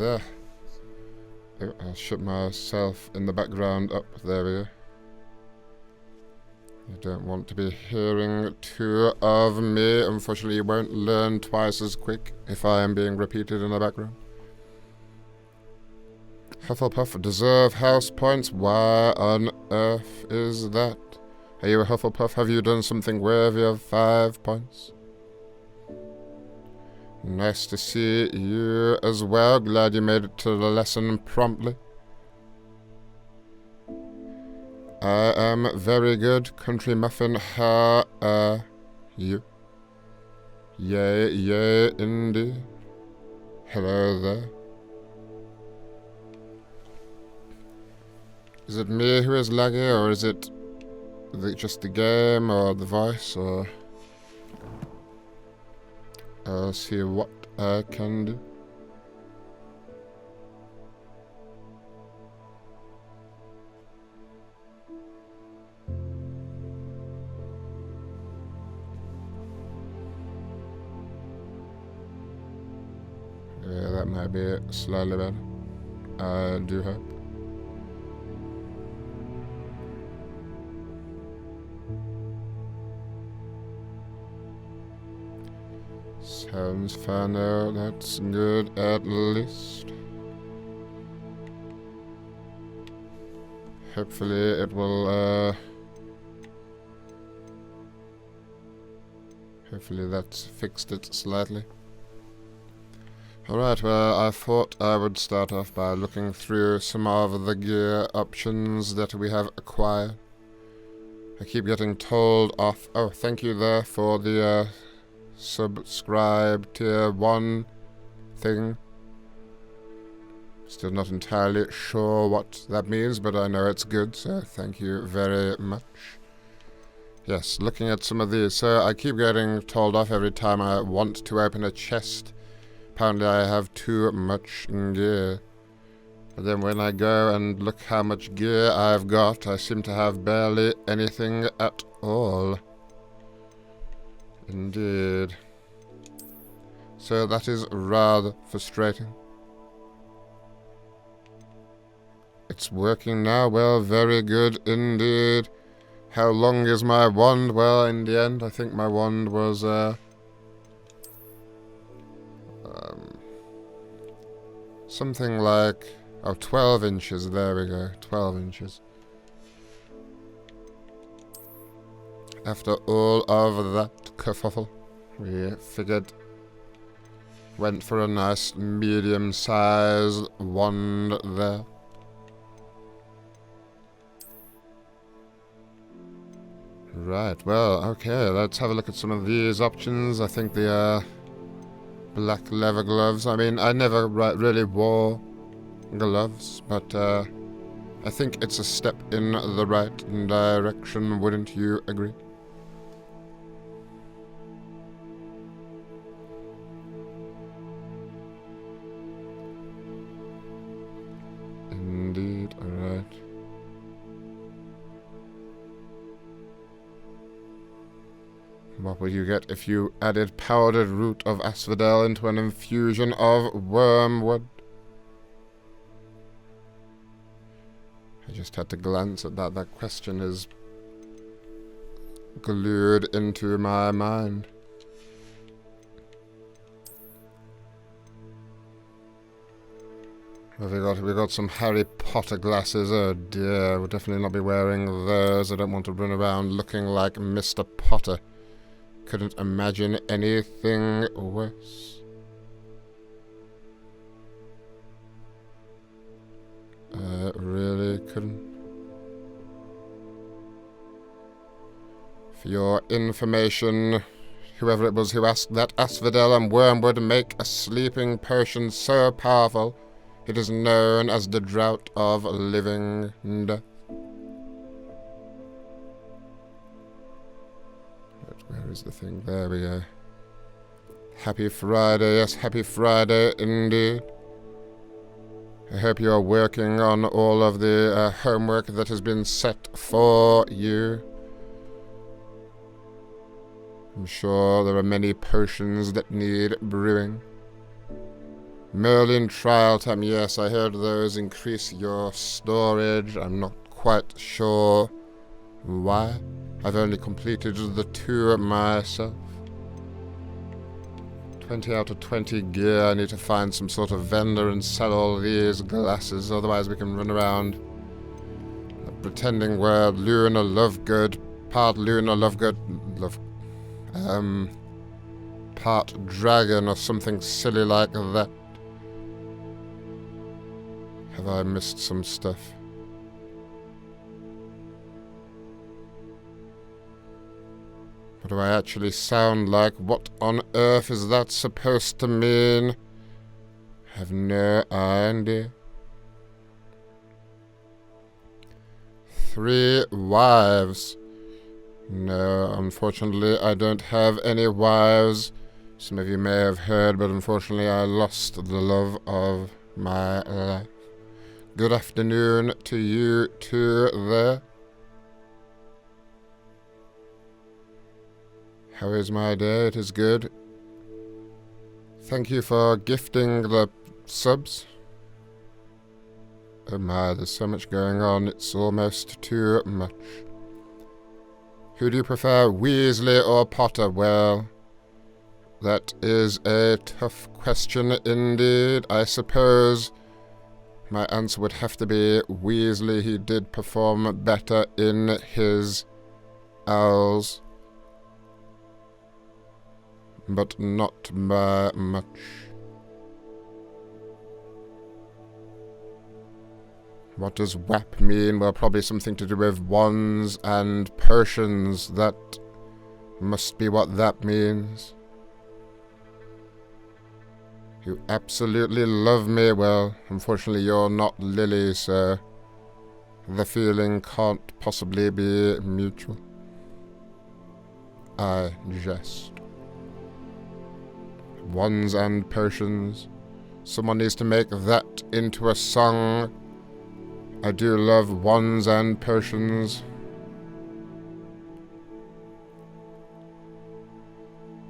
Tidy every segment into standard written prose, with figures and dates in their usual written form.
there. Oh, I'll shut myself in the background up. There we go. I don't want to be hearing two of me. Unfortunately, you won't learn twice as quick if I am being repeated in the background. Hufflepuff deserve house points. Why on earth is that? Are you a Hufflepuff? Have you done something worthy of 5 points? Nice to see you as well. Glad you made it to the lesson promptly. I am very good, Country Muffin. How are you? Yay, yay, indeed. Hello there. Is it me who is laggy, or is it just the game, or the voice, or... I'll see what I can do. Yeah, that might be slightly better. I do hope. Sounds fine now, that's good at least. Hopefully it will, hopefully that's fixed it slightly. Alright, well, I thought I would start off by looking through some of the gear options that we have acquired. I keep getting told off. Oh, thank you there for the, subscribe tier 1 thing. Still not entirely sure what that means, but I know it's good, so thank you very much. Yes, looking at some of these. So I keep getting told off every time I want to open a chest. Apparently I have too much gear. But then when I go and look how much gear I've got, I seem to have barely anything at all. Indeed. So that is rather frustrating. It's working now. Well, very good indeed. How long is my wand? Well, in the end, I think my wand was, something like, 12 inches. There we go, 12 inches. After all of that kerfuffle, we figured, went for a nice medium-sized wand there. Right, well, okay, let's have a look at some of these options. I think the black leather gloves. I mean, I never really wore gloves, but I think it's a step in the right direction, wouldn't you agree? Indeed, alright. What would you get if you added powdered root of asphodel into an infusion of wormwood? I just had to glance at that. That question is glued into my mind. What have we got? We got some Harry Potter glasses. Oh dear, we'll definitely not be wearing those. I don't want to run around looking like Mr. Potter. Couldn't imagine anything worse. Really couldn't. For your information, whoever it was who asked that, asphodel and wormwood make a sleeping potion so powerful, it is known as the Drought of Living Death. Where is the thing? There we go. Happy Friday, yes, happy Friday indeed. I hope you are working on all of the homework that has been set for you. I'm sure there are many potions that need brewing. Merlin trial time. Yes, I heard those increase your storage. I'm not quite sure why. I've only completed the 2 myself. 20 out of 20 gear. I need to find some sort of vendor and sell all these glasses. Otherwise we can run around pretending we're Lunar Lovegood. Part Lunar Lovegood. Part dragon or something silly like that. Have I missed some stuff? What do I actually sound like? What on earth is that supposed to mean? I have no idea. 3 wives. No, unfortunately, I don't have any wives. Some of you may have heard, but unfortunately I lost the love of my life. Good afternoon to you two there. How is my day? It is good. Thank you for gifting the subs. Oh my, there's so much going on, it's almost too much. Who do you prefer, Weasley or Potter? Well, that is a tough question indeed. I suppose my answer would have to be Weasley. He did perform better in his owls, but not by much. What does WAP mean? Well, probably something to do with wands and potions. That must be what that means. You absolutely love me. Well, unfortunately you're not Lily, so the feeling can't possibly be mutual. I jest. Wands and potions. Someone needs to make that into a song. I do love wands and potions.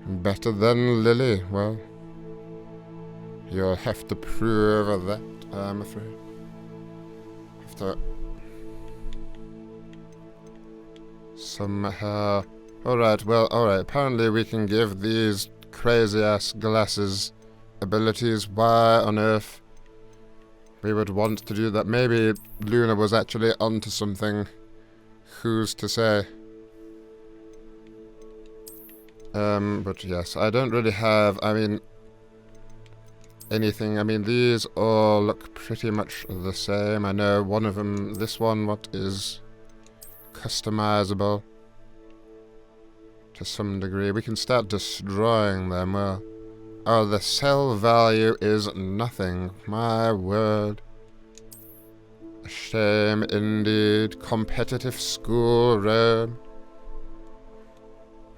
Better than Lily. Well, you'll have to prove that, I'm afraid. Have to somehow. Alright, well, alright. Apparently we can give these crazy-ass glasses abilities. Why on earth we would want to do that? Maybe Luna was actually onto something. Who's to say? But yes, I don't really have, anything. These all look pretty much the same. I know one of them, this one, what is customizable to some degree. We can start destroying them. Well, oh, the sell value is nothing. My word. A shame indeed. Competitive school road.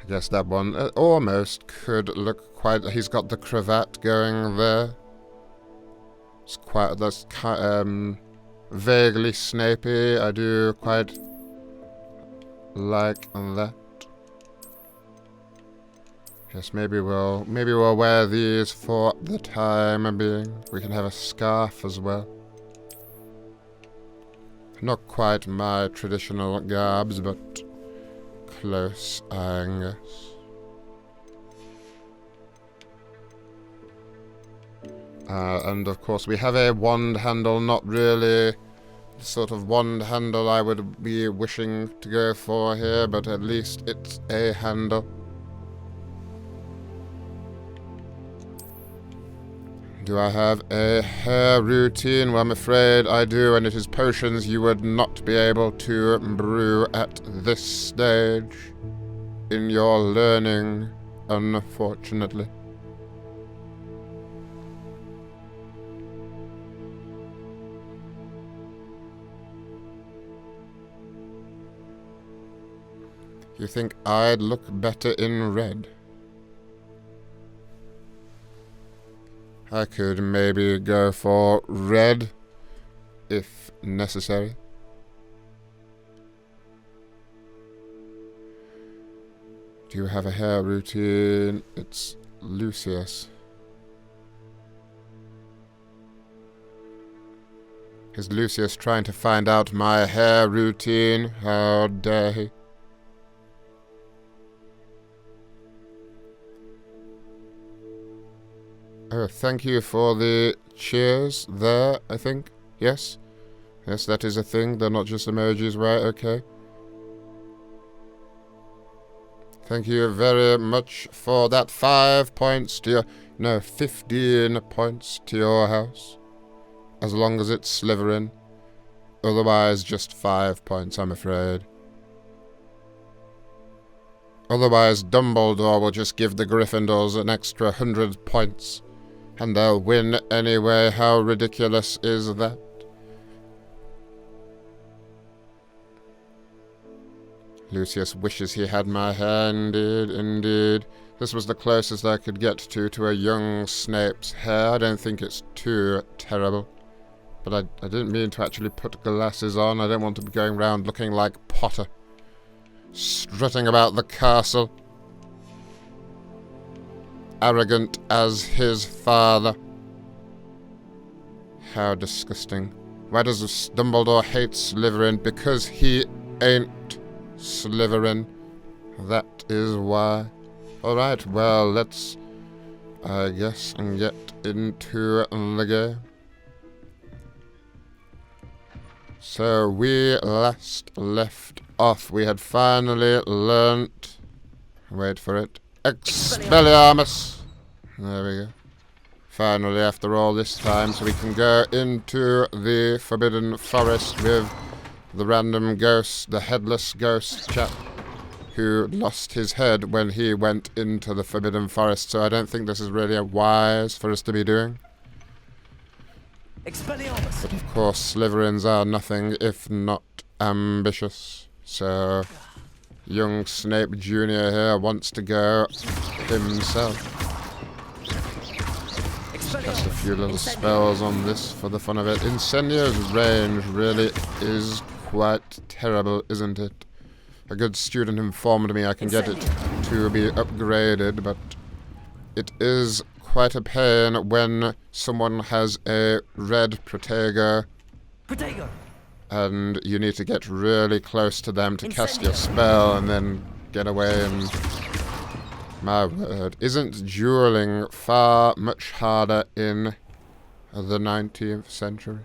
I guess that one almost could look quite. He's got the cravat going there. It's quite. That's vaguely Snapey. I do quite like that. Yes, maybe we'll wear these for the time being. We can have a scarf as well. Not quite my traditional garbs, but close, I guess. And of course we have a wand handle, not really the sort of wand handle I would be wishing to go for here, but at least it's a handle. Do I have a hair routine? Well, I'm afraid I do, and it is potions you would not be able to brew at this stage in your learning, unfortunately. You think I'd look better in red? I could maybe go for red, if necessary. Do you have a hair routine? It's Lucius. Is Lucius trying to find out my hair routine? How dare he? Oh, thank you for the cheers there, I think. Yes? Yes, that is a thing. They're not just emojis, right? Okay. Thank you very much for that. 5 points to your... No, 15 points to your house. As long as it's Slytherin. Otherwise, just 5 points, I'm afraid. Otherwise, Dumbledore will just give the Gryffindors an extra 100 points. And they'll win anyway. How ridiculous is that? Lucius wishes he had my hair, indeed, indeed. This was the closest I could get to a young Snape's hair. I don't think it's too terrible. But I didn't mean to actually put glasses on. I don't want to be going around looking like Potter. Strutting about the castle. Arrogant as his father. How disgusting. Why does Dumbledore hate Slytherin? Because he ain't Slytherin. That is why. Alright, well, let's, I guess, get into the game. So, we last left off. We had finally learnt... Wait for it. Expelliarmus! There we go. Finally, after all this time, so we can go into the Forbidden Forest with the random ghost, the headless ghost chap, who lost his head when he went into the Forbidden Forest, so I don't think this is really wise for us to be doing. Expelliarmus! But of course, Slytherins are nothing if not ambitious, so young Snape Jr. here wants to go himself. Cast a few little spells on this for the fun of it. Incendia's range really is quite terrible, isn't it? A good student informed me I can get it to be upgraded, but it is quite a pain when someone has a red Protego. And you need to get really close to them to cast your spell and then get away and... My word, isn't dueling far much harder in the 19th century?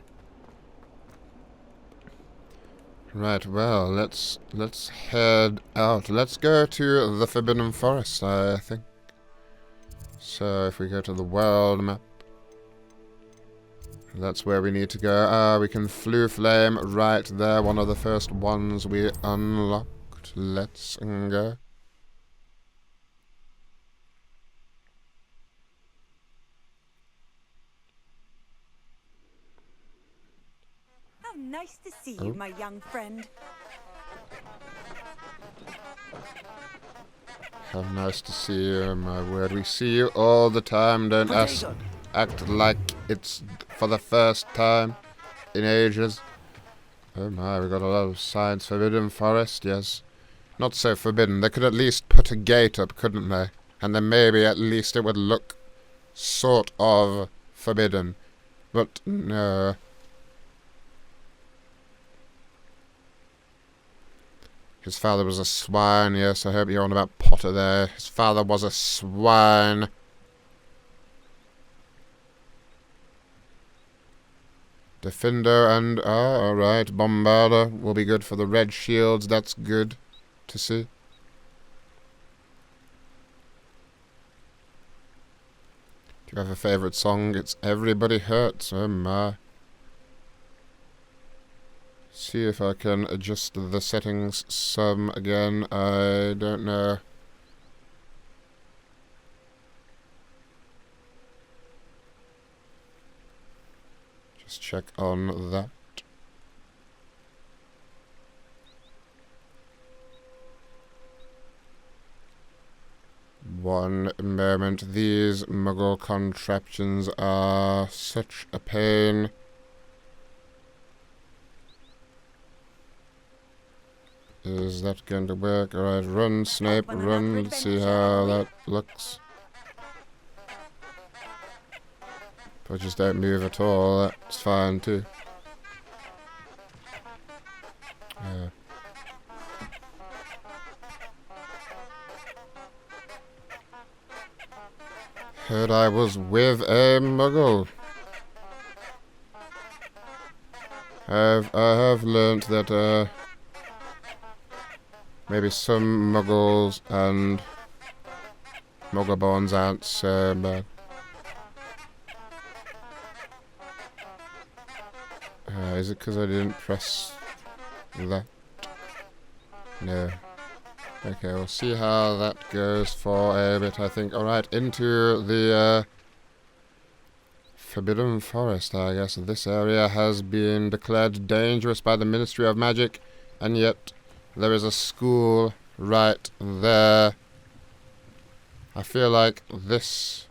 Right, well, let's head out. Let's go to the Forbidden Forest, I think. So, if we go to the world map, that's where we need to go. We can Floo Flame right there, one of the first ones we unlocked. Let's go. How nice to see you, my young friend. How nice to see you, my word. We see you all the time. Don't act like it's for the first time in ages. Oh my, we got a lot of signs. Forbidden Forest, yes. Not so forbidden. They could at least put a gate up, couldn't they? And then maybe at least it would look sort of forbidden. But no. His father was a swine, yes, I hope you're on about Potter there. His father was a swine. Defender and, alright, Bombarder will be good for the red shields, that's good to see. Do you have a favourite song? It's Everybody Hurts, oh my. See if I can adjust the settings some again. I don't know. Just check on that. One moment. These Muggle contraptions are such a pain. Is that going to work? Alright, run, Snape, run. Let's see how that looks. But just don't move at all, that's fine too. Heard I was with a muggle. I have learnt that maybe some muggles and muggle-borns aren't so bad. Is it because I didn't press that? No. Okay, we'll see how that goes for a bit, I think. Alright, into the Forbidden Forest, I guess. This area has been declared dangerous by the Ministry of Magic, and yet there is a school right there. I feel like this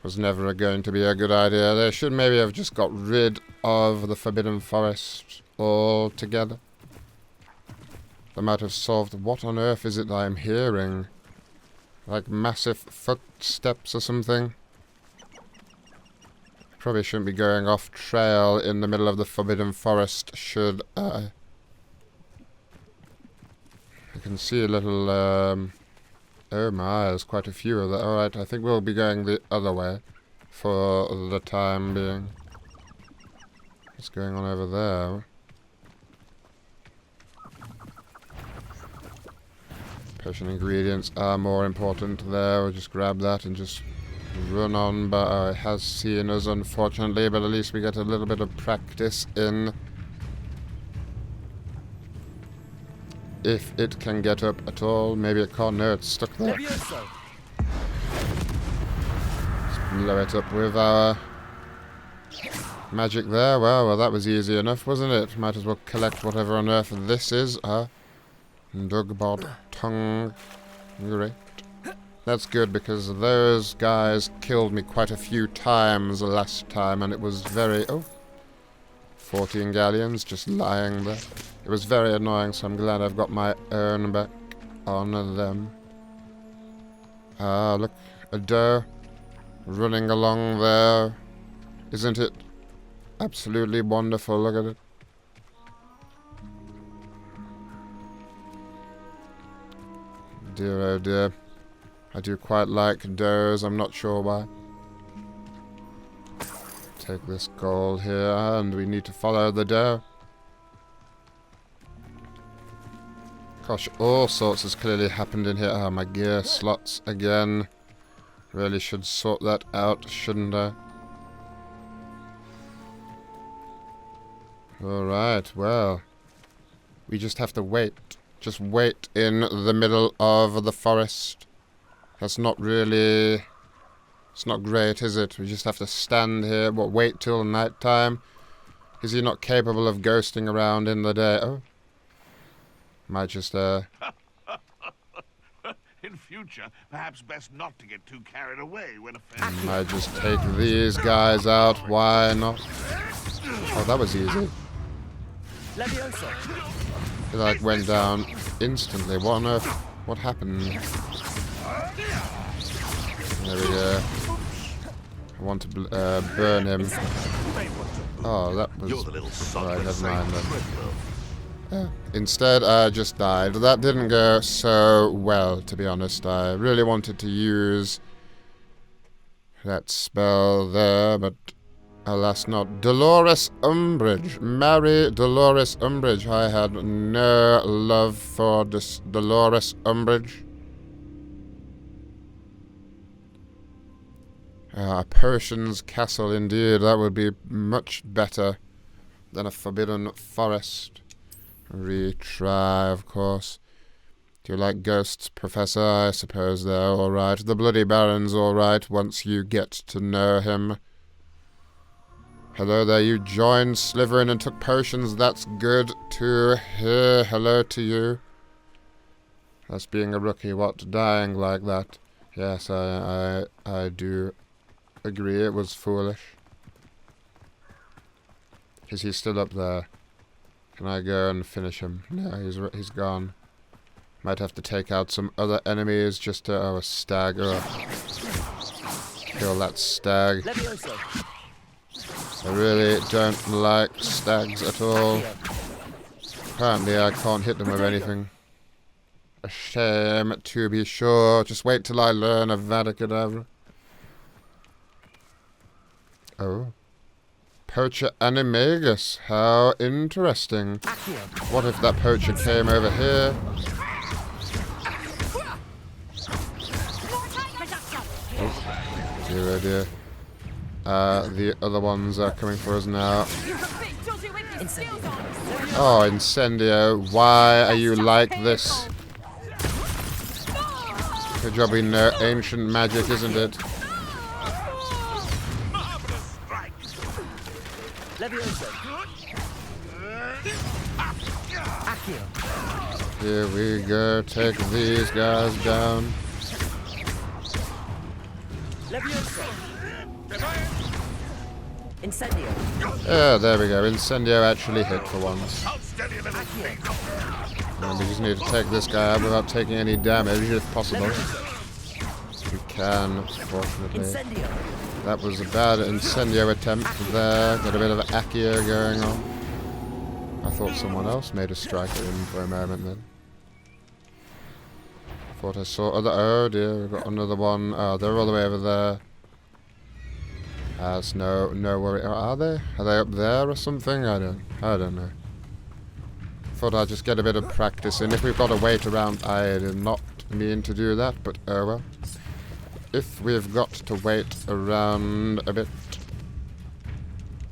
was never going to be a good idea. They should maybe have just got rid of the Forbidden Forest altogether. They might have solved... What on earth is it I'm hearing? Like massive footsteps or something? Probably shouldn't be going off trail in the middle of the Forbidden Forest, should I? I can see a little, oh my, there's quite a few of them. Alright, I think we'll be going the other way for the time being. What's going on over there? Potion ingredients are more important there. We'll just grab that and just run on. But it has seen us, unfortunately, but at least we get a little bit of practice in. If it can get up at all. Maybe it can't. No, it's stuck there. Let's blow it up with our magic there. Well, that was easy enough, wasn't it? Might as well collect whatever on earth this is. Dugbot tongue. Great. That's good, because those guys killed me quite a few times last time, and it was very... Oh. 14 galleons just lying there. It was very annoying, so I'm glad I've got my own back on them. Look. A doe running along there. Isn't it absolutely wonderful? Look at it. Dear oh dear. I do quite like does, I'm not sure why. Take this gold here, and we need to follow the doe. Gosh, all sorts has clearly happened in here. My gear slots again. Really should sort that out, shouldn't I? Alright, well. We just have to wait. Just wait in the middle of the forest. That's not really... It's not great, is it? We just have to stand here. What, wait till night time? Is he not capable of ghosting around in the day? Oh. Might just, In future, perhaps best not to get too carried away when offended. Might just take these guys out. Why not? Oh, that was easy. It like went down instantly. What on earth? What happened? There we go. I want to burn him. Oh, that was... Right, never mind then. Instead, I just died. That didn't go so well, to be honest. I really wanted to use that spell there, but alas not. Dolores Umbridge. Marry Dolores Umbridge. I had no love for this Dolores Umbridge. A potions castle, indeed. That would be much better than a forbidden forest. Retry, of course. Do you like ghosts, Professor? I suppose they're alright. The Bloody Baron's alright once you get to know him. Hello there, you joined Slytherin and took potions. That's good to hear. Hello to you. That's being a rookie. What, dying like that? Yes, I do agree. It was foolish. Is he still up there? Can I go and finish him? No, he's gone. Might have to take out some other enemies just to... Oh, a stag. Oh. Kill that stag. I really don't like stags at all. Apparently I can't hit them with anything. A shame, to be sure. Just wait till I learn Avada Kedavra. Oh. Poacher Animagus. How interesting. What if that poacher came over here? Oh, dear, oh dear. The other ones are coming for us now. Oh, Incendio, why are you like this? Good job we know ancient magic, isn't it? Here we go, take these guys down. Incendio. Yeah, there we go. Incendio actually hit for once. And we just need to take this guy out without taking any damage, if possible. We can, fortunately. Incendio. That was a bad Incendio attempt there. Got a bit of Accio going on. I thought someone else made a strike at him for a moment then. Thought I saw other. Oh dear, we've got another one. Oh, they're all the way over there. That's no worry. Are they? Are they up there or something? I don't know. Thought I'd just get a bit of practice in. If we've got to wait around, I did not mean to do that, but oh well. If we've got to wait around a bit,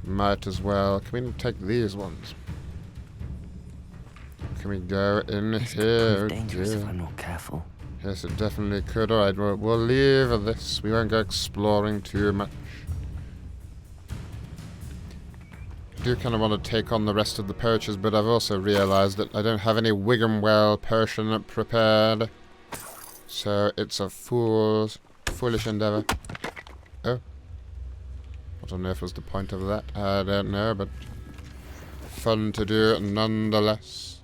might as well. Can we take these ones? Can we go in here? It's dangerous if I'm not careful. Yes, it definitely could. Alright, we'll leave this. We won't go exploring too much. I do kind of want to take on the rest of the poachers, but I've also realised that I don't have any Wighamwell potion prepared. So it's a foolish endeavour. Oh. I don't know if it was the point of that. I don't know, but fun to do nonetheless.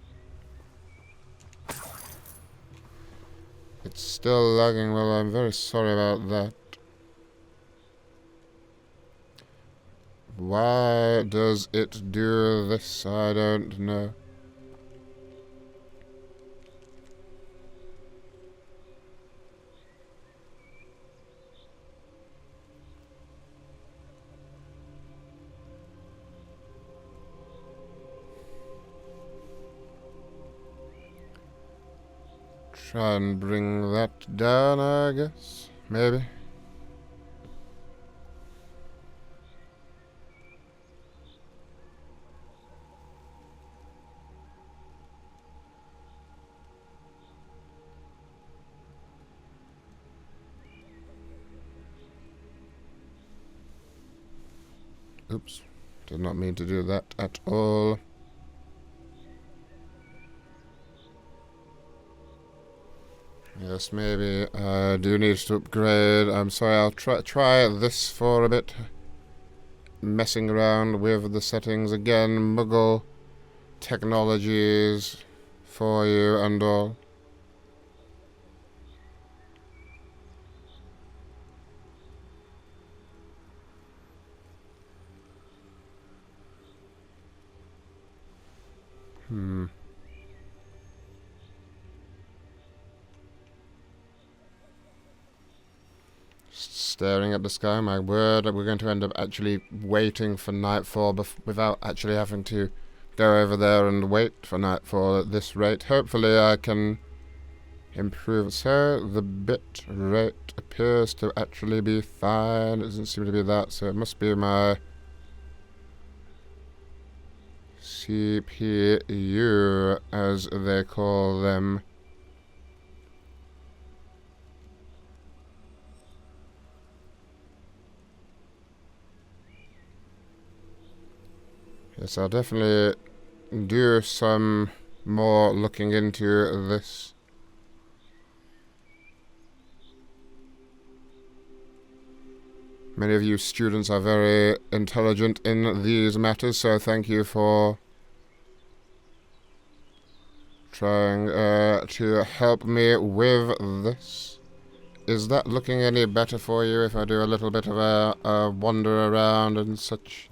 It's still lagging. Well, I'm very sorry about that. Why does it do this? I don't know. Try and bring that down, I guess. Maybe. Oops. Did not mean to do that at all. Yes, maybe I do need to upgrade. I'm sorry, I'll try this for a bit. Messing around with the settings again. Muggle technologies for you and all. Staring at the sky, my word, we're going to end up actually waiting for nightfall without actually having to go over there and wait for nightfall at this rate. Hopefully I can improve. So the bit rate appears to actually be fine. It doesn't seem to be that, so it must be my CPU, as they call them. Yes, I'll definitely do some more looking into this. Many of you students are very intelligent in these matters, so thank you for trying to help me with this. Is that looking any better for you if I do a little bit of a wander around and such?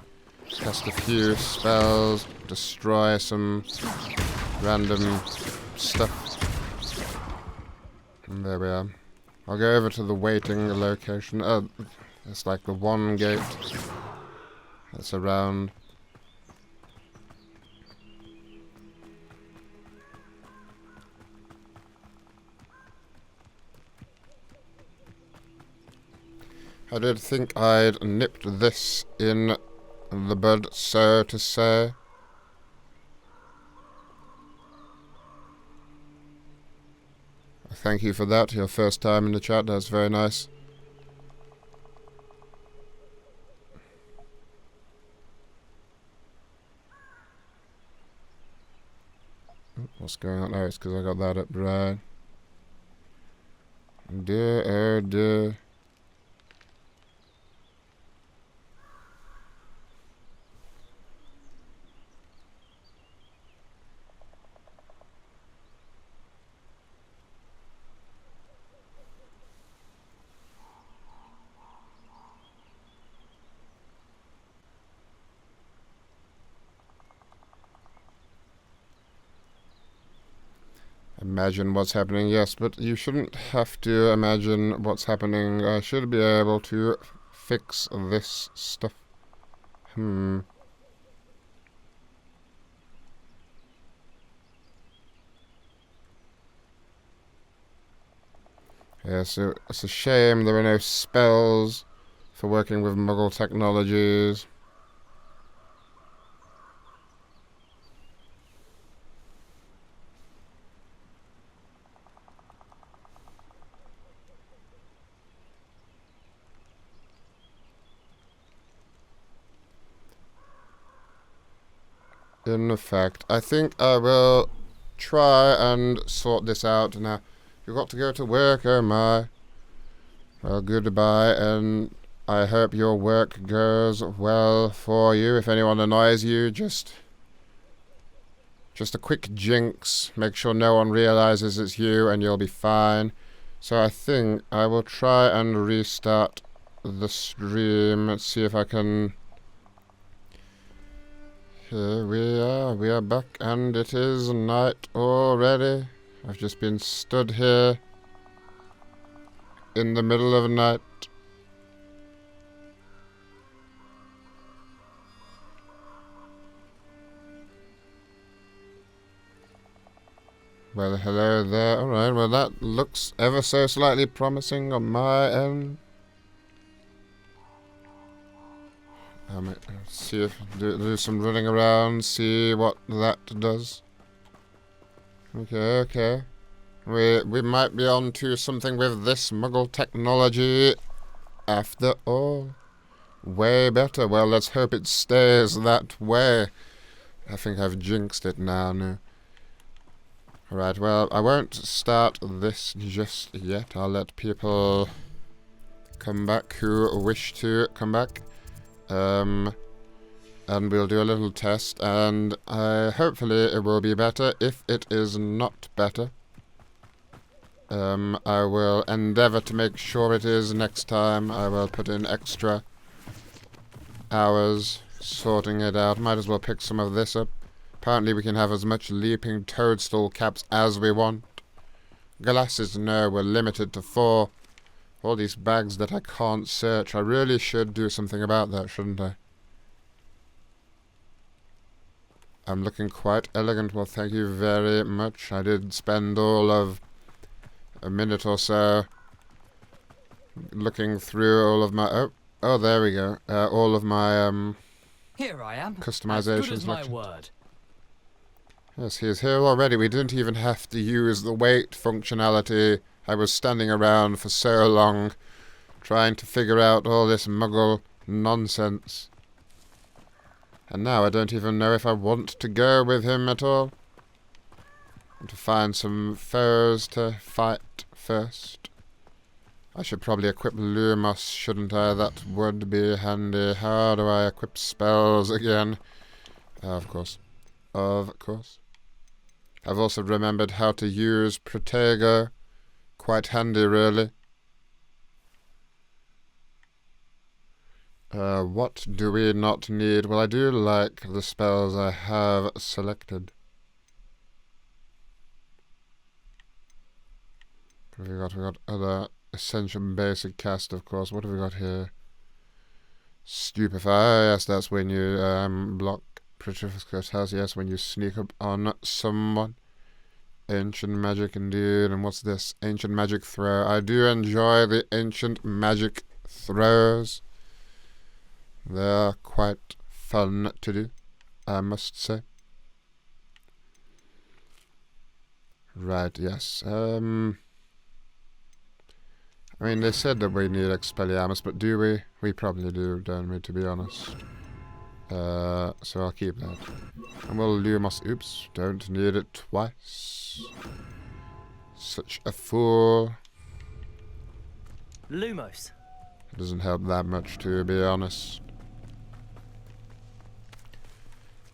Cast a few spells, destroy some random stuff. And there we are. I'll go over to the waiting location. It's like the one gate. that's around. I did think I'd nipped this in the bud, so to say. Thank you for that, your first time in the chat, that's very nice. What's going on? Oh, it's because I got that up right. Dear, oh dear. Imagine what's happening, yes, but you shouldn't have to imagine what's happening. I should be able to fix this stuff. Yeah, so it's a shame there are no spells for working with Muggle technologies. In fact, I think I will try and sort this out now. You've got to go to work, oh my. Well, goodbye, and I hope your work goes well for you. If anyone annoys you, just a quick jinx. Make sure no one realizes it's you, and you'll be fine. So I think I will try and restart the stream. Let's see if I can... Here we are back, and it is night already. I've just been stood here in the middle of the night. Well, hello there. Alright, well that looks ever so slightly promising on my end. See if do some running around, see what that does. Okay. We might be on to something with this Muggle technology after all. Way better. Well, let's hope it stays that way. I think I've jinxed it now. No. Alright, well, I won't start this just yet. I'll let people come back who wish to come back. And we'll do a little test, and hopefully it will be better. If it is not better, I will endeavour to make sure it is next time. I will put in extra hours sorting it out. Might as well pick some of this up. Apparently we can have as much leaping toadstool caps as we want. Glasses, no, we're limited to 4. All these bags that I can't search. I really should do something about that, shouldn't I? I'm looking quite elegant. Well, thank you very much. I did spend all of a minute or so looking through all of my... Oh, there we go. All of my Here I am. Customizations. As good as my word. Yes, he is here already. We didn't even have to use the wait functionality. I was standing around for so long trying to figure out all this Muggle nonsense. And now I don't even know if I want to go with him at all. I want to find some foes to fight first. I should probably equip Lumos, shouldn't I? That would be handy. How do I equip spells again? Of course. Of course. I've also remembered how to use Protego. Quite handy, really. What do we not need? Well, I do like the spells I have selected. What have we got? We got other essential basic cast, of course. What have we got here? Stupefy, yes, that's when you block Petrificus has, yes, when you sneak up on someone. Ancient magic indeed, and what's this? Ancient magic throw. I do enjoy the ancient magic throws. They're quite fun to do, I must say. Right, yes. I mean, they said that we need Expelliarmus, but do we? We probably do, don't we, to be honest. So I'll keep that. And we'll Lumos. Oops, don't need it twice. Such a fool. Lumos. It doesn't help that much, to be honest.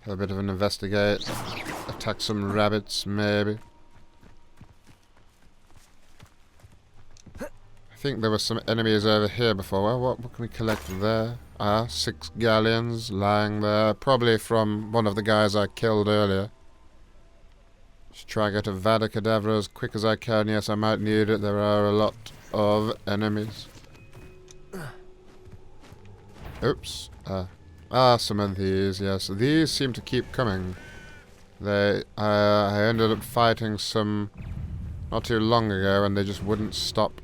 Have a bit of an investigate. Attack some rabbits, maybe. I think there were some enemies over here before. Well, what can we collect there? 6 galleons lying there. Probably from one of the guys I killed earlier. Just try and get a Vada Kedavra as quick as I can. Yes, I might need it. There are a lot of enemies. Oops. Some of these, yes. These seem to keep coming. I ended up fighting some not too long ago and they just wouldn't stop.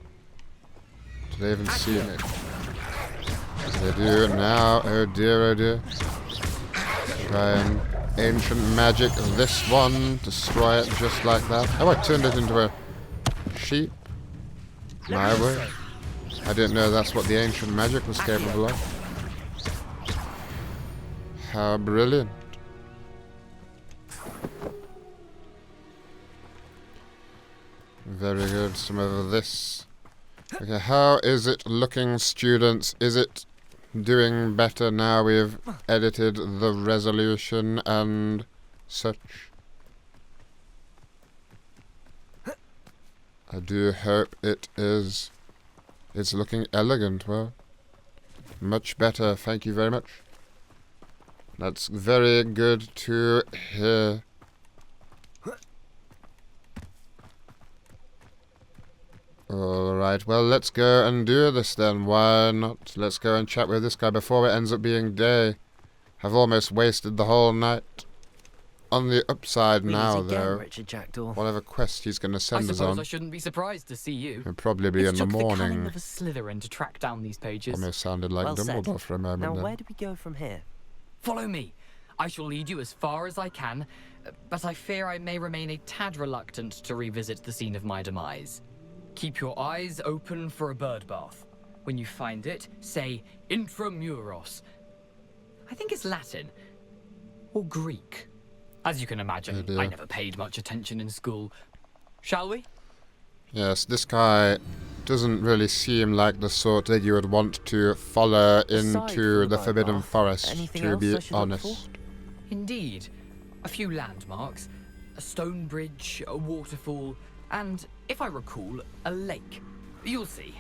Did they even see me? They do now. Oh dear, oh dear. Try and ancient magic this one. Destroy it just like that. Oh, I turned it into a sheep. My word. I didn't know that's what the ancient magic was capable of. How brilliant. Very good. Some of this. Okay, how is it looking, students? Is it doing better now we've edited the resolution and such? I do hope it is. It's looking elegant. Well, much better. Thank you very much. That's very good to hear. Alright, well, let's go and do this then. Why not? Let's go and chat with this guy before it ends up being day. I've almost wasted the whole night. On the upside now, though, whatever quest he's going to send us on, I shouldn't be surprised to see you. it'll probably be in the morning. Of a Slytherin to track down these pages. Almost sounded like Dumbledore for a moment. Now, then. where do we go from here? Follow me. I shall lead you as far as I can, but I fear I may remain a tad reluctant to revisit the scene of my demise. Keep your eyes open for a bird bath. When you find it, say intramuros. I think it's Latin. Or Greek. As you can imagine, I never paid much attention in school. Shall we? Yes, this guy doesn't really seem like the sort that you would want to follow into the Forbidden Forest, to be honest. Indeed. A few landmarks, a stone bridge, a waterfall, and, if I recall, a lake. You'll see.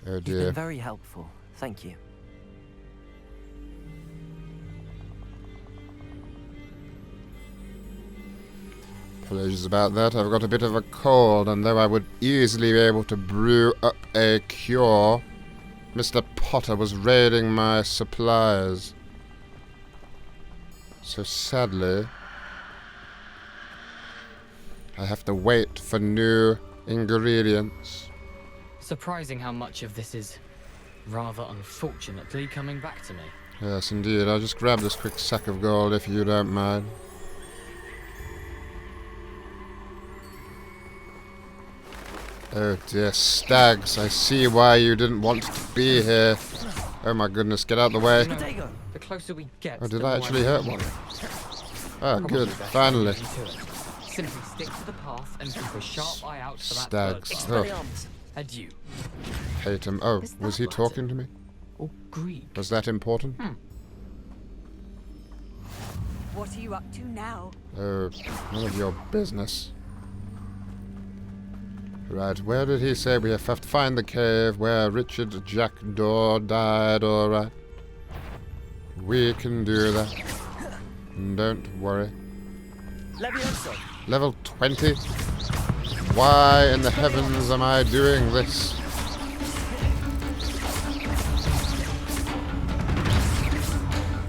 Oh You've dear. been very helpful. Thank you. Apologies about that. I've got a bit of a cold, and though I would easily be able to brew up a cure, Mr. Potter was raiding my supplies. So sadly, I have to wait for new ingredients. Surprising how much of this is, rather unfortunately, coming back to me. Yes, indeed. I'll just grab this quick sack of gold if you don't mind. Oh dear, stags. I see why you didn't want to be here. Oh my goodness, get out of the way. No, the closer we get, Oh, did I actually hurt one? Oh, good. Finally. Simply stick to the path and keep a sharp eye out for that Stags. bird. Oh, Adieu. hate him. Oh, was he talking to me? Or Greek. Was that important? What are you up to now? Oh, none of your business. Right, where did he say we have to find the cave where Richard Jackdaw died? Alright. We can do that. Don't worry. Levioso. Level 20? Why in the heavens am I doing this?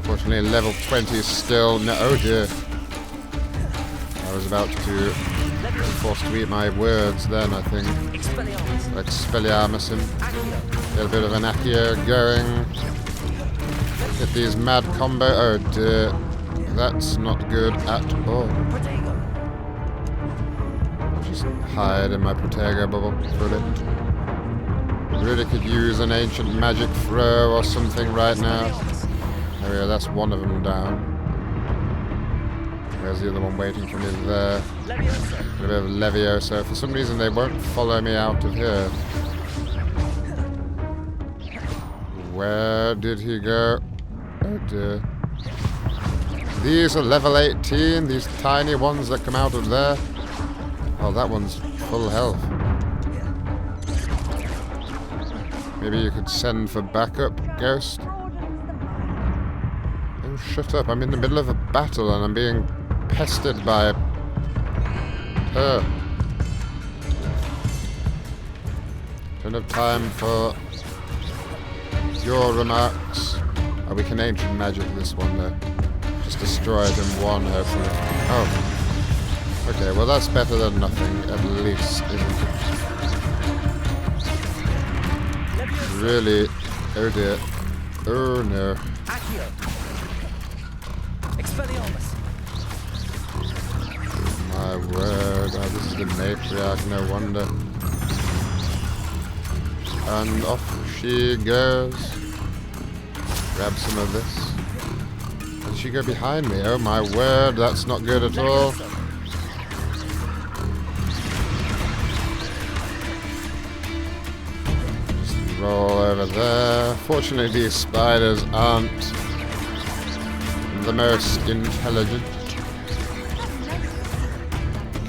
Fortunately, level 20 still... No, oh dear. I was about to be forced to eat my words then, I think. Expelliarmus him. Get a bit of an Accio going. Get these mad combo. Oh dear. That's not good at all. Just hide in my Protego bubble for a bit. Really could use an ancient magic throw or something right now. There we go, that's one of them down. There's the other one waiting for me there. A bit of Levioso. For some reason they won't follow me out of here. Where did he go? Oh dear. These are level 18, these tiny ones that come out of there. Oh, that one's full health. Maybe you could send for backup, Ghost? Oh, shut up. I'm in the middle of a battle and I'm being pestered by her. Don't have time for your remarks. Oh, we can ancient magic this one though. Just destroy it in one, hopefully. Oh. Okay, well that's better than nothing, at least, isn't it? Really? Oh dear. Oh no. My word, oh, this is the matriarch, no wonder. And off she goes. Grab some of this. Did she go behind me? Oh my word, that's not good at all. Just roll over there. Fortunately, these spiders aren't the most intelligent.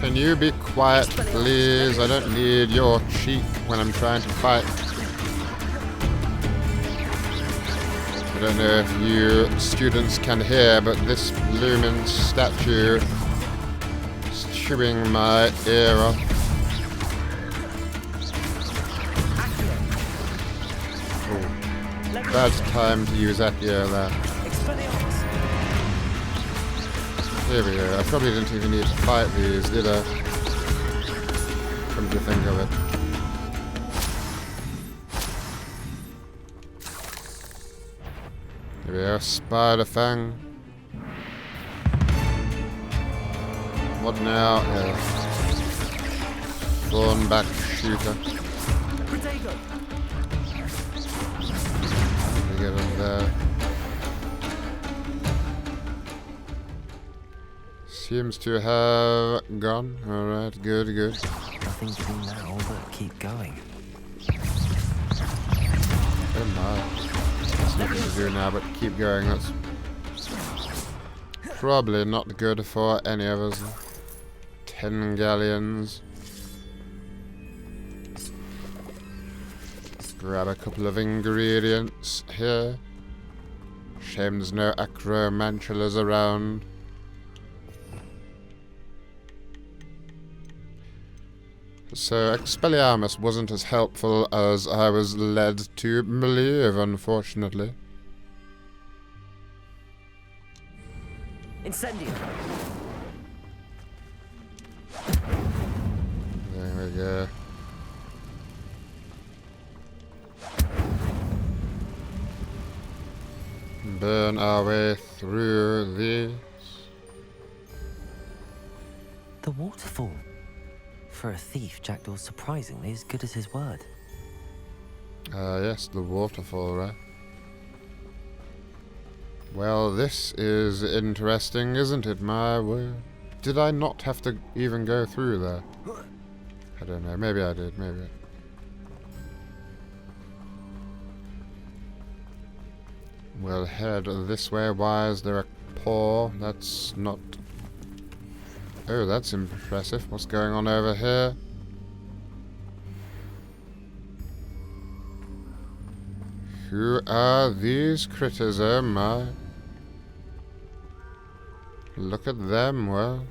Can you be quiet, please? I don't need your cheek when I'm trying to fight. I don't know if you students can hear, but this looming statue is chewing my ear off. Oh, bad time to use Accio there. Here we go. I probably didn't even need to fight these, did I? Come to think of it. Here we go, Spider Fang. What now? Thornback Shooter. Let me get him there. Seems to have gone. Alright, good, good. Nothing to do now but keep going. Oh my. There's nothing to do now but keep going. That's probably not good for any of us. 10 galleons. Grab a couple of ingredients here. Shame there's no acromantulas around. So Expelliarmus wasn't as helpful as I was led to believe, unfortunately. Incendio. There we go. Burn our way through these. The waterfall. For a thief, Jackdaw's surprisingly as good as his word. Yes, the waterfall, right? Well, this is interesting, isn't it, my word? Did I not have to even go through there? I don't know, maybe I did, maybe. We'll head this way. Why is there a paw? That's not... Oh, that's impressive. What's going on over here? Who are these critters, oh my? Look at them, well.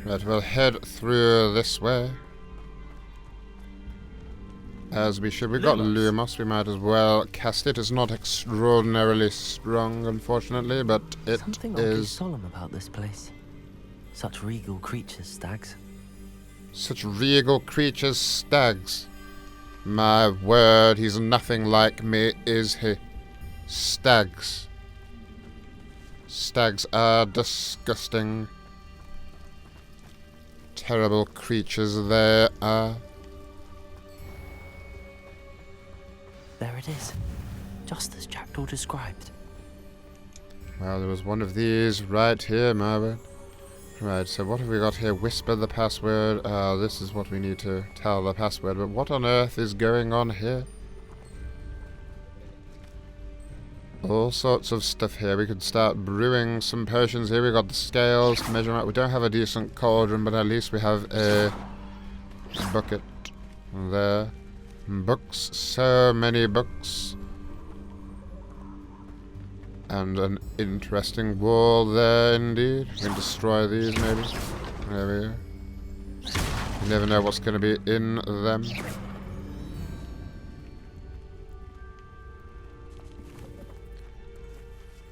Right, we'll head through this way. As we should. We've got Lumos. We might as well cast it. It's not extraordinarily strong, unfortunately, but it Something oddly is... solemn about this place. Such regal creatures, stags. Such regal creatures, stags. My word, he's nothing like me, is he? Stags. Stags are disgusting. Terrible creatures they are. There it is. Just as Jackdaw described. Well, there was one of these right here, Margaret. Right, so what have we got here? Whisper the password. This is what we need to tell the password. But what on earth is going on here? All sorts of stuff here. We could start brewing some potions here. We got the scales to measure them out. We don't have a decent cauldron, but at least we have a bucket there. Books. So many books. And an interesting wall there, indeed. We can destroy these, maybe. There we go. You never know what's going to be in them.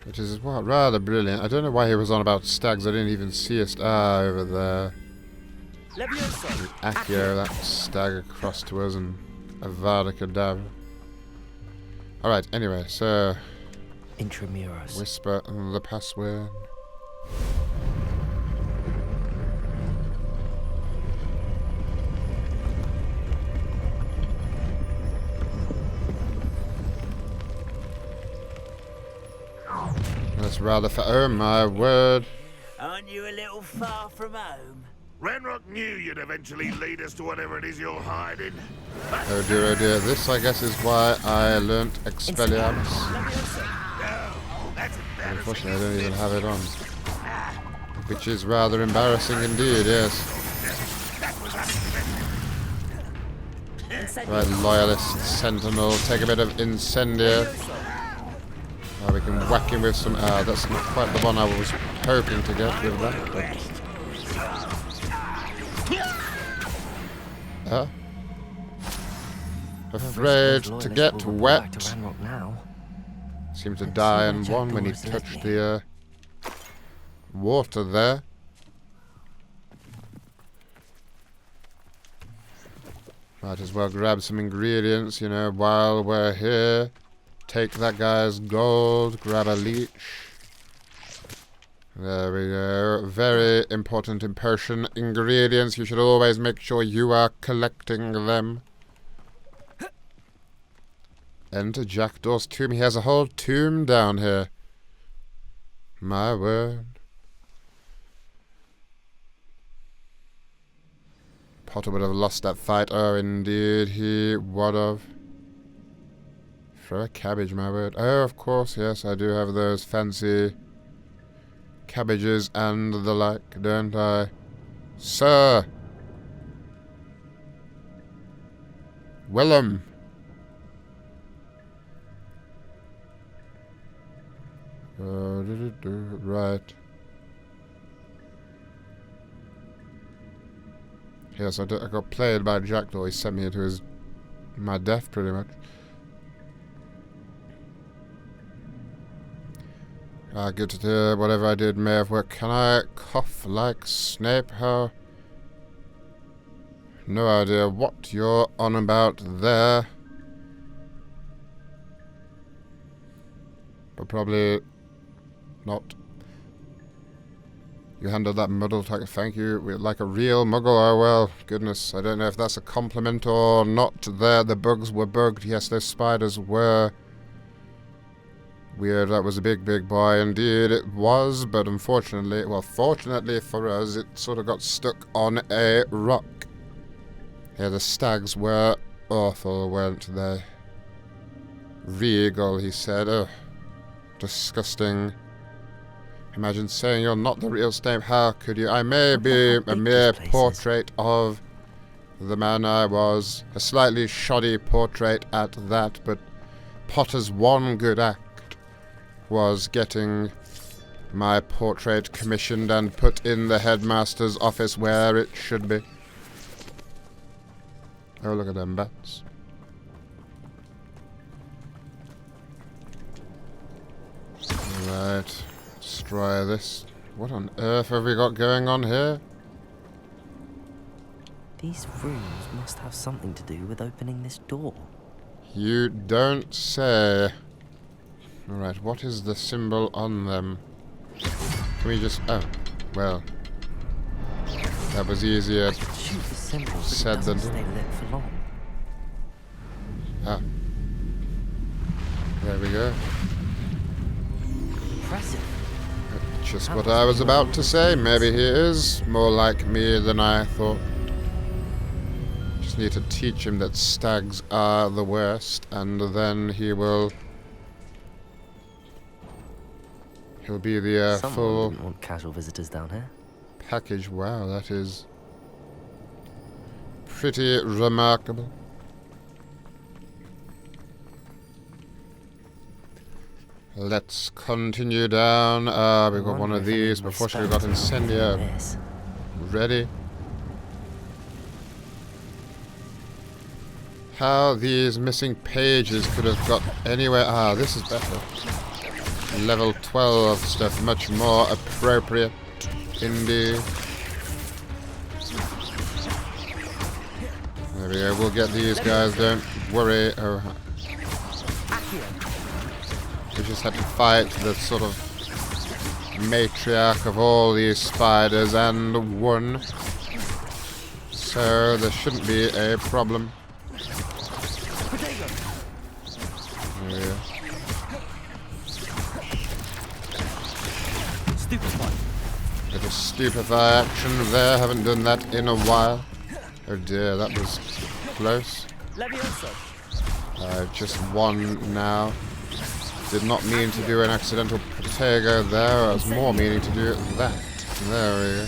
Which is, well, rather brilliant. I don't know why he was on about stags. I didn't even see a star over there. Accio, that stag across to us, and Avada Kedavra. Alright, anyway, so... Intramuros. Whisper the password. That's rather oh my word. Aren't you a little far from home? Renrock knew you'd eventually lead us to whatever it is you're hiding. Oh dear, oh dear. This, I guess, is why I learnt Expelliarmus. No, that's embarrassing. Unfortunately, I don't even have it on. Which is rather embarrassing indeed, yes. Right, Loyalist, Sentinel, take a bit of Incendia. We can whack him with some... that's not quite the one I was hoping to get with that, but... Afraid to get wet. Seemed to die in one when he touched the water there. Might as well grab some ingredients, you know, while we're here. Take that guy's gold, grab a leech. There we go. Very important in potion ingredients. You should always make sure you are collecting them. Enter Jackdaw's tomb. He has a whole tomb down here. My word. Potter would have lost that fight. Oh, indeed, he would have. Throw a cabbage, my word. Oh, of course, yes, I do have those fancy cabbages and the like, don't I? Sir! Willem! Right. Yes, I got played by Jackdaw. He sent me to my death, pretty much. Good to do. Whatever I did may have worked. Can I cough like Snape? How? No idea what you're on about there. But probably not. You handled that muddle talk. Thank you. Like a real muggle. Oh well, goodness. I don't know if that's a compliment or not. There, the bugs were bugged. Yes, those spiders were. Weird, that was a big, big boy. Indeed, it was, but unfortunately, well, fortunately for us, it sort of got stuck on a rock. Yeah, the stags were awful, weren't they? Regal, he said. Ugh. Disgusting. Imagine saying you're not the real Snape. How could you? I may be a mere portrait of the man I was. A slightly shoddy portrait at that, but Potter's one good act was getting my portrait commissioned and put in the headmaster's office where it should be. Oh, look at them bats. destroy this. What on earth have we got going on here? These rooms must have something to do with opening this door. You don't say. Alright, what is the symbol on them? Can we just... Oh, well. That was easier Shoot the symbol, but said it than doesn't stay done. lit for long. Ah. There we go. Impressive. Just what I was about to say. Maybe he is more like me than I thought. Just need to teach him that stags are the worst, and then he'll be the Someone full didn't want casual visitors down here. package. Wow, that is pretty remarkable. Let's continue down. We've got one of these. Before we got Incendio. Ready? How these missing pages could have got anywhere. Ah, this is better. Level 12 stuff, much more appropriate. Indeed. There we go. We'll get these guys. Don't worry. Oh. We just had to fight the sort of matriarch of all these spiders and won. So there shouldn't be a problem. There we go. Bit of stupefy action there. Haven't done that in a while. Oh dear, that was close. Just one now. Did not mean to do an accidental protego there. I was more meaning to do that. There we go.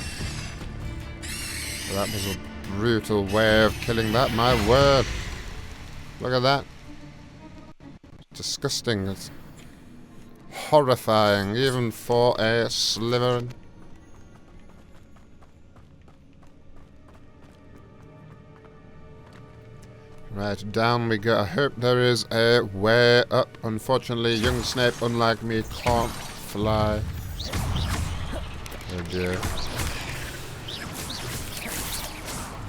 Well, that was a brutal way of killing that. My word. Look at that. Disgusting. It's horrifying, even for a Slytherin. Right, down we go. I hope there is a way up. Unfortunately, young Snape, unlike me, can't fly. Oh dear.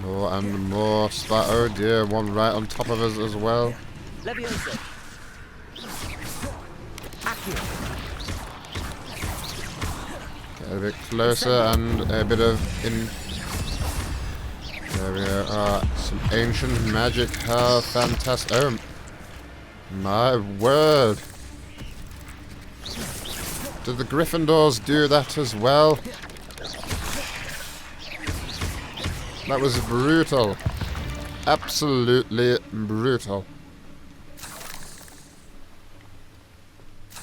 More and more spot. Oh dear, one right on top of us as well. Get a bit closer and a bit of There we go. Some ancient magic. How fantastic. Oh, my word. Did the Gryffindors do that as well? That was brutal. Absolutely brutal.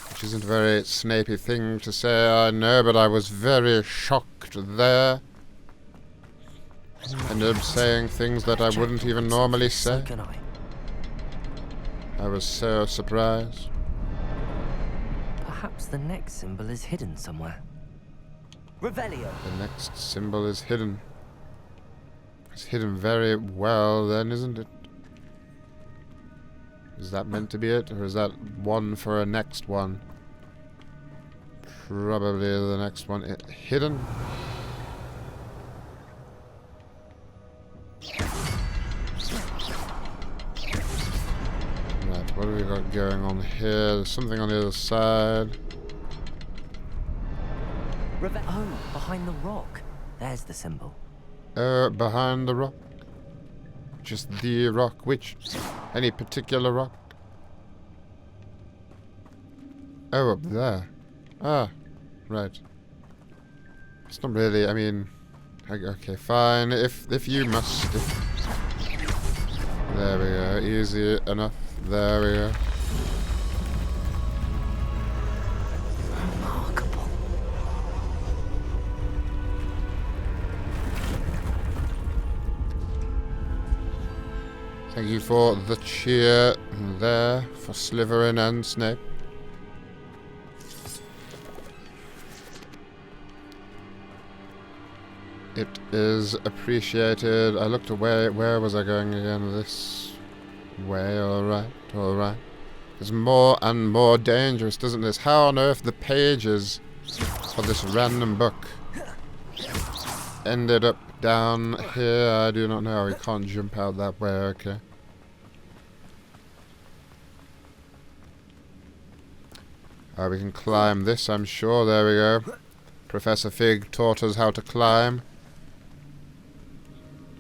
Which isn't a very Snapey thing to say, I know, but I was very shocked there. Ended up saying things that I wouldn't even normally say. I was so surprised. Perhaps the next symbol is hidden somewhere. Revelio. The next symbol is hidden. It's hidden very well then, isn't it? Is that meant to be it? Or is that one for a next one? Probably the next one. Hidden? Right, what do we got going on here? There's something on the other side. Oh, behind the rock. There's the symbol. Behind the rock? Just the rock? Which? Any particular rock? Oh, up there. Ah, right. It's not really, I mean... Okay, fine. If you must... There we go. Easy enough. There we go. Remarkable. Thank you for the cheer there for Slytherin and Snape. It is appreciated. I looked away. Where was I going again? This way. Alright, alright. It's more and more dangerous, doesn't this? How on earth the pages for this random book ended up down here? I do not know. We can't jump out that way. Okay. We can climb this, I'm sure. There we go. Professor Fig taught us how to climb.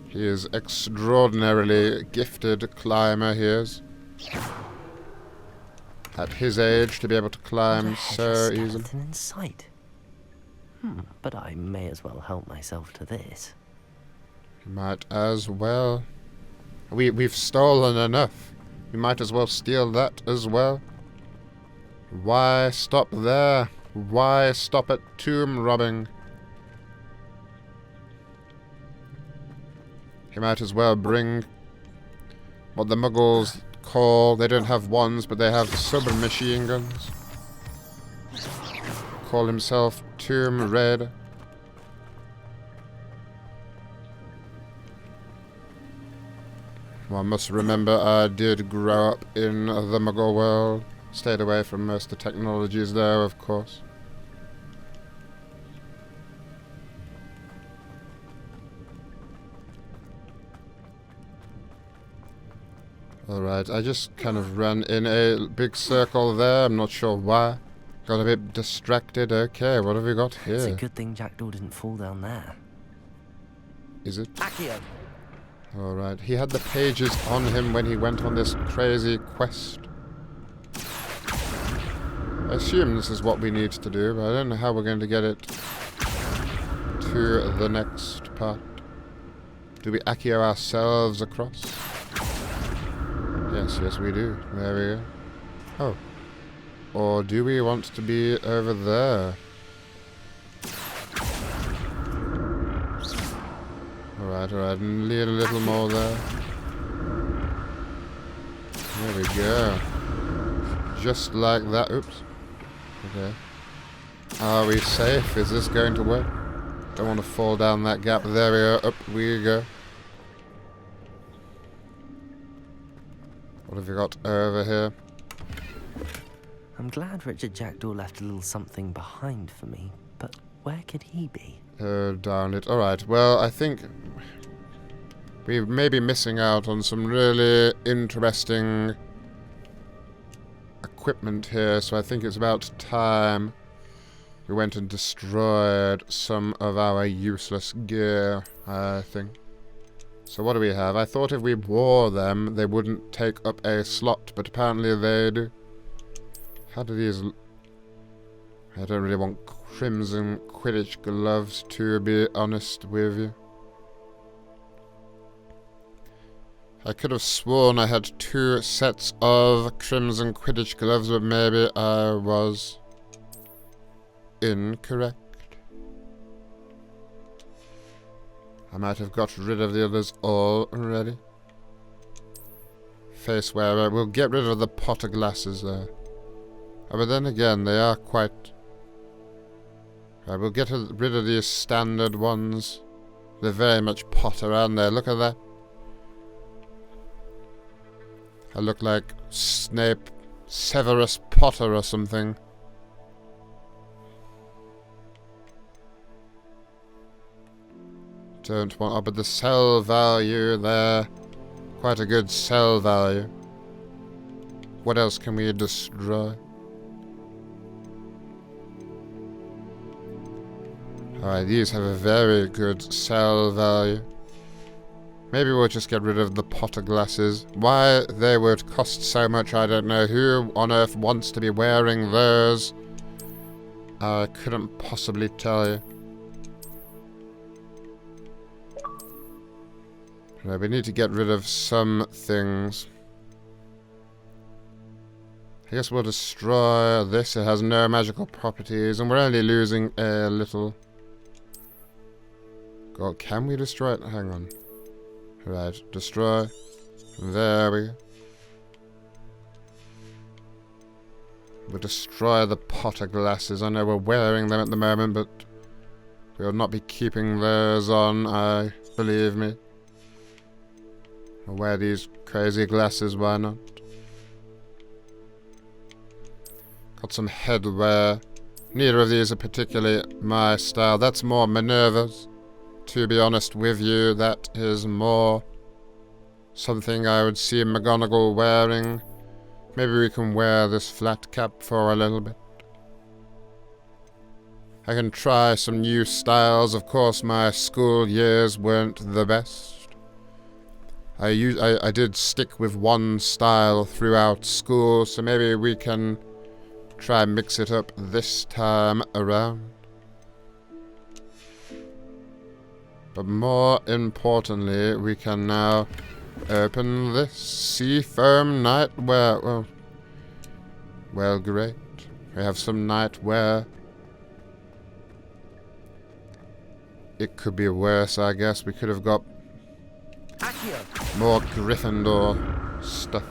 He is extraordinarily gifted climber, he is. At his age, to be able to climb so easily. In sight. But I may as well help myself to this. Might as well. We've stolen enough. We might as well steal that as well. Why stop there? Why stop at tomb robbing? He might as well bring what the Muggles call, they don't have wands, but they have submachine guns. Call himself Tomb Raider. One must remember I did grow up in the Muggle world. Stayed away from most of the technologies there, of course. Alright, I just kind of ran in a big circle there. I'm not sure why. Got a bit distracted. Okay, what have we got here? It's a good thing Jackdaw didn't fall down there. Is it? Accio! Alright, he had the pages on him when he went on this crazy quest. I assume this is what we need to do, but I don't know how we're going to get it to the next part. Do we Accio ourselves across? Yes, we do. There we go. Oh. Or do we want to be over there? Alright, need a little more there. There we go. Just like that. Oops. Okay. Are we safe? Is this going to work? Don't want to fall down that gap. There we go. Up we go. What have you got over here? I'm glad Richard Jackdaw left a little something behind for me, but where could he be? Oh, darn it. Alright, well, I think we may be missing out on some really interesting equipment here, so I think it's about time we went and destroyed some of our useless gear, I think. So what do we have? I thought if we wore them, they wouldn't take up a slot, but apparently they do. How do these... I don't really want crimson Quidditch gloves, to be honest with you. I could have sworn I had 2 sets of crimson Quidditch gloves, but maybe I was incorrect. I might have got rid of the others already. Face wearer. We'll get rid of the Potter glasses there. Oh, but then again, they are quite... Right, we'll get rid of these standard ones. They're very much Potter, aren't they? Look at that. I look like Snape, Severus Potter or something. Don't want... Oh, but the sell value there. Quite a good sell value. What else can we destroy? Alright, these have a very good sell value. Maybe we'll just get rid of the Potter glasses. Why they would cost so much, I don't know. Who on earth wants to be wearing those? I couldn't possibly tell you. Right, we need to get rid of some things. I guess we'll destroy this. It has no magical properties, and we're only losing a little. God, can we destroy it? Hang on. Right, destroy. There we go. We'll destroy the Potter glasses. I know we're wearing them at the moment, but we'll not be keeping those on, believe me. I'll wear these crazy glasses, why not? Got some headwear. Neither of these are particularly my style. That's more Minerva's. To be honest with you, that is more something I would see McGonagall wearing. Maybe we can wear this flat cap for a little bit. I can try some new styles. Of course, my school years weren't the best. I did stick with one style throughout school, so maybe we can try and mix it up this time around. But more importantly, we can now open this seafoam nightwear. Well, great. We have some nightwear. It could be worse, I guess. We could have got more Gryffindor stuff.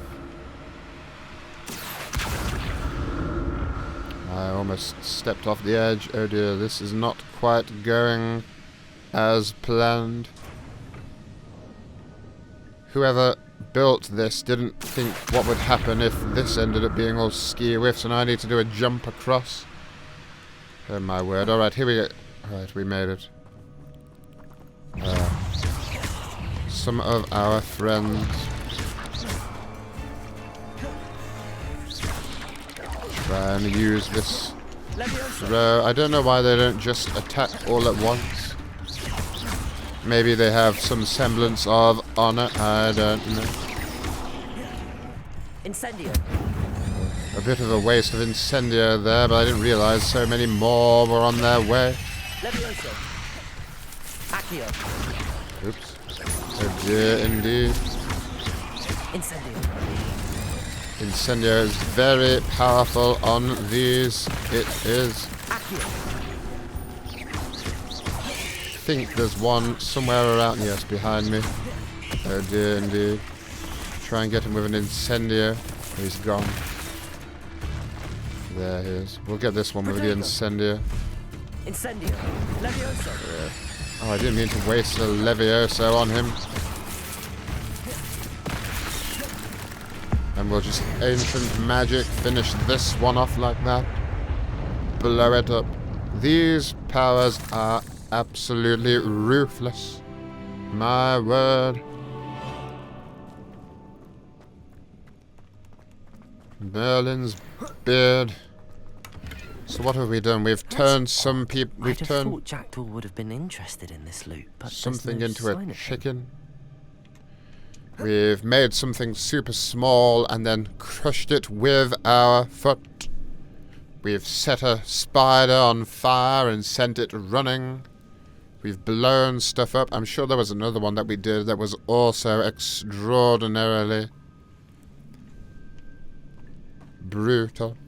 I almost stepped off the edge. Oh dear, this is not quite going as planned. Whoever built this didn't think what would happen if this ended up being all ski-whiffs and I need to do a jump across. Oh my word. Alright, here we go. Alright, we made it. Some of our friends try and use this throw. I don't know why they don't just attack all at once. Maybe they have some semblance of honor. I don't know. Incendio. A bit of a waste of Incendio there, but I didn't realize so many more were on their way. Levioso. Accio. Oops. Oh dear, indeed. Incendio. Incendio is very powerful on these. It is. Accio. I think there's one somewhere around. Yes, behind me. Oh dear, indeed. Try and get him with an Incendio. He's gone. There he is. We'll get this one with the Incendio. Incendio. Levioso. Yeah. Oh, I didn't mean to waste a Levioso on him. And we'll just Ancient Magic finish this one off like that. Blow it up. These powers are absolutely ruthless. My word. Merlin's beard. So what have we done? We've turned some people. We've I'd have turned thought Jackdaw would have been interested in this loot, but something there's into no sign a of him. chicken. We've made something super small and then crushed it with our foot. We've set a spider on fire and sent it running. We've blown stuff up. I'm sure there was another one that we did that was also extraordinarily brutal.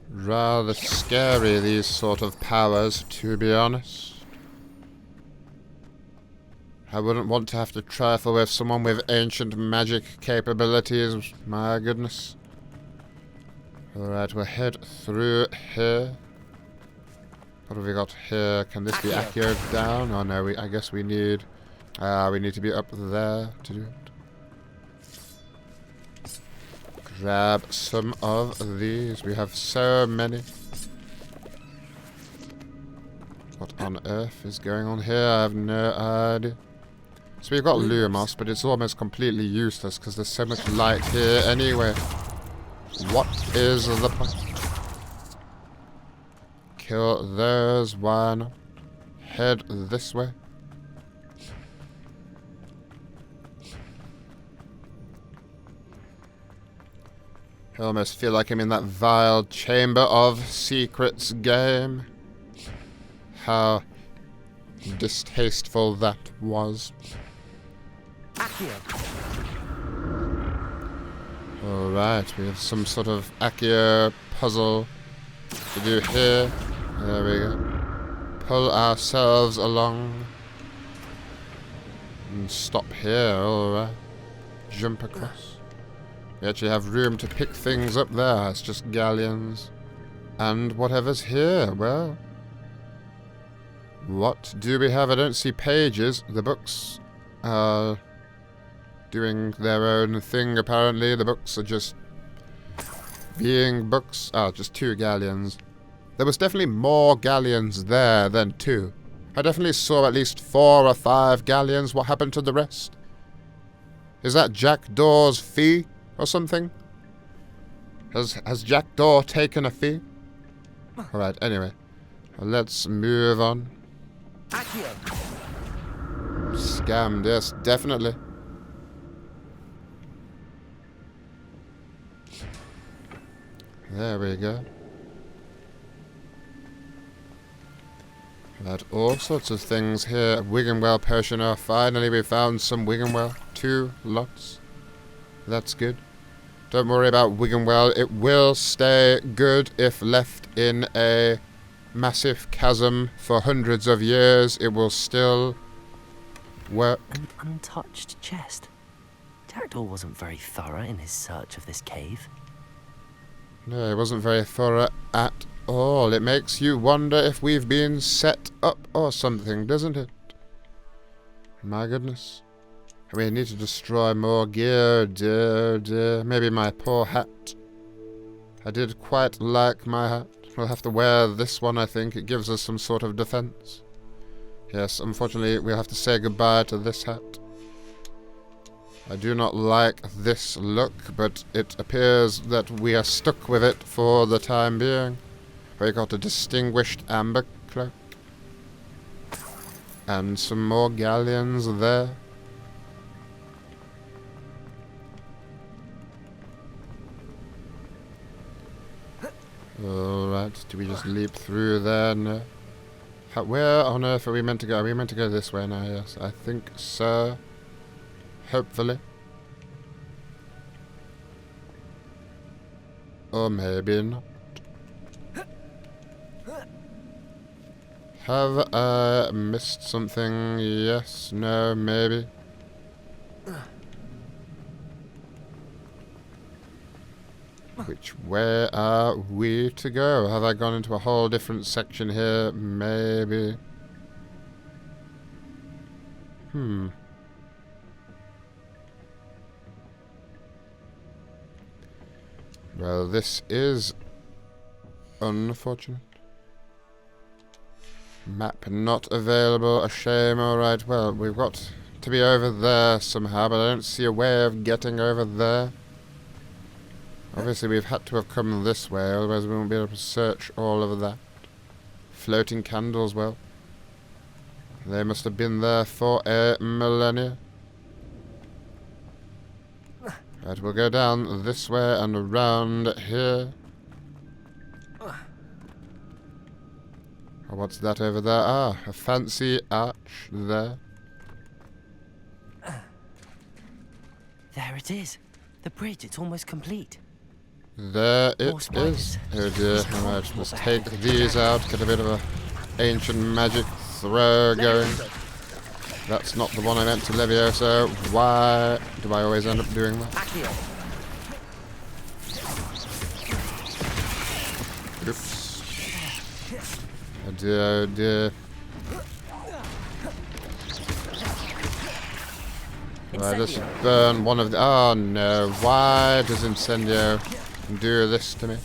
Rather scary, these sort of powers, to be honest. I wouldn't want to have to trifle with someone with ancient magic capabilities. My goodness. Alright, we'll head through here. What have we got here? Can this be Accio down? Oh no, I guess we need to be up there to do it. Grab some of these. We have so many. What on earth is going on here? I have no idea. So we've got Lumos, but it's almost completely useless because there's so much light here anyway. What is the point? Kill those, why not? Head this way. I almost feel like I'm in that vile Chamber of Secrets game. How distasteful that was. Alright, we have some sort of Accio puzzle to do here. There we go. Pull ourselves along. And stop here, alright. Jump across. We actually have room to pick things up there. It's just galleons. And whatever's here, well. What do we have? I don't see pages. The books do doing their own thing, apparently. The books are just being books. Ah, just 2 galleons. There was definitely more galleons there than 2. I definitely saw at least 4 or 5 galleons. What happened to the rest? Is that Jackdaw's fee or something? Has Jackdaw taken a fee? Alright, anyway. Let's move on. Scammed, yes, definitely. There we go. Right, all sorts of things here. Wiggenwell potion. Oh, finally we found some Wiggenwell. 2 lots. That's good. Don't worry about Wiggenwell. It will stay good if left in a massive chasm for hundreds of years. It will still work. An untouched chest. Jackdaw wasn't very thorough in his search of this cave. No, it wasn't very thorough at all. It makes you wonder if we've been set up or something, doesn't it? My goodness. We need to destroy more gear. Dear, dear. Maybe my poor hat. I did quite like my hat. We'll have to wear this one, I think. It gives us some sort of defense. Yes, unfortunately, we'll have to say goodbye to this hat. I do not like this look, but it appears that we are stuck with it for the time being. We got a distinguished amber cloak. And some more galleons there. Alright, do we just leap through there? No. Where on earth are we meant to go? Are we meant to go this way now? Yes, I think so. Hopefully. Or maybe not. Have I missed something? Yes, no, maybe. Which way are we to go? Have I gone into a whole different section here? Maybe. Well, this is unfortunate. Map not available. A shame. Alright, well, we've got to be over there somehow, but I don't see a way of getting over there. Obviously, we've had to have come this way, otherwise we won't be able to search all of that. Floating candles, well. They must have been there for a millennia. Right, we'll go down this way and around here. Oh, what's that over there? Ah, a fancy arch there. There it is. The bridge, it's almost complete. There it More spiders. is. Oh dear. Alright, let's take these out, get a bit of a ancient magic throw going. That's not the one I meant to Levioso. Why do I always end up doing that? Oops. Oh dear, oh dear. Right, let's burn one of the... Oh no, why does Incendio do this to me?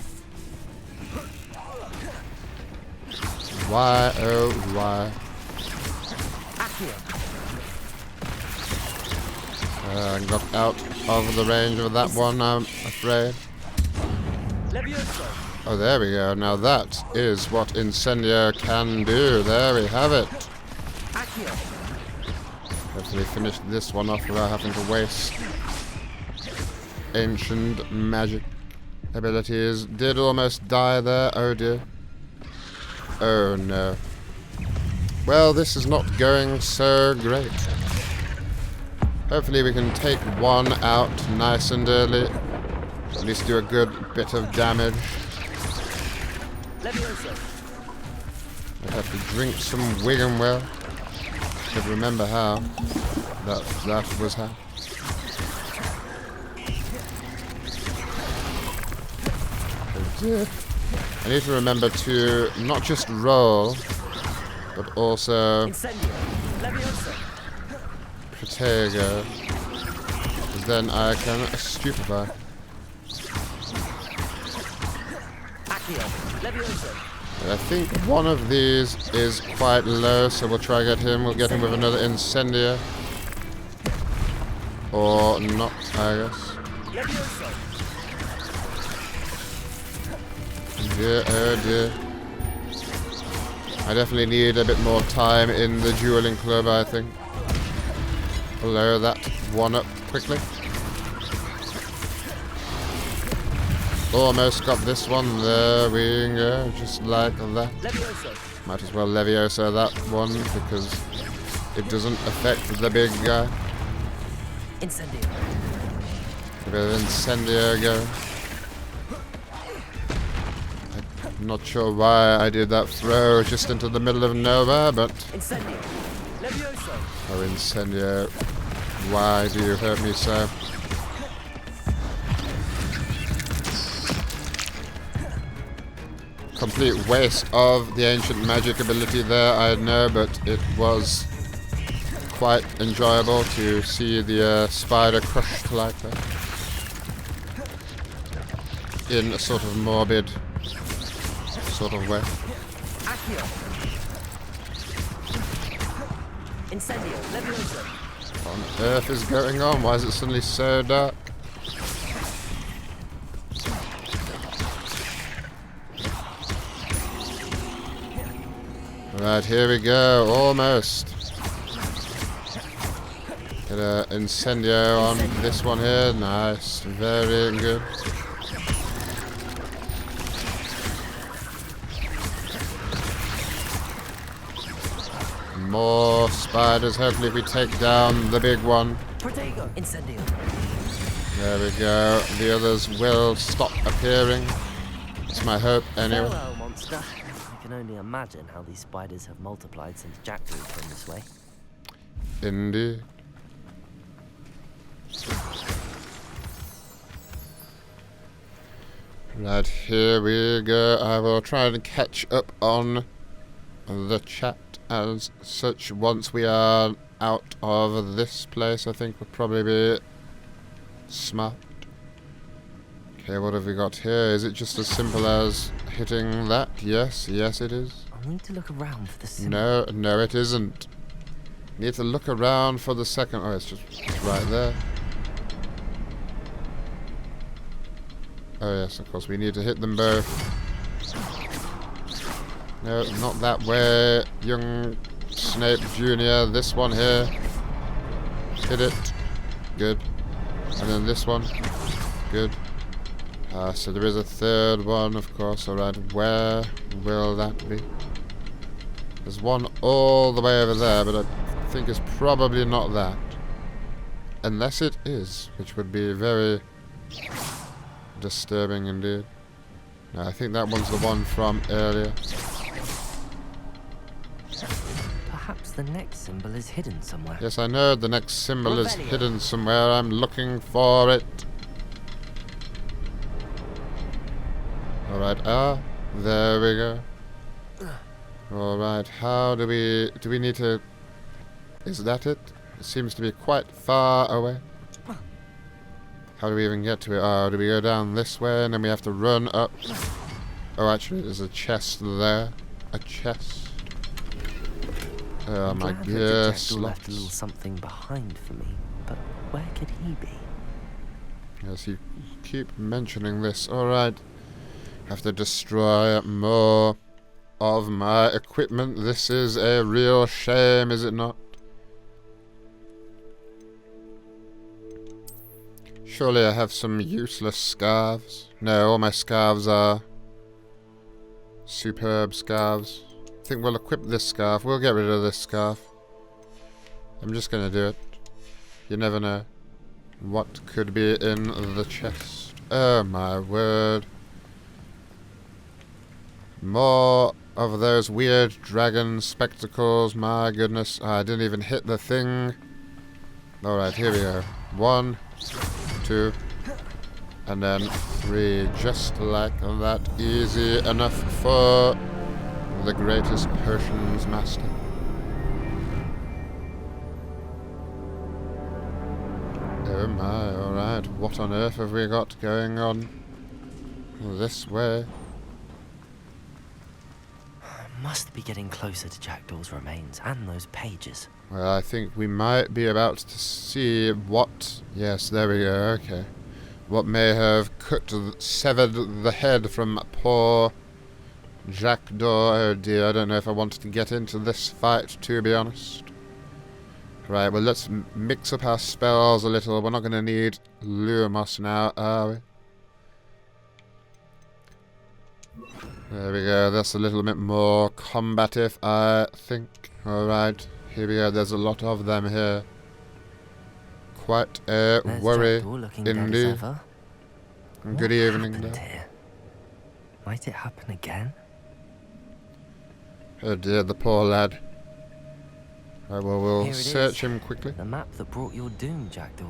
Why, oh why? Got out of the range of that one, I'm afraid. Oh, there we go. Now that is what Incendio can do. There we have it. Hopefully finish this one off without having to waste ancient magic abilities. Did almost die there. Oh dear. Oh no. Well, this is not going so great. Hopefully we can take one out nice and early. At least do a good bit of damage. I have to drink some Wiggenwell. Could remember how. That was how. Oh dear. I need to remember to not just roll, but also Protego. because then I can stupefy. I think one of these is quite low, so we'll try to get him. We'll get him with another incendiary. Or not, I guess. Dear, oh dear. I definitely need a bit more time in the dueling club, I think. Blow that one up quickly. Almost got this one. There we go, just like that. Might as well Leviosa that one because it doesn't affect the big guy. Incendio. A bit of Incendio going. I'm not sure why I did that throw just into the middle of nowhere, but... Incendio. Leviosa. Oh, Incendio. Why do you hurt me so? Complete waste of the ancient magic ability there, I know, but it was quite enjoyable to see the spider crushed like that. In a sort of morbid sort of way. Accio. Incendio. Leviosa. What on earth is going on? Why is it suddenly so dark? Right, here we go, almost. Get an Incendio on this one here, nice, very good. More spiders, hopefully if we take down the big one. Protego. Incendio. There we go, the others will stop appearing. That's my hope, anyway. Farewell, monster. I can only imagine how these spiders have multiplied since Jack moved from this way. Indeed. Right, here we go. I will try and catch up on the chat as such once we are out of this place. I think would probably be smart. Okay, what have we got here? Is it just as simple as hitting that? Yes, yes it is. I need to look around for the symbol. No, no it isn't. Need to look around for the second. Oh, it's just right there. Oh yes, of course, we need to hit them both. No, not that way, young Snape Jr. This one here. Hit it. Good. And then this one. Good. So there is a third one, of course. Alright, where will that be? There's one all the way over there, but I think it's probably not that. Unless it is, which would be very disturbing indeed. No, I think that one's the one from earlier. Perhaps the next symbol is hidden somewhere. Yes, I know the next symbol is hidden somewhere. I'm looking for it. Alright, there we go. Alright, how do we need to... Is that it? It seems to be quite far away. How do we even get to it? Oh, do we go down this way and then we have to run up? Oh, actually, there's a chest there. A chest. Oh my dear Jack left a little slots. something behind for me, but where could he be? Yes, you keep mentioning this. Alright. Have to destroy more of my equipment. This is a real shame, is it not? Surely I have some useless scarves. No, all my scarves are superb scarves. I think we'll equip this scarf. We'll get rid of this scarf. I'm just gonna do it. You never know what could be in the chest. Oh my word. More of those weird dragon spectacles. My goodness. I didn't even hit the thing. Alright, here we go. 1, 2, and then 3. Just like that. Easy enough for the greatest potions master. Oh my, alright. What on earth have we got going on this way? Must be getting closer to Jackdaw's remains and those pages. Well, I think we might be about to see what... Yes, there we go, okay. What may have severed the head from poor Jackdaw. Oh dear, I don't know if I wanted to get into this fight, to be honest. Right, well, let's mix up our spells a little. We're not going to need Lumos now, are we? There we go, that's a little bit more combative, I think. Alright, here we go, there's a lot of them here. Quite a worry indeed. Good evening there. Here? Might it happen again? Oh dear, the poor lad. Right, well, we'll search him quickly. The map that brought your doom, Jackdaw.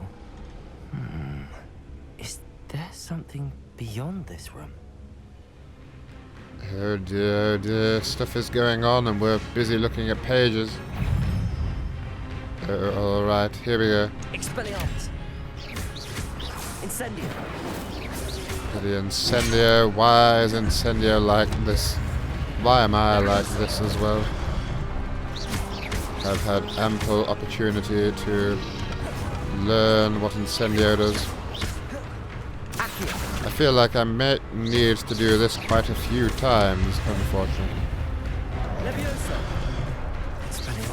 Is there something beyond this room? Oh dear, stuff is going on and we're busy looking at pages. Alright, here we go. Expelliarmus. Incendio. The Incendio, why is Incendio like this? Why am I like this as well? I've had ample opportunity to learn what Incendio does. I feel like I may need to do this quite a few times, unfortunately.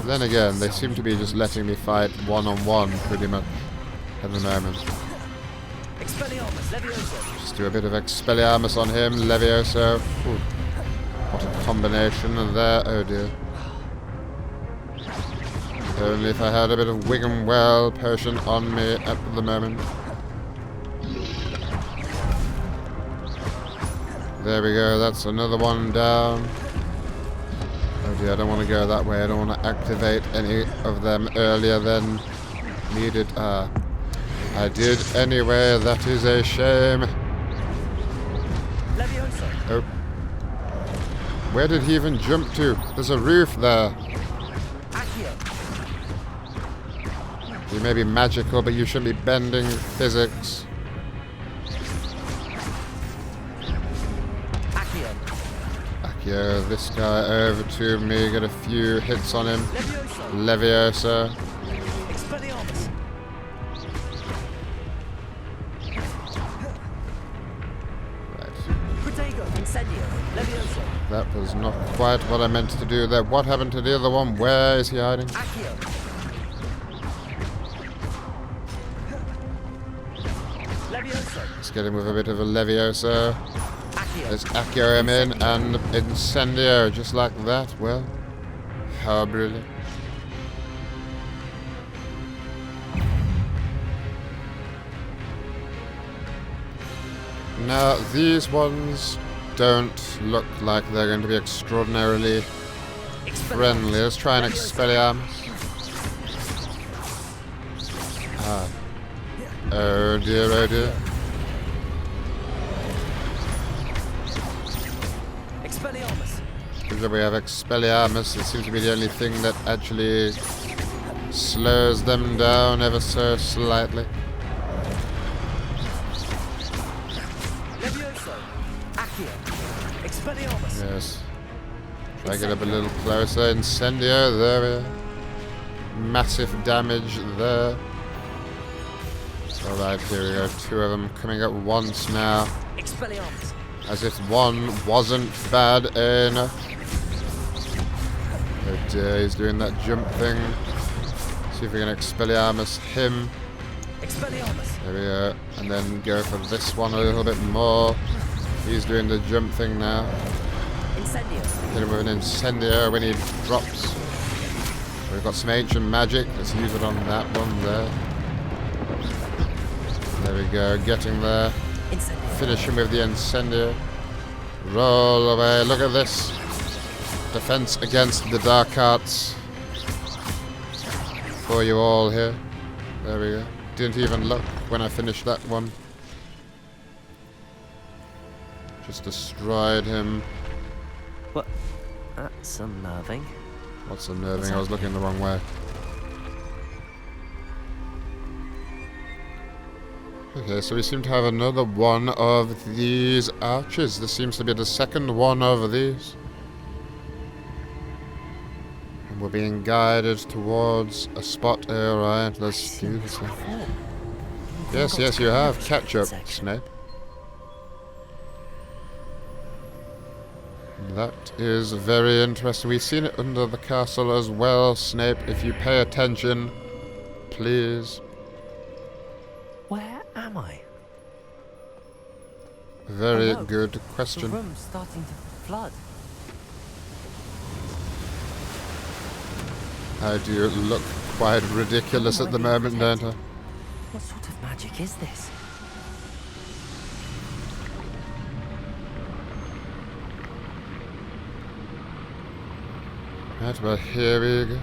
Then again, they seem to be just letting me fight one-on-one pretty much at the moment. Just do a bit of Expelliarmus on him, Levioso. Ooh. What a combination there, oh dear. Only if I had a bit of Wigan Well potion on me at the moment. There we go, that's another one down. Oh dear, I don't want to go that way. I don't want to activate any of them earlier than needed. I did anyway, that is a shame. Oh. Where did he even jump to? There's a roof there. You may be magical, but you shouldn't be bending physics. Accio, this guy over to me, get a few hits on him. Leviosa. That was not quite what I meant to do there. What happened to the other one? Where is he hiding? Let's get him with a bit of a Leviosa. Let's Accio him in and Incendio just like that. Well, how brilliant. Now, these ones don't look like they're going to be extraordinarily friendly. Let's try an Expelliarmus. Oh dear, oh dear. Here we have Expelliarmus. It seems to be the only thing that actually slows them down ever so slightly. Yes. Try to get up a little closer. Incendio, there we are. Massive damage there. Alright, here we go. Two of them coming at once now. As if one wasn't bad enough. Oh dear, he's doing that jump thing. See if we can Expelliarmus him. There we go. And then go for this one a little bit more. He's doing the jump thing now. Hit him with an Incendio when he drops. We've got some ancient magic. Let's use it on that one there. There we go, getting there. Finish him with the Incendio. Roll away. Look at this. Defense against the dark arts. For you all here. There we go. Didn't even look when I finished that one. Just destroyed him. What? That's unnerving. What's unnerving? I was looking the wrong way. Okay, so we seem to have another one of these arches. This seems to be the second one of these. And we're being guided towards a spot. Alright, let's do this one. Yes, you have. Catch up, Snape. That is very interesting. We've seen it under the castle as well, Snape. If you pay attention, please. Where am I? Very Oh, no. good The question. room's starting to flood. I do look quite ridiculous at the moment, don't I? What sort of magic is this? Right, well, here we go.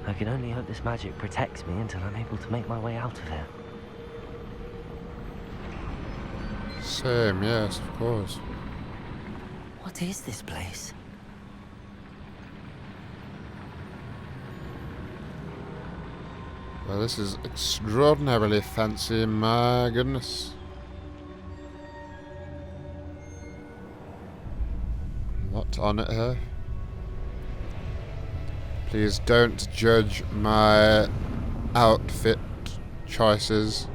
I can only hope this magic protects me until I'm able to make my way out of here. Same, yes, of course. What is this place? Well, this is extraordinarily fancy, my goodness. What on earth? Please don't judge my outfit choices.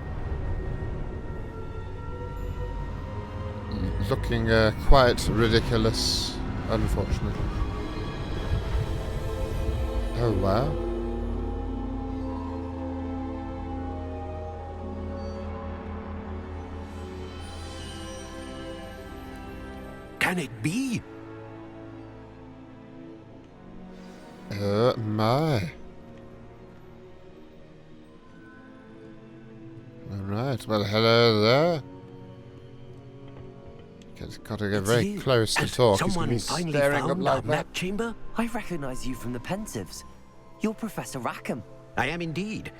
Looking quite ridiculous, unfortunately. Oh, wow. Can it be? My. Alright, well, hello there. Gotta get It's very you. close to Has talk. He's gonna someone be finally staring up found like our that. map chamber? I recognize you from the Pensieves. You're Professor Rackham. I am indeed.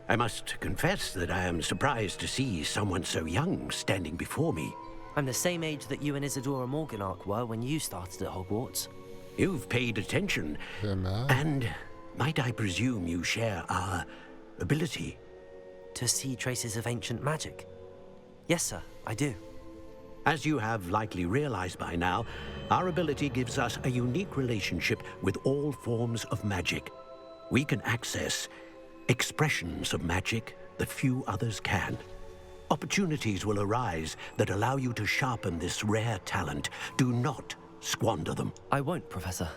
I must confess that I am surprised to see someone so young standing before me. I'm the same age that you and Isadora Morganach were when you started at Hogwarts. You've paid attention, Am I? and might I presume you share our ability? To see traces of ancient magic? Yes, sir, I do. As you have likely realized by now, our ability gives us a unique relationship with all forms of magic. We can access expressions of magic that few others can. Opportunities will arise that allow you to sharpen this rare talent. Do not squander them. I won't, Professor.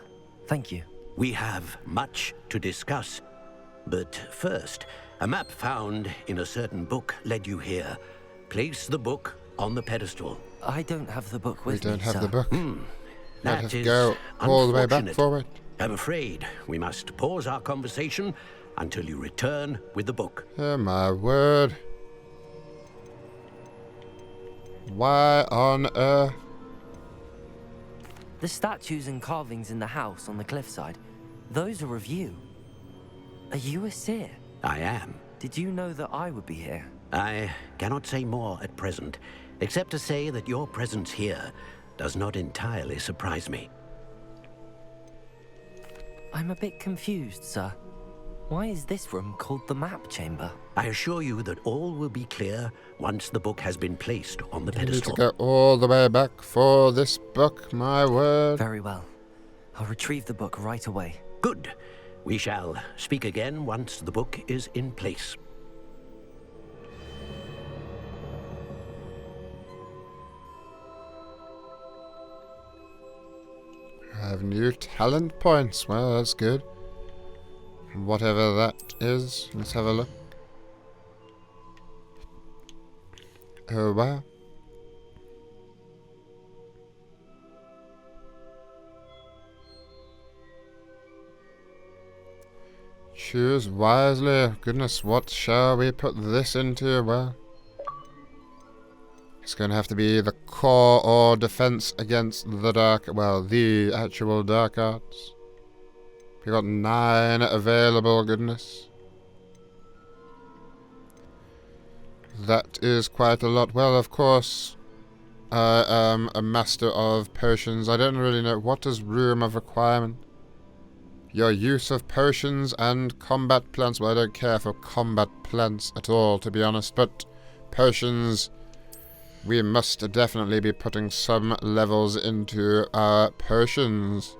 Thank you. We have much to discuss. But first, a map found in a certain book led you here. Place the book on the pedestal. I don't have the book We with me, don't have sir. the book. I'd That have to is go all the way back unfortunate. for it. I'm afraid we must pause our conversation until you return with the book. Oh, my word. Why on earth? The statues and carvings in the house on the cliffside, those are of you. Are you a seer? I am. Did you know that I would be here? I cannot say more at present, except to say that your presence here does not entirely surprise me. I'm a bit confused, sir. Why is this room called the map chamber? I assure you that all will be clear once the book has been placed on the I need to pedestal. go all the way back for this book, my word. Very well. I'll retrieve the book right away. Good. We shall speak again once the book is in place. I have new talent points. Well, that's good. Whatever that is. Let's have a look. Oh, wow. Choose wisely. Goodness, what shall we put this into? Well, it's going to have to be the core or defense against the dark... Well, the actual dark arts. We got 9 available, goodness. That is quite a lot. Well, of course, I am a master of potions. I don't really know. What is room of requirement? Your use of potions and combat plants. Well, I don't care for combat plants at all, to be honest. But potions. We must definitely be putting some levels into our potions.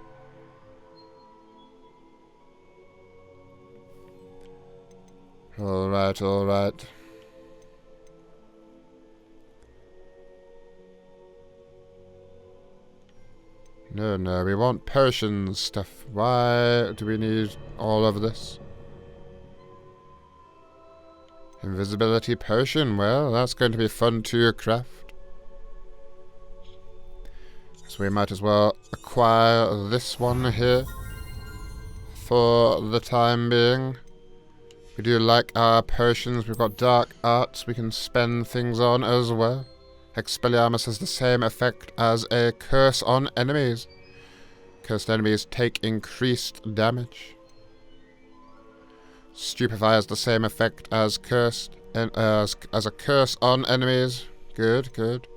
Alright, alright. No, no, we want potions stuff. Why do we need all of this? Invisibility potion, well, that's going to be fun to craft. So we might as well acquire this one here for the time being. We do like our potions. We've got dark arts we can spend things on as well. Expelliarmus has the same effect as a curse on enemies. Cursed enemies take increased damage. Stupefy has the same effect as cursed as a curse on enemies. Good, good.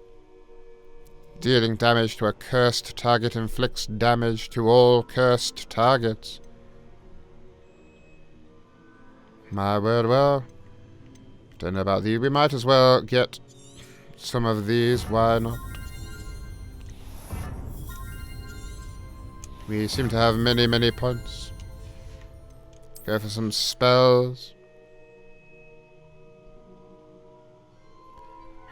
Dealing damage to a cursed target inflicts damage to all cursed targets. My word, well, don't know about these. We might as well get some of these, why not? We seem to have many, many points. Go for some spells.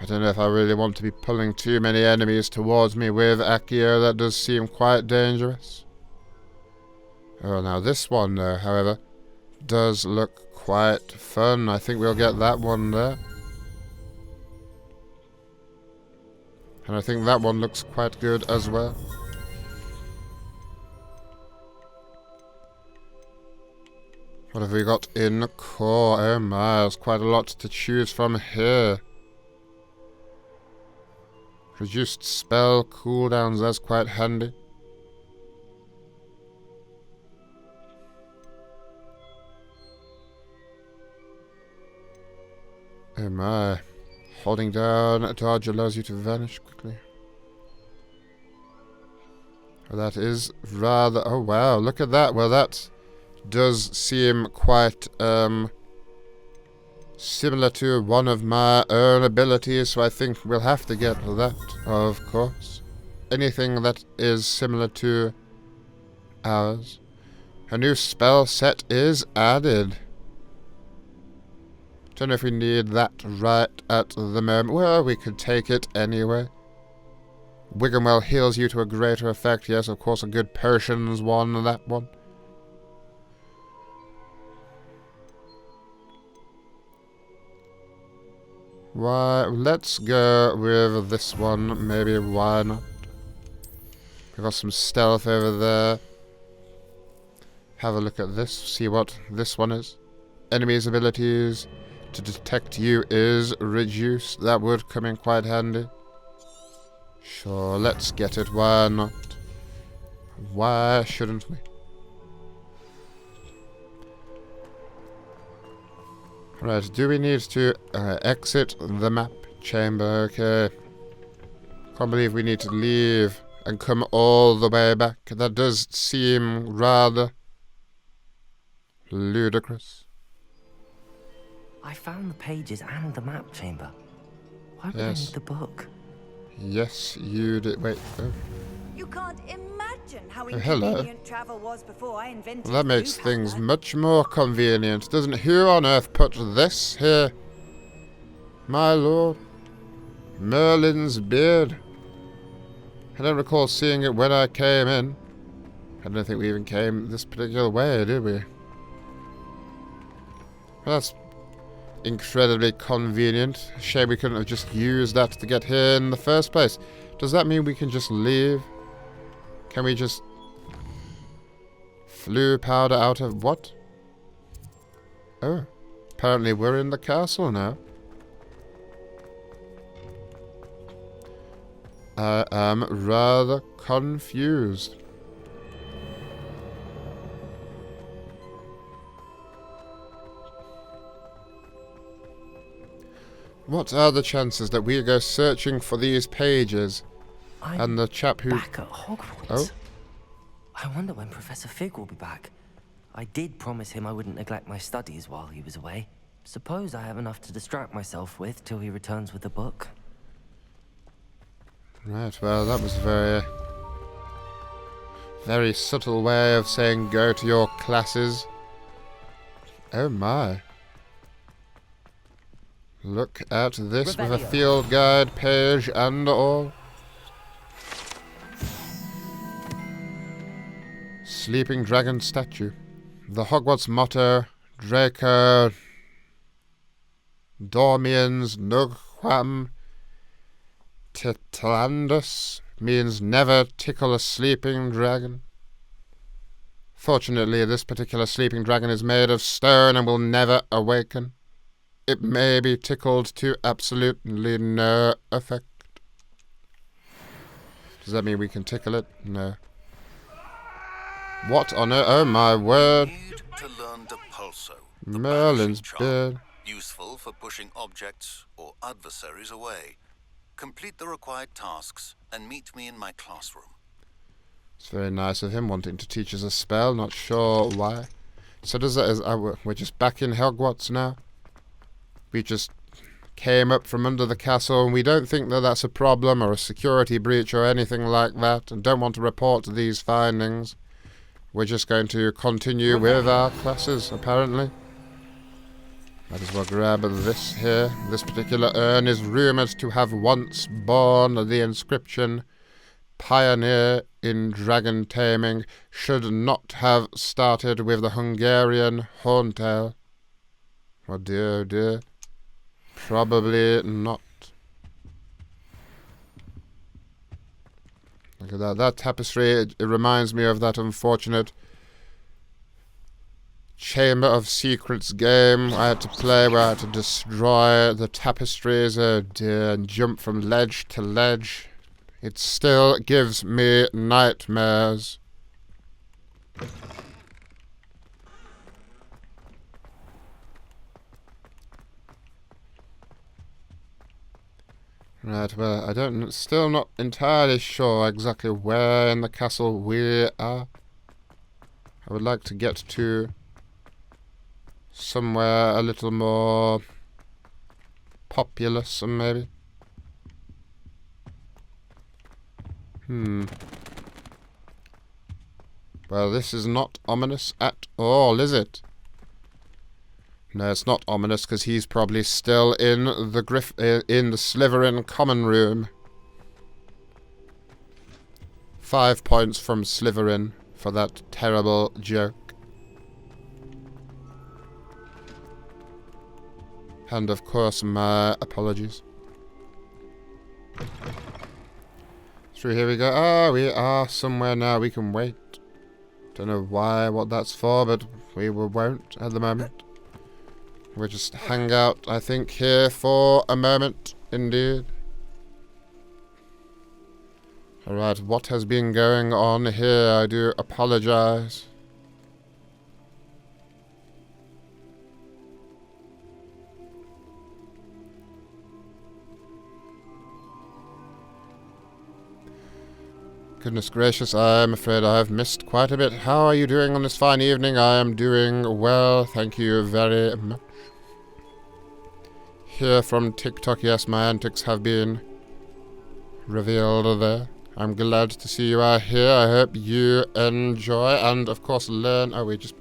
I don't know if I really want to be pulling too many enemies towards me with Accio. That does seem quite dangerous. Oh, now this one, however, does look quite fun. I think we'll get that one there. And I think that one looks quite good as well. What have we got in core? Oh my, there's quite a lot to choose from here. Reduced spell cooldowns, that's quite handy. Oh my. Holding down dodge allows you to vanish quickly. Oh, that is rather... Oh wow, look at that. Well, that does seem quite similar to one of my own abilities, so I think we'll have to get that, of course. Anything that is similar to ours. A new spell set is added. Don't know if we need that right at the moment. Well, we could take it anyway. Wiggenwell heals you to a greater effect. Yes, of course, a good potions one, that one. Why, let's go with this one, maybe, why not? We've got some stealth over there. Have a look at this, see what this one is. Enemies' abilities to detect you is reduced. That would come in quite handy. Sure, let's get it, why not? Why shouldn't we? Right, do we need to exit the map chamber? Okay. Can't believe we need to leave and come all the way back. That does seem rather ludicrous. I found the pages and the map chamber. Why would I need the book? Yes, you did. Wait. Oh. You can't imagine how hello. inconvenient travel was before I invented Well, that makes blue things color. much more convenient, doesn't it? Who on earth put this here? My lord. Merlin's beard. I don't recall seeing it when I came in. I don't think we even came this particular way, did we? Well, that's incredibly convenient. Shame we couldn't have just used that to get here in the first place. Does that mean we can just leave? Can we just... Flew powder out of... What? Oh. Apparently we're in the castle now. I am rather confused. What are the chances that we go searching for these pages and the chap who... Back at Hogwarts? Oh? I wonder when Professor Fig will be back. I did promise him I wouldn't neglect my studies while he was away. suppose I have enough to distract myself with till he returns with the book. Right, well, that was a very subtle way of saying go to your classes. Oh my. Look at this with a field guide page and all. Sleeping dragon statue. The Hogwarts motto, Draco Dormiens Nugquam Titlandus, means never tickle a sleeping dragon. Fortunately, this particular sleeping dragon is made of stone and will never awaken. It may be tickled to absolutely no effect. Does that mean we can tickle it? No. What on earth? Oh my word. Need to learn Depulso, Merlin's beard. useful for pushing objects or adversaries away. Complete the required tasks and meet me in my classroom. It's very nice of him wanting to teach us a spell, not sure why. So does that, we're just back in Hogwarts now. We just came up from under the castle and we don't think that that's a problem or a security breach or anything like that and don't want to report these findings. We're just going to continue with our classes, apparently. Might as well grab this here. This particular urn is rumoured to have once borne the inscription, "Pioneer in dragon taming, should not have started with the Hungarian horntail." Oh dear, oh dear. Probably not. Look at that. That tapestry, it reminds me of that unfortunate Chamber of Secrets game I had to play where I had to destroy the tapestries, oh dear, and jump from ledge to ledge. It still gives me nightmares. Right, well, still not entirely sure exactly where in the castle we are. I would like to get to somewhere a little more populous, maybe. Well, this is not ominous at all, is it? No, it's not ominous because he's probably still in the Slytherin common room. 5 points from Slytherin for that terrible joke. And of course, my apologies. Through here we go. Ah, we are somewhere now. We can wait. Don't know what that's for, but we won't at the moment. We'll just hang out, I think, here for a moment, indeed. Alright, what has been going on here? I do apologize. Goodness gracious, I'm afraid I've missed quite a bit. How are you doing on this fine evening? I am doing well, thank you very much. Here from TikTok, yes, my antics have been revealed there. I'm glad to see you are here. I hope you enjoy and, of course, learn. Oh, we just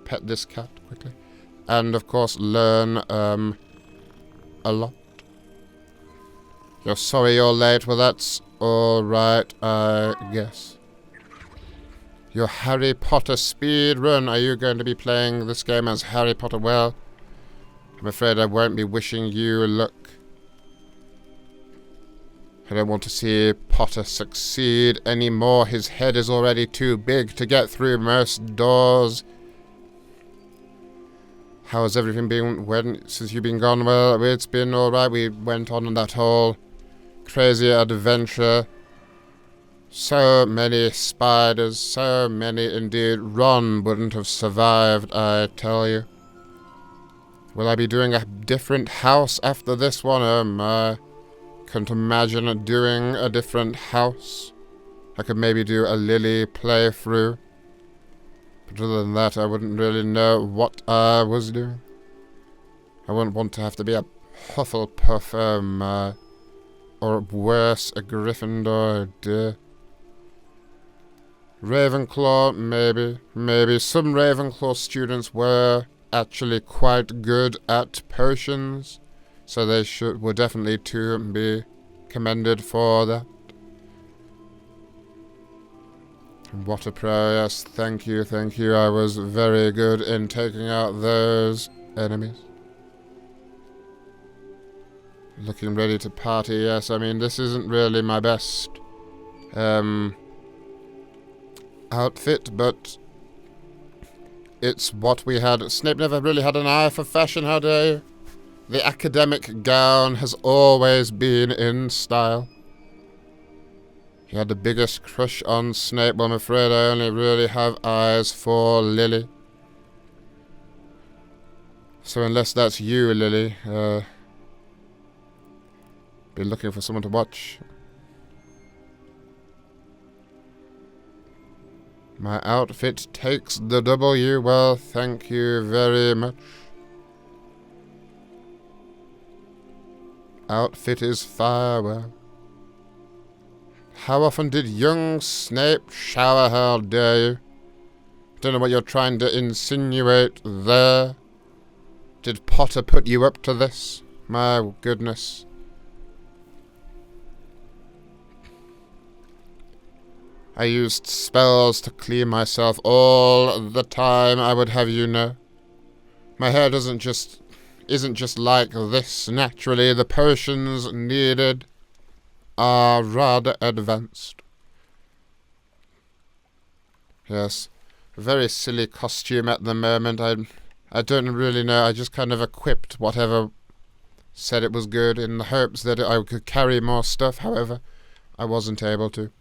pet this cat quickly. And, of course, learn a lot. You're sorry you're late. Well, that's alright, I guess. Your Harry Potter speed run. Are you going to be playing this game as Harry Potter? Well, I'm afraid I won't be wishing you luck. I don't want to see Potter succeed anymore. His head is already too big to get through most doors. How has everything been since you've been gone? Well, it's been alright. We went on that whole crazy adventure. So many spiders, so many indeed. Ron wouldn't have survived, I tell you. Will I be doing a different house after this one? Oh my. Couldn't imagine doing a different house. I could maybe do a Lily playthrough. But other than that, I wouldn't really know what I was doing. I wouldn't want to have to be a Hufflepuff, or worse, a Gryffindor, dear. Ravenclaw, maybe. Maybe some Ravenclaw students were actually quite good at potions, so they were definitely to be commended for that. What a pro, yes, thank you, thank you. I was very good in taking out those enemies. Looking ready to party, yes. I mean, this isn't really my best outfit, but it's what we had. Snape never really had an eye for fashion, how dare you? The academic gown has always been in style. He had the biggest crush on Snape, but I'm afraid I only really have eyes for Lily. So unless that's you, Lily, be looking for someone to watch. My outfit takes the W. Well, thank you very much. Outfit is fire, well. How often did young Snape shower? How dare you? Don't know what you're trying to insinuate there. Did Potter put you up to this? My goodness. I used spells to clean myself all the time, I would have you know. My hair isn't just like this naturally. The potions needed are rather advanced. Yes, very silly costume at the moment. I don't really know. I just kind of equipped whatever said it was good in the hopes that I could carry more stuff. However, I wasn't able to.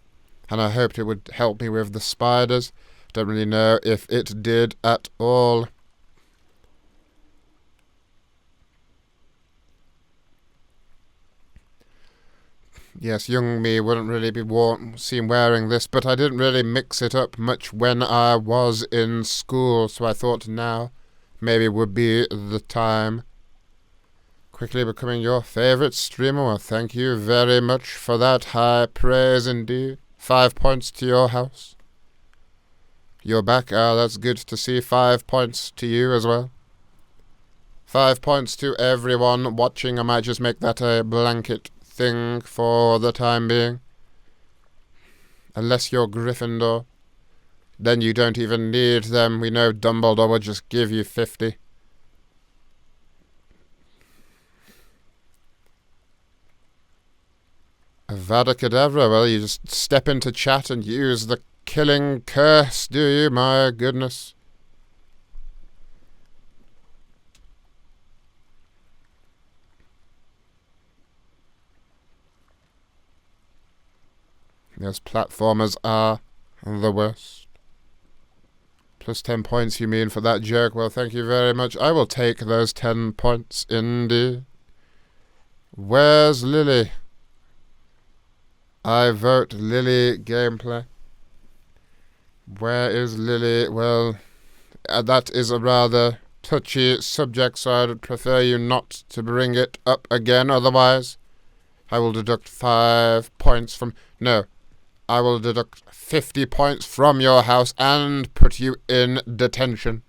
And I hoped it would help me with the spiders. Don't really know if it did at all. Yes, young me wouldn't really be seen wearing this, but I didn't really mix it up much when I was in school, so I thought now maybe would be the time. Quickly becoming your favorite streamer. Well, thank you very much for that high praise indeed. 5 points to your house. You're back. Ah, that's good to see. 5 points to you as well. 5 points to everyone watching. I might just make that a blanket thing for the time being. Unless you're Gryffindor. Then you don't even need them. We know Dumbledore would just give you 50. Avada Kedavra, well, you just step into chat and use the killing curse, do you? My goodness. Yes, platformers are the worst. Plus 10 points, you mean, for that joke? Well, thank you very much. I will take those 10 points, indeed. Where's Lily? I vote Lily gameplay. Where is Lily? Well, that is a rather touchy subject, so I'd prefer you not to bring it up again. Otherwise, I will deduct 5 points from... No, I will deduct 50 points from your house and put you in detention.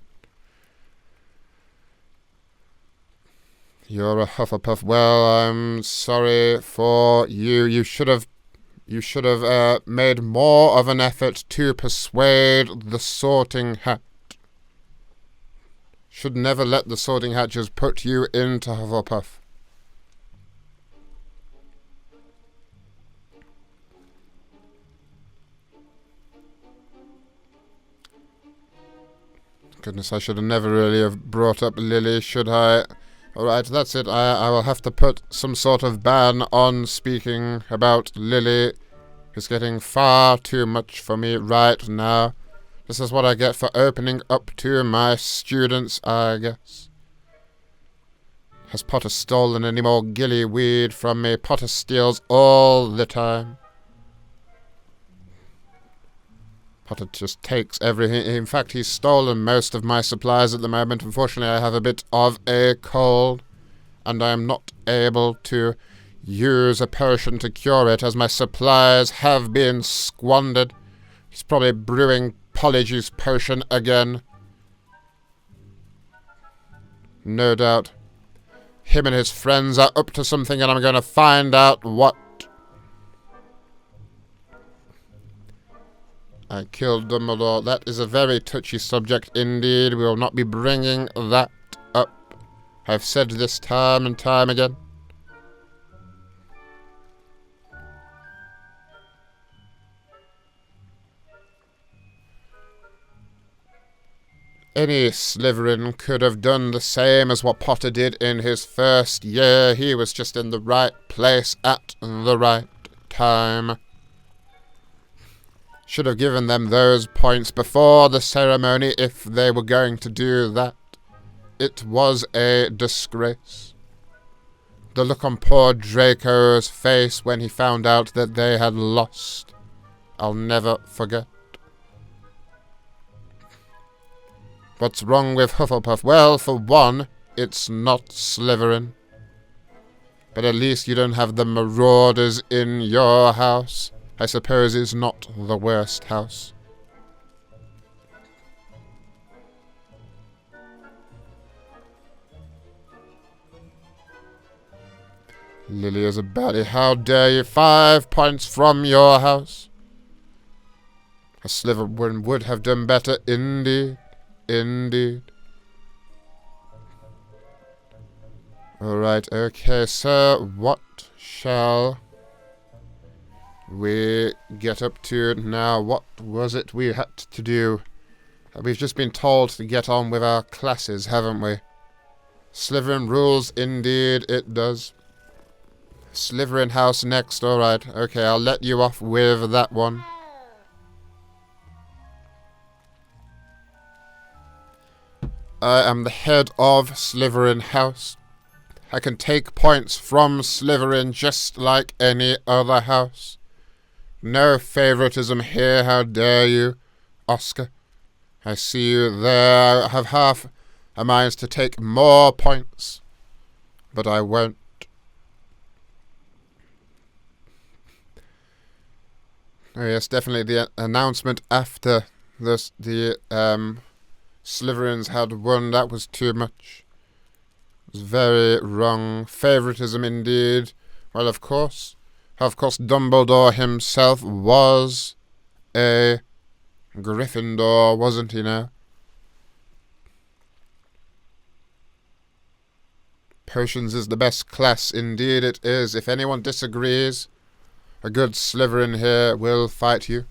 You're a Hufflepuff. Well, I'm sorry for you. You should have made more of an effort to persuade the Sorting Hat. Should never let the Sorting Hat just put you into Hufflepuff. Goodness, I should have never really have brought up Lily, should I? Alright, that's it. I will have to put some sort of ban on speaking about Lily. It's getting far too much for me right now. This is what I get for opening up to my students, I guess. Has Potter stolen any more gillyweed from me? Potter steals all the time. Potter just takes everything. In fact, he's stolen most of my supplies at the moment. Unfortunately, I have a bit of a cold, and I am not able to use a potion to cure it, as my supplies have been squandered. He's probably brewing Polyjuice potion again. No doubt. Him and his friends are up to something, and I'm going to find out what. I killed Dumbledore. That is a very touchy subject indeed. We will not be bringing that up. I've said this time and time again. Any Slytherin could have done the same as what Potter did in his first year. He was just in the right place at the right time. Should have given them those points before the ceremony if they were going to do that. It was a disgrace. The look on poor Draco's face when he found out that they had lost, I'll never forget. What's wrong with Hufflepuff? Well, for one, it's not Slytherin. But at least you don't have the marauders in your house. I suppose it's not the worst house. Lily is a baddie. How dare you? 5 points from your house. A Slytherin would have done better, indeed. Indeed. Alright, okay, so what shall we get up to now? What was it we had to do? We've just been told to get on with our classes, haven't we? Slytherin rules, indeed it does. Slytherin house next, alright. Okay, I'll let you off with that one. I am the head of Slytherin house. I can take points from Slytherin just like any other house. No favoritism here, how dare you, Oscar. I see you there. I have half a mind to take more points, but I won't. Oh yes, definitely the announcement after this, the Slytherins had won, that was too much. It was very wrong. Favoritism indeed. Well, of course. Dumbledore himself was a Gryffindor, wasn't he now? Potions is the best class, indeed it is. If anyone disagrees, a good Slytherin here will fight you.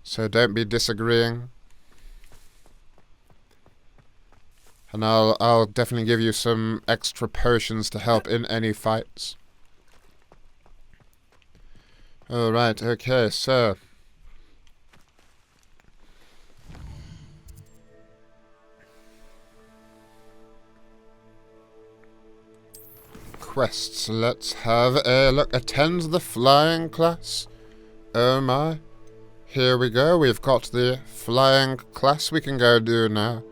So don't be disagreeing. And I'll definitely give you some extra potions to help in any fights. Alright, okay, so quests. Let's have a look. Attend the flying class. Oh my. Here we go. We've got the flying class we can go do now.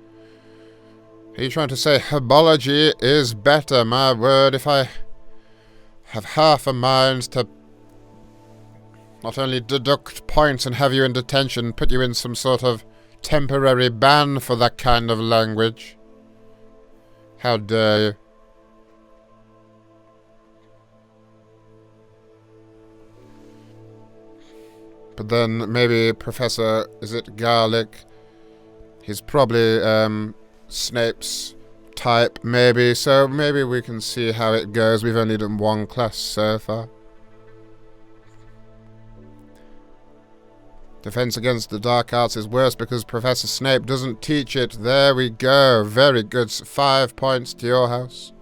Are you trying to say herbology is better? My word, if I have half a mind to not only deduct points and have you in detention, put you in some sort of temporary ban for that kind of language. How dare you? But then maybe Professor, is it Garlic? He's probably Snape's type, maybe. So maybe we can see how it goes. We've only done one class so far. Defense against the dark arts is worse because Professor Snape doesn't teach it. There we go. Very good. 5 points to your house.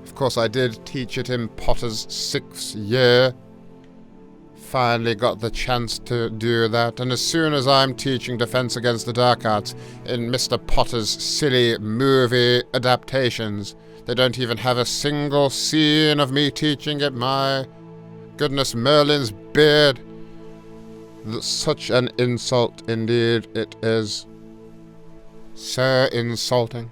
Of course, I did teach it in Potter's 6th year. Finally got the chance to do that. And as soon as I'm teaching Defense Against the Dark Arts in Mr. Potter's silly movie adaptations, they don't even have a single scene of me teaching it. My goodness, Merlin's beard. Such an insult indeed it is. So insulting.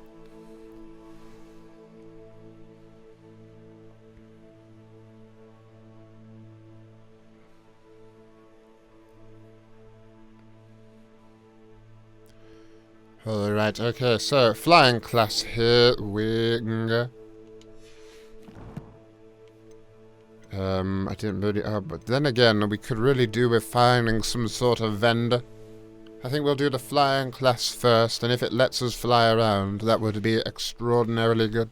Alright, okay, so flying class, here we go. I didn't really... but then again, we could really do with finding some sort of vendor. I think we'll do the flying class first, and if it lets us fly around, that would be extraordinarily good.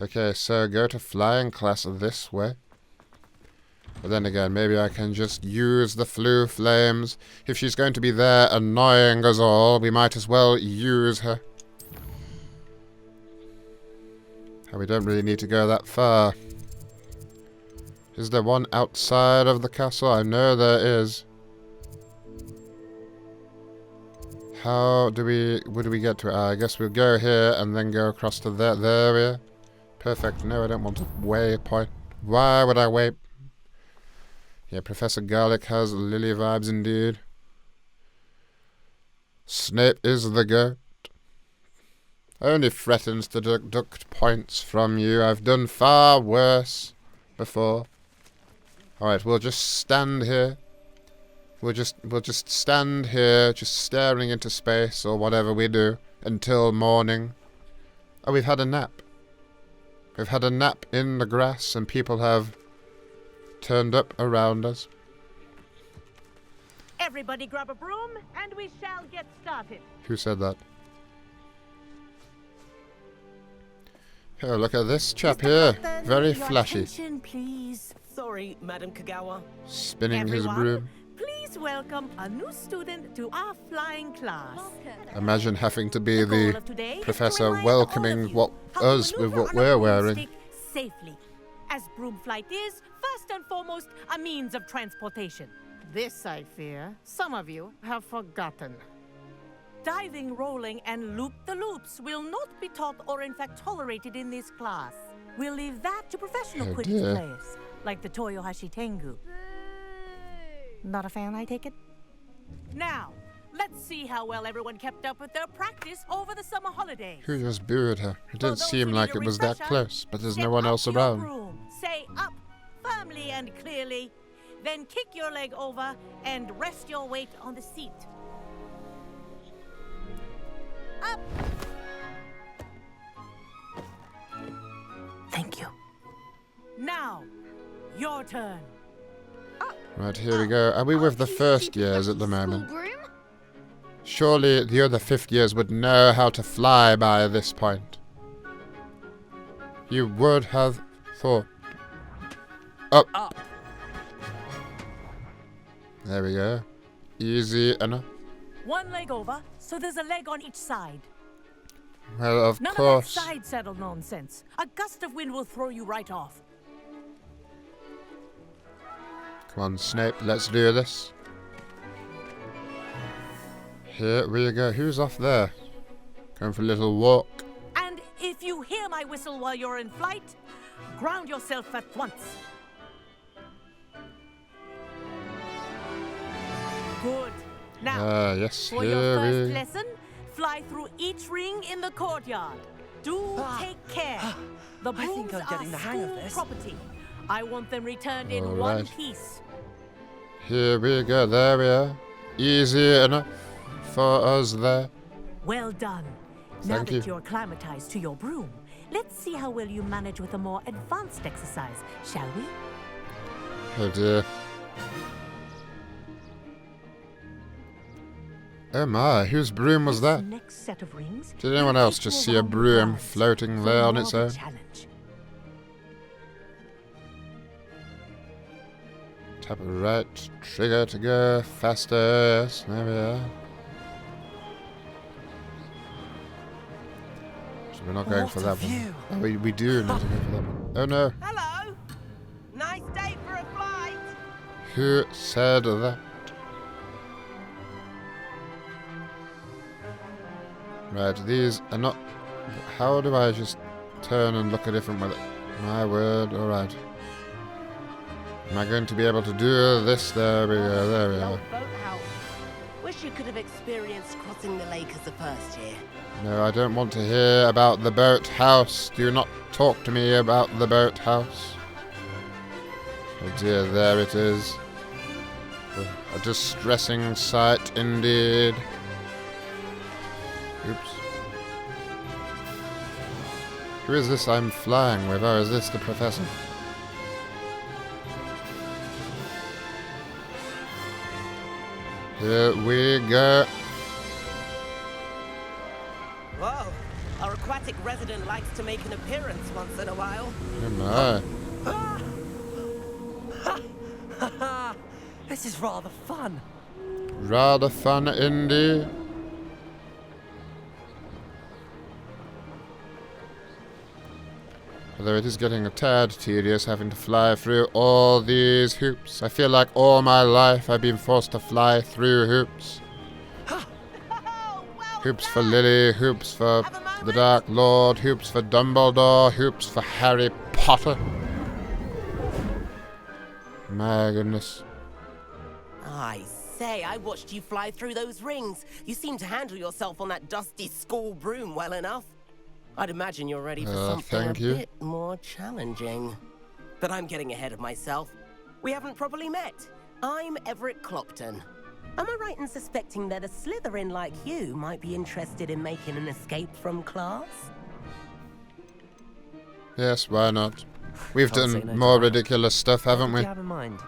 Okay, so go to flying class this way. But then again, maybe I can just use the flu flames. If she's going to be there annoying us all, we might as well use her. And we don't really need to go that far. Is there one outside of the castle? I know there is. How do we... would we get to it? I guess we'll go here and then go across to there. There we are. Perfect. No, I don't want a waypoint. Why would I wait? Yeah, Professor Garlic has Lily vibes indeed. Snape is the goat. Only threatens to deduct points from you. I've done far worse before. Alright, we'll just stand here. We'll just stand here, just staring into space or whatever we do until morning. Oh, we've had a nap. We've had a nap in the grass and people have turned up around us. Everybody grab a broom and we shall get started. Who said that? Oh, look at this chap here. Very flashy. Attention, please. Sorry, Madam Kagawa. Spinning his Everyone, broom. please welcome a new student to our flying class. Imagine having to be The goal the of today is to professor enlighten all of welcoming you how to us with maneuver what on a we're wearing. broomstick safely, as broom flight is, first and foremost, a means of transportation. This, I fear, some of you have forgotten. Diving, rolling, and loop-the-loops will not be taught or in fact tolerated in this class. We'll leave that to professional Oh, Quidditch dear. players, like the Toyohashi Tengu. Not a fan, I take it? Now, let's see how well everyone kept up with their practice over the summer holidays. Who just booed her? It For didn't those seem who like need it a was that refresher, close, but there's step no one up else to your around. broom. Say up, firmly and clearly. Then kick your leg over and rest your weight on the seat. Up. Thank you. Now, your turn. Right, here we go. Are we with the first years at the moment? Surely the other fifth years would know how to fly by this point. You would have thought. Up. Up. There we go. Easy enough. One leg over, so there's a leg on each side. Well, of None course. of that side saddle nonsense. A gust of wind will throw you right off. Come on, Snape, let's do this. Here we go. Who's off there? Going for a little walk. And if you hear my whistle while you're in flight, ground yourself at once. Good. Now, Yes, for your here first we... lesson, fly through each ring in the courtyard. Do take care. The I think brooms I'm getting are the hang of school this. property. I want them returned in one Alright. piece. Here we go. There we are. Easy enough for us there. Well done. Now Thank that you. you're acclimatized to your broom, let's see how well you manage with a more advanced exercise, shall we? Oh dear. Oh my, whose broom was This that? next set of rings Did anyone will else take you just see a around the broom grounds floating for there on more its of a own? challenge. Tap it right trigger to go faster. Yes, there we are. So we're not going for that one. Oh, we do need to go for that one. Oh no. Hello. Nice day for a flight. Who said that? Right, these are not... How do I just turn and look a different way? My word, alright. Am I going to be able to do this? There we go, there we The go. old boathouse. Wish you could have experienced crossing the lake as a first year. No, I don't want to hear about the boathouse. Do not talk to me about the boathouse. Oh dear, there it is. A distressing sight indeed. Oops. Who is this I'm flying with? Oh, is this the professor? Here we go. Whoa, our aquatic resident likes to make an appearance once in a while. Oh my. This is rather fun. Rather fun indeed. Although it is getting a tad tedious having to fly through all these hoops. I feel like all my life I've been forced to fly through hoops. Hoops for Lily, hoops for the Dark Lord, hoops for Dumbledore, hoops for Harry Potter. My goodness. I say, I watched you fly through those rings. You seem to handle yourself on that dusty school broom well enough. I'd imagine you're ready for something a bit more challenging. But I'm getting ahead of myself. We haven't properly met. I'm Everett Clopton. Am I right in suspecting that a Slytherin like you might be interested in making an escape from class? Yes, why not? We've done more ridiculous stuff, haven't we? What do you have in mind?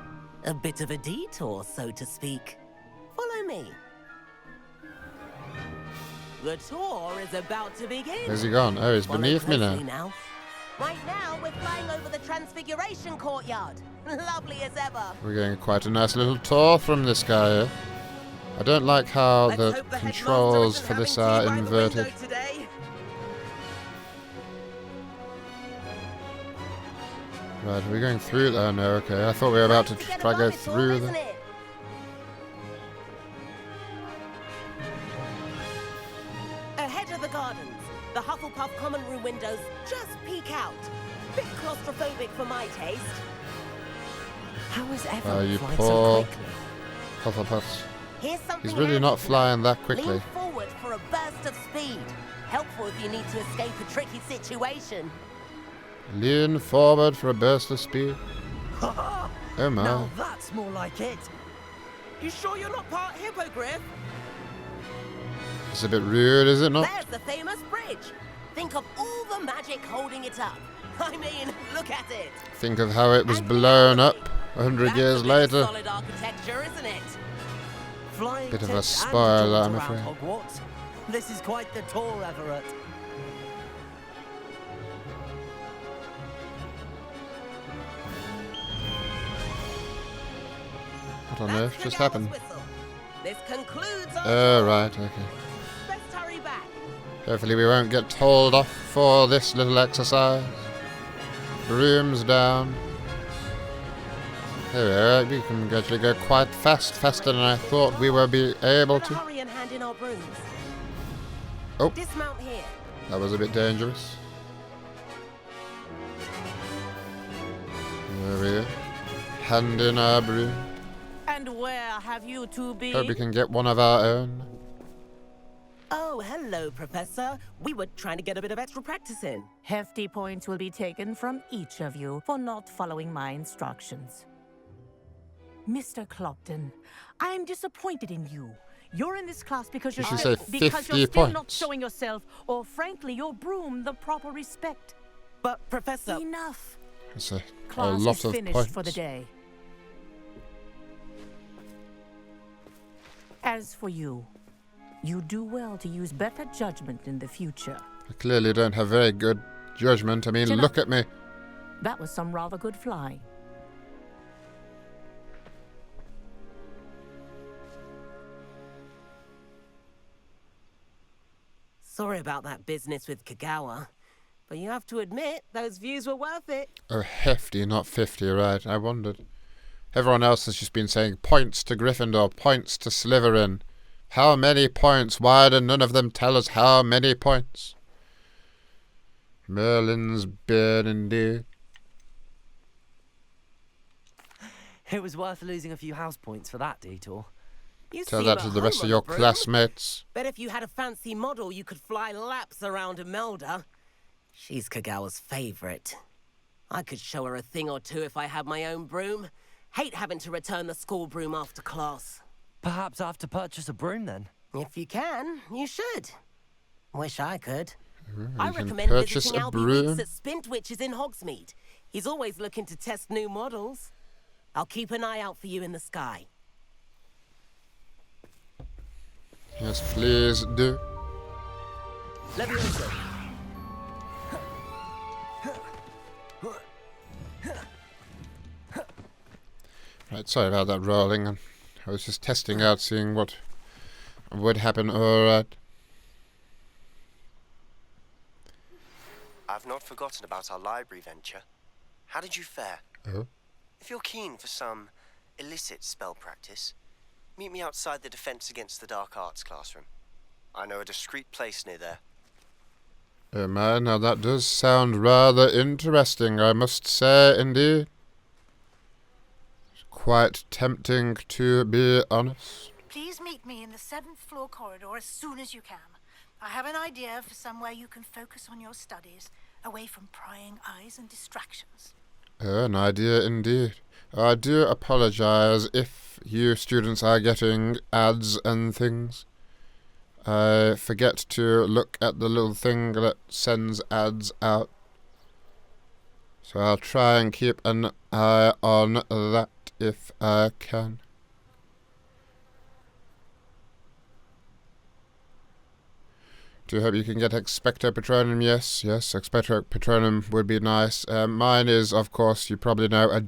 A bit of a detour, so to speak. Follow me. The tour is about to begin. Where's he gone? Oh, he's beneath me now. Right now, we're flying over the Transfiguration Courtyard. Lovely as ever. We're getting quite a nice little tour from this guy here. I don't like how the controls for this are inverted. Right, are we going through? Oh no, okay. I thought we were about to try to go through them. Ahead of the gardens, the Hufflepuff common room windows just peek out. Bit claustrophobic for my taste. How is everyone You flying poor so quickly? Hufflepuffs. Here's something He's really not flying that quickly. Lean forward for a burst of speed. Helpful if you need to escape a tricky situation. Lean forward for a burst of speed. Oh my. Now that's more like it. You sure you're not part hippogriff? It's a bit rude, is it not? There's the famous bridge. Think of all the magic holding it up. I mean, look at it. Think of how it was blown up 100 years later. Solid architecture, isn't it? Flying Bit of a tips spoiler, and I'm around afraid. Hogwarts. This is quite the tour, Everett. What on earth just happened? This concludes Oh, right, okay. Best hurry back. Hopefully we won't get told off for this little exercise. Brooms down. There we can actually go quite fast, faster than I thought we would be able to. Hurry and hand in our brooms. Oh, Dismount here. that was a bit dangerous. There we go. Hand in our broom. And where have you two been? Hope we can get one of our own. Oh, hello, Professor. We were trying to get a bit of extra practice in. Hefty points will be taken from each of you for not following my instructions. Mr. Clopton, I'm disappointed in you. You're in this class because you're, Did she say because 50 you're still not points? showing yourself, or frankly, your broom, the proper respect. But, Professor... Enough. It's a Class lot is of finished points. for the day. As for you, you do well to use better judgment in the future. I clearly don't have very good judgment. I mean, Chin up. look at me. That was some rather good flying. Sorry about that business with Kagawa. But you have to admit, those views were worth it. Oh, hefty, not 50, right. I wondered. Everyone else has just been saying points to Gryffindor, points to Slytherin. How many points? Why did none of them tell us how many points? Merlin's beard indeed. It was worth losing a few house points for that detour. You Tell seem that at to the home rest of on your the broom. classmates. Bet if you had a fancy model, you could fly laps around Imelda. She's Kagawa's favorite. I could show her a thing or two if I had my own broom. Hate having to return the school broom after class. Perhaps I have to purchase a broom then. If you can, you should. Wish I could. I You can recommend purchase visiting a Albie broom. Weeks at Spintwitches in Hogsmeade. He's always looking to test new models. I'll keep an eye out for you in the sky. Yes, please do. Levioso. Right, sorry about that rolling. I was just testing out, seeing what would happen. Alright. I've not forgotten about our library venture. How did you fare? Oh. If you're keen for some illicit spell practice, meet me outside the Defense Against the Dark Arts classroom. I know a discreet place near there. Oh man, now that does sound rather interesting, I must say, indeed. Quite tempting, to be honest. Please meet me in the 7th floor corridor as soon as you can. I have an idea for somewhere you can focus on your studies, away from prying eyes and distractions. An idea indeed. I do apologize if you students are getting ads and things. I forget to look at the little thing that sends ads out. So I'll try and keep an eye on that if I can. Do hope you can get Expecto Patronum. Yes, Expecto Patronum would be nice. Mine is, of course, you probably know, a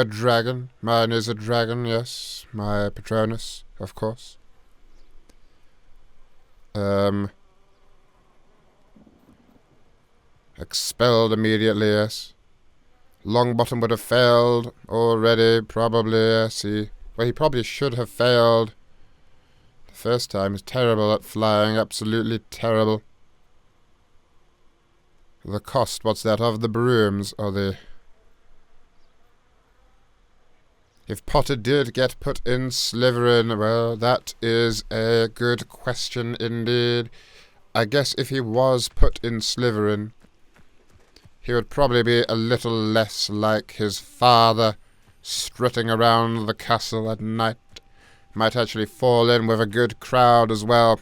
dragon. Mine is a dragon, yes. My Patronus, of course. Expelled immediately, yes. Longbottom would have failed already, probably, yes. He probably should have failed. The first time he's terrible at flying, absolutely terrible. The cost, what's that, of the brooms, or the... If Potter did get put in Slytherin, well, that is a good question indeed. I guess if he was put in Slytherin, he would probably be a little less like his father, strutting around the castle at night. Might actually fall in with a good crowd as well.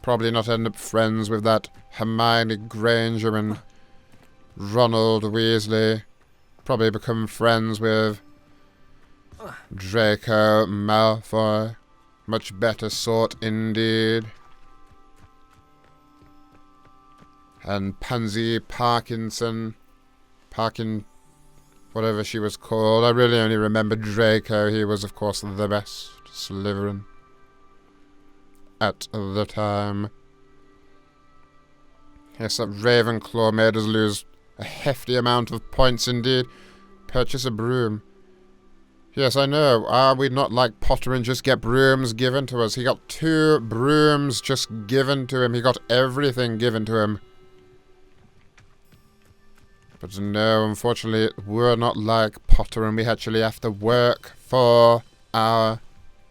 Probably not end up friends with that Hermione Granger and Ronald Weasley. Probably become friends with Draco Malfoy. Much better sort indeed. And Pansy Parkinson. Whatever she was called. I really only remember Draco. He was, of course, the best Slytherin at the time. Yes, that Ravenclaw made us lose a hefty amount of points indeed. Purchase a broom. Yes, I know. Are we not like Potter and just get brooms given to us? He got 2 brooms just given to him. He got everything given to him. But no, unfortunately, we're not like Potter and we actually have to work for our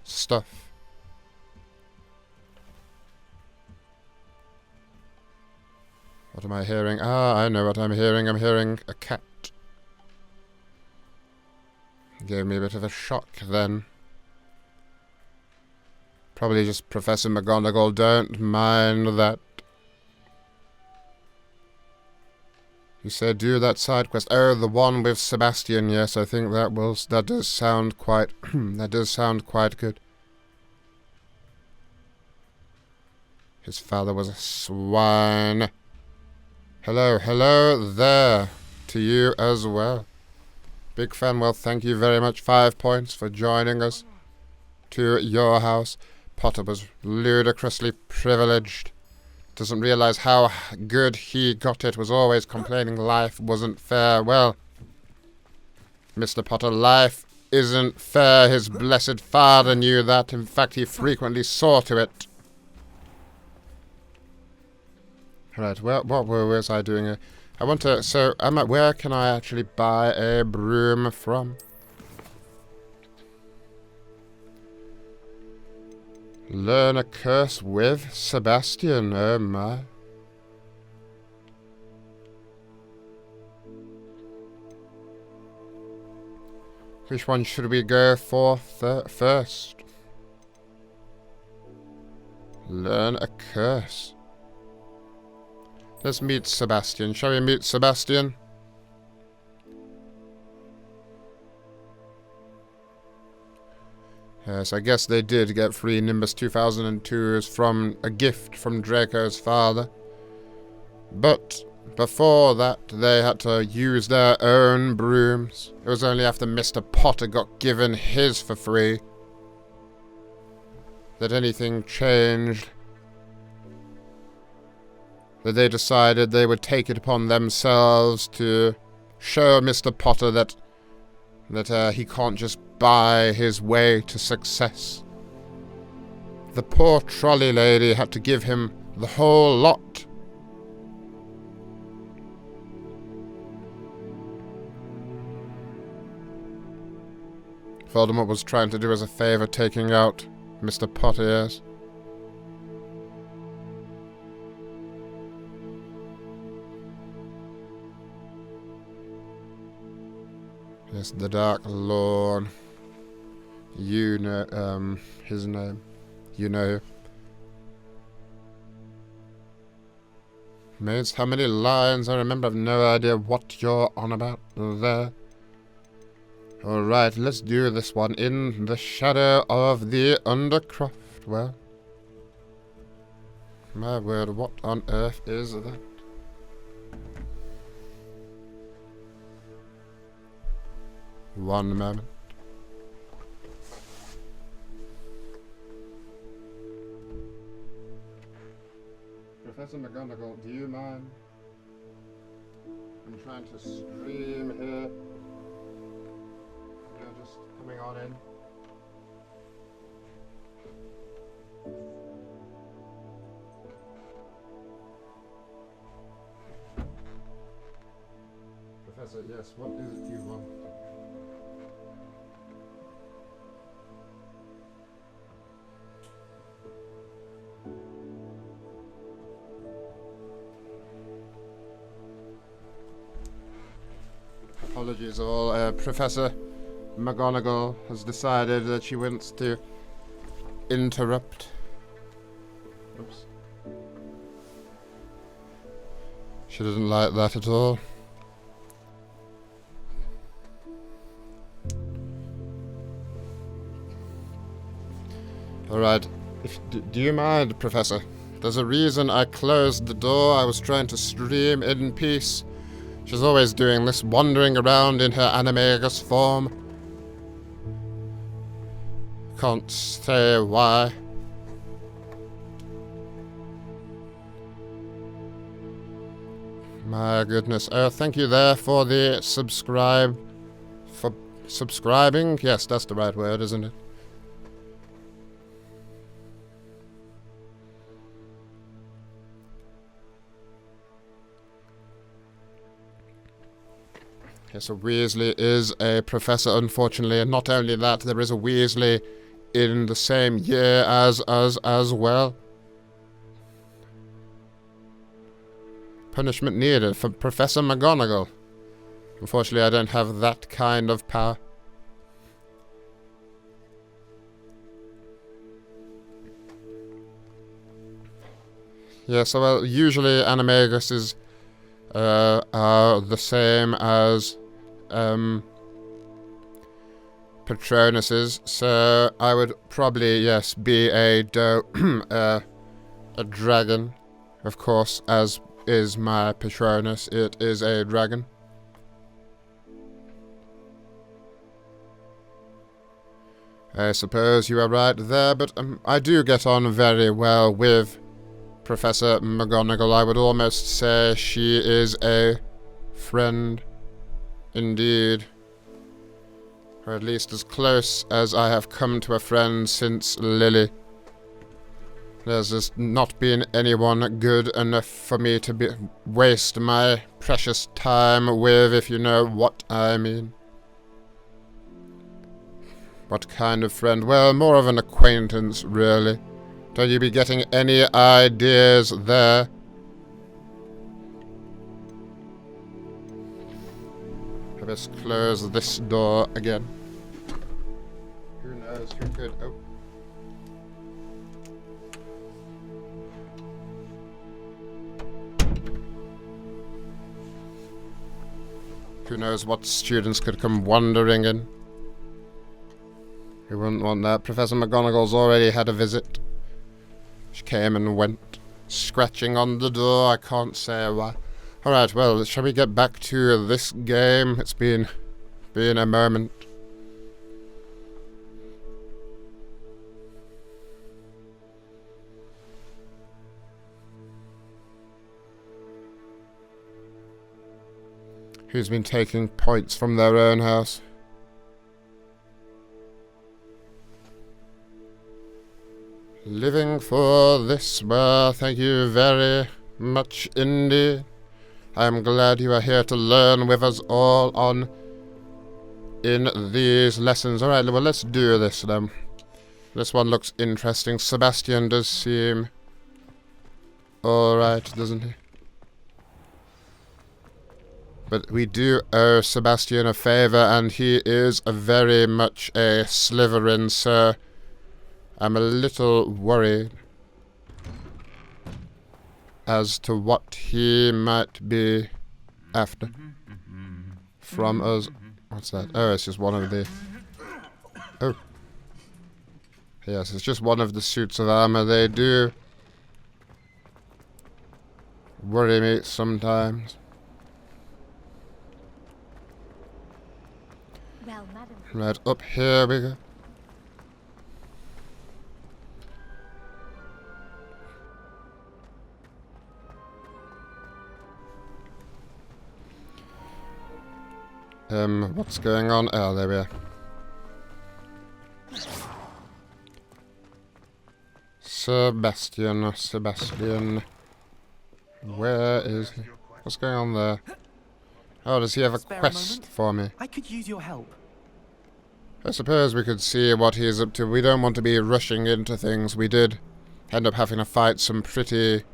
stuff. What am I hearing? Ah, I know what I'm hearing. I'm hearing a cat. Gave me a bit of a shock then. Probably just Professor McGonagall. Don't mind that. You said do that side quest. Oh, the one with Sebastian. Yes, I think that does sound quite that does sound quite good. His father was a swine. Hello there to you as well. Big fan. Well, thank you very much. 5 points for joining us to your house. Potter was ludicrously privileged. Doesn't realize how good he got it. Was always complaining life wasn't fair. Well, Mr. Potter, life isn't fair. His blessed father knew that. In fact, he frequently saw to it. Right, well, what was I doing here? I want to... So, where can I actually buy a broom from? Learn a curse with Sebastian. Oh my. Which one should we go for first? Learn a curse. Let's meet Sebastian. Shall we meet Sebastian? Yes, I guess they did get free Nimbus 2002s from a gift from Draco's father. But before that, they had to use their own brooms. It was only after Mr. Potter got given his for free that anything changed. That they decided they would take it upon themselves to show Mr. Potter that he can't just buy his way to success. The poor trolley lady had to give him the whole lot. Voldemort was trying to do as a favor, taking out Mr. Potter, yes. Yes, the Dark Lord. You know, his name. You know. Mates, how many lines? I remember, I've no idea what you're on about there. Alright, let's do this one. In the shadow of the Undercroft. Well, my word, what on earth is that? One moment. Professor McGonagall, do you mind? I'm trying to stream here. You're just coming on in. Professor, yes, what is it you want? Apologies all. Professor McGonagall has decided that she wants to interrupt. Oops. She doesn't like that at all. Alright. Do you mind, Professor? There's a reason I closed the door. I was trying to stream in peace. She's always doing this, wandering around in her animagus form. Can't say why. My goodness. Oh, thank you there for the subscribing. Yes, that's the right word, isn't it? Yes, a Weasley is a professor, unfortunately, and not only that, there is a Weasley in the same year as us as well. Punishment needed for Professor McGonagall. Unfortunately, I don't have that kind of power. Yeah, so well, usually animaguses are the same as Patronuses, so I would probably, yes, be a dragon, of course, as is my Patronus. It is a dragon. I suppose you are right there, but I do get on very well with Professor McGonagall. I would almost say she is a friend indeed. Or at least as close as I have come to a friend since Lily. There's just not been anyone good enough for me to waste my precious time with, if you know what I mean. What kind of friend? Well, more of an acquaintance, really. Don't you be getting any ideas there? I best close this door again. Who knows who could... Oh. Who knows what students could come wandering in. We wouldn't want that. Professor McGonagall's already had a visit. She came and went, scratching on the door. I can't say why. Alright, well, shall we get back to this game? It's been a moment. Who's been taking points from their own house? Living for this, well, thank you very much indeed. I'm glad you are here to learn with us all in these lessons. Alright, well, let's do this then. This one looks interesting. Sebastian does seem alright, doesn't he? But we do owe Sebastian a favour, and he is very much a Slytherin, so I'm a little worried as to what he might be after from us. What's that? Oh, it's just one of the... Oh. Yes, it's just one of the suits of armour. They do worry me sometimes. Well, madam. Right, up here we go. What's going on? Oh, there we are. Sebastian. Where is he? What's going on there? Oh, does he have a quest for me? I could use your help. I suppose we could see what he's up to. We don't want to be rushing into things. We did end up having to fight some pretty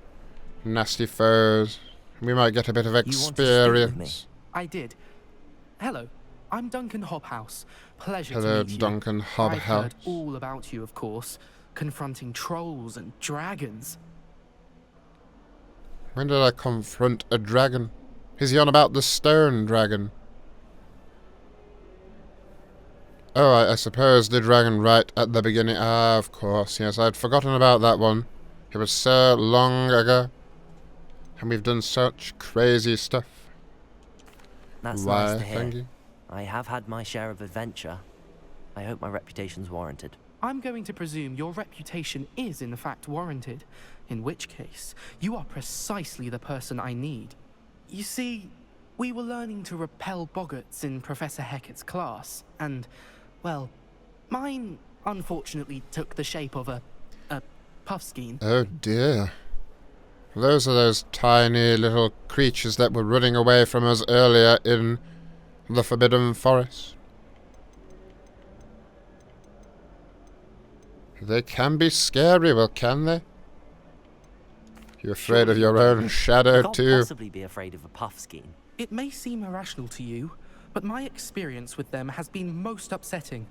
nasty foes. We might get a bit of experience. I did. Hello, I'm Duncan Hobhouse. Pleasure Hello, to meet you. Duncan Hobhouse. I've heard all about you, of course, confronting trolls and dragons. When did I confront a dragon? Is he on about the stone dragon? Oh, I suppose the dragon right at the beginning. Ah, of course, yes, I'd forgotten about that one. It was so long ago. And we've done such crazy stuff. That's Why, nice to hear. thank you. I have had my share of adventure. I hope my reputation's warranted. I'm going to presume your reputation is in fact warranted, in which case you are precisely the person I need. You see, we were learning to repel boggarts in Professor Hecat's class, and, well, mine unfortunately took the shape of a puffskein. Oh dear. Those are those tiny little creatures that were running away from us earlier in the Forbidden Forest. They can be scary, well, can they? You're afraid of your own shadow, too? too? I can't possibly be afraid of a puffskein. It may seem irrational to you, but my experience with them has been most upsetting.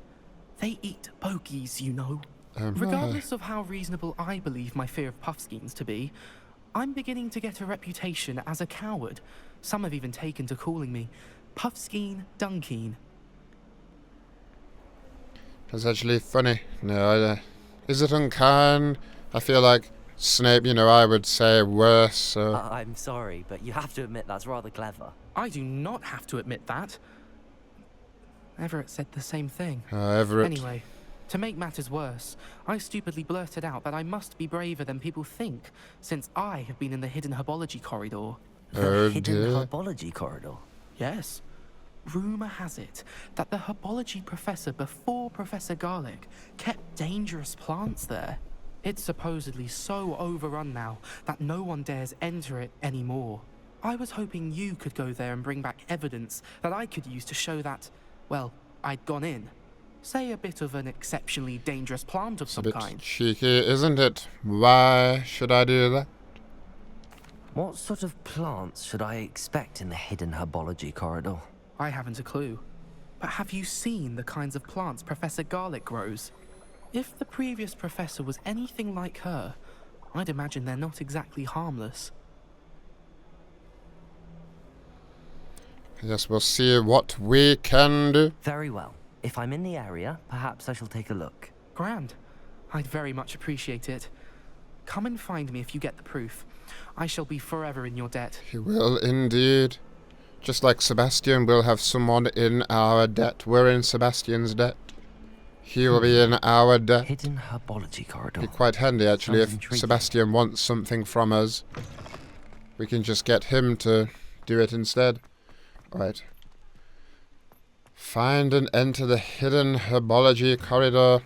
They eat bogies, you know. Regardless of how reasonable I believe my fear of puffskeins to be, I'm beginning to get a reputation as a coward. Some have even taken to calling me Puffskein Dunkeen. That's actually funny. No, is it unkind? I feel like Snape, you know, I would say worse, so... I'm sorry, but you have to admit that's rather clever. I do not have to admit that. Everett said the same thing. Everett. Anyway, to make matters worse, I stupidly blurted out that I must be braver than people think, since I have been in the hidden herbology corridor. The hidden herbology corridor? Yes. Rumour has it that the herbology professor before Professor Garlick kept dangerous plants there. It's supposedly so overrun now that no one dares enter it anymore. I was hoping you could go there and bring back evidence that I could use to show that, well, I'd gone in. Say a bit of an exceptionally dangerous plant of some kind. Cheeky, isn't it? Why should I do that? What sort of plants should I expect in the hidden herbology corridor? I haven't a clue. But have you seen the kinds of plants Professor Garlick grows? If the previous professor was anything like her, I'd imagine they're not exactly harmless. Yes, we'll see what we can do. Very well. If I'm in the area, perhaps I shall take a look. Grand. I'd very much appreciate it. Come and find me if you get the proof. I shall be forever in your debt. He will indeed. Just like Sebastian will have someone in our debt. We're in Sebastian's debt. He will be in our debt. Hidden herbology corridor. Be quite handy, actually, Sounds if intriguing. Sebastian wants something from us. We can just get him to do it instead. Right. Find and enter the hidden herbology corridor.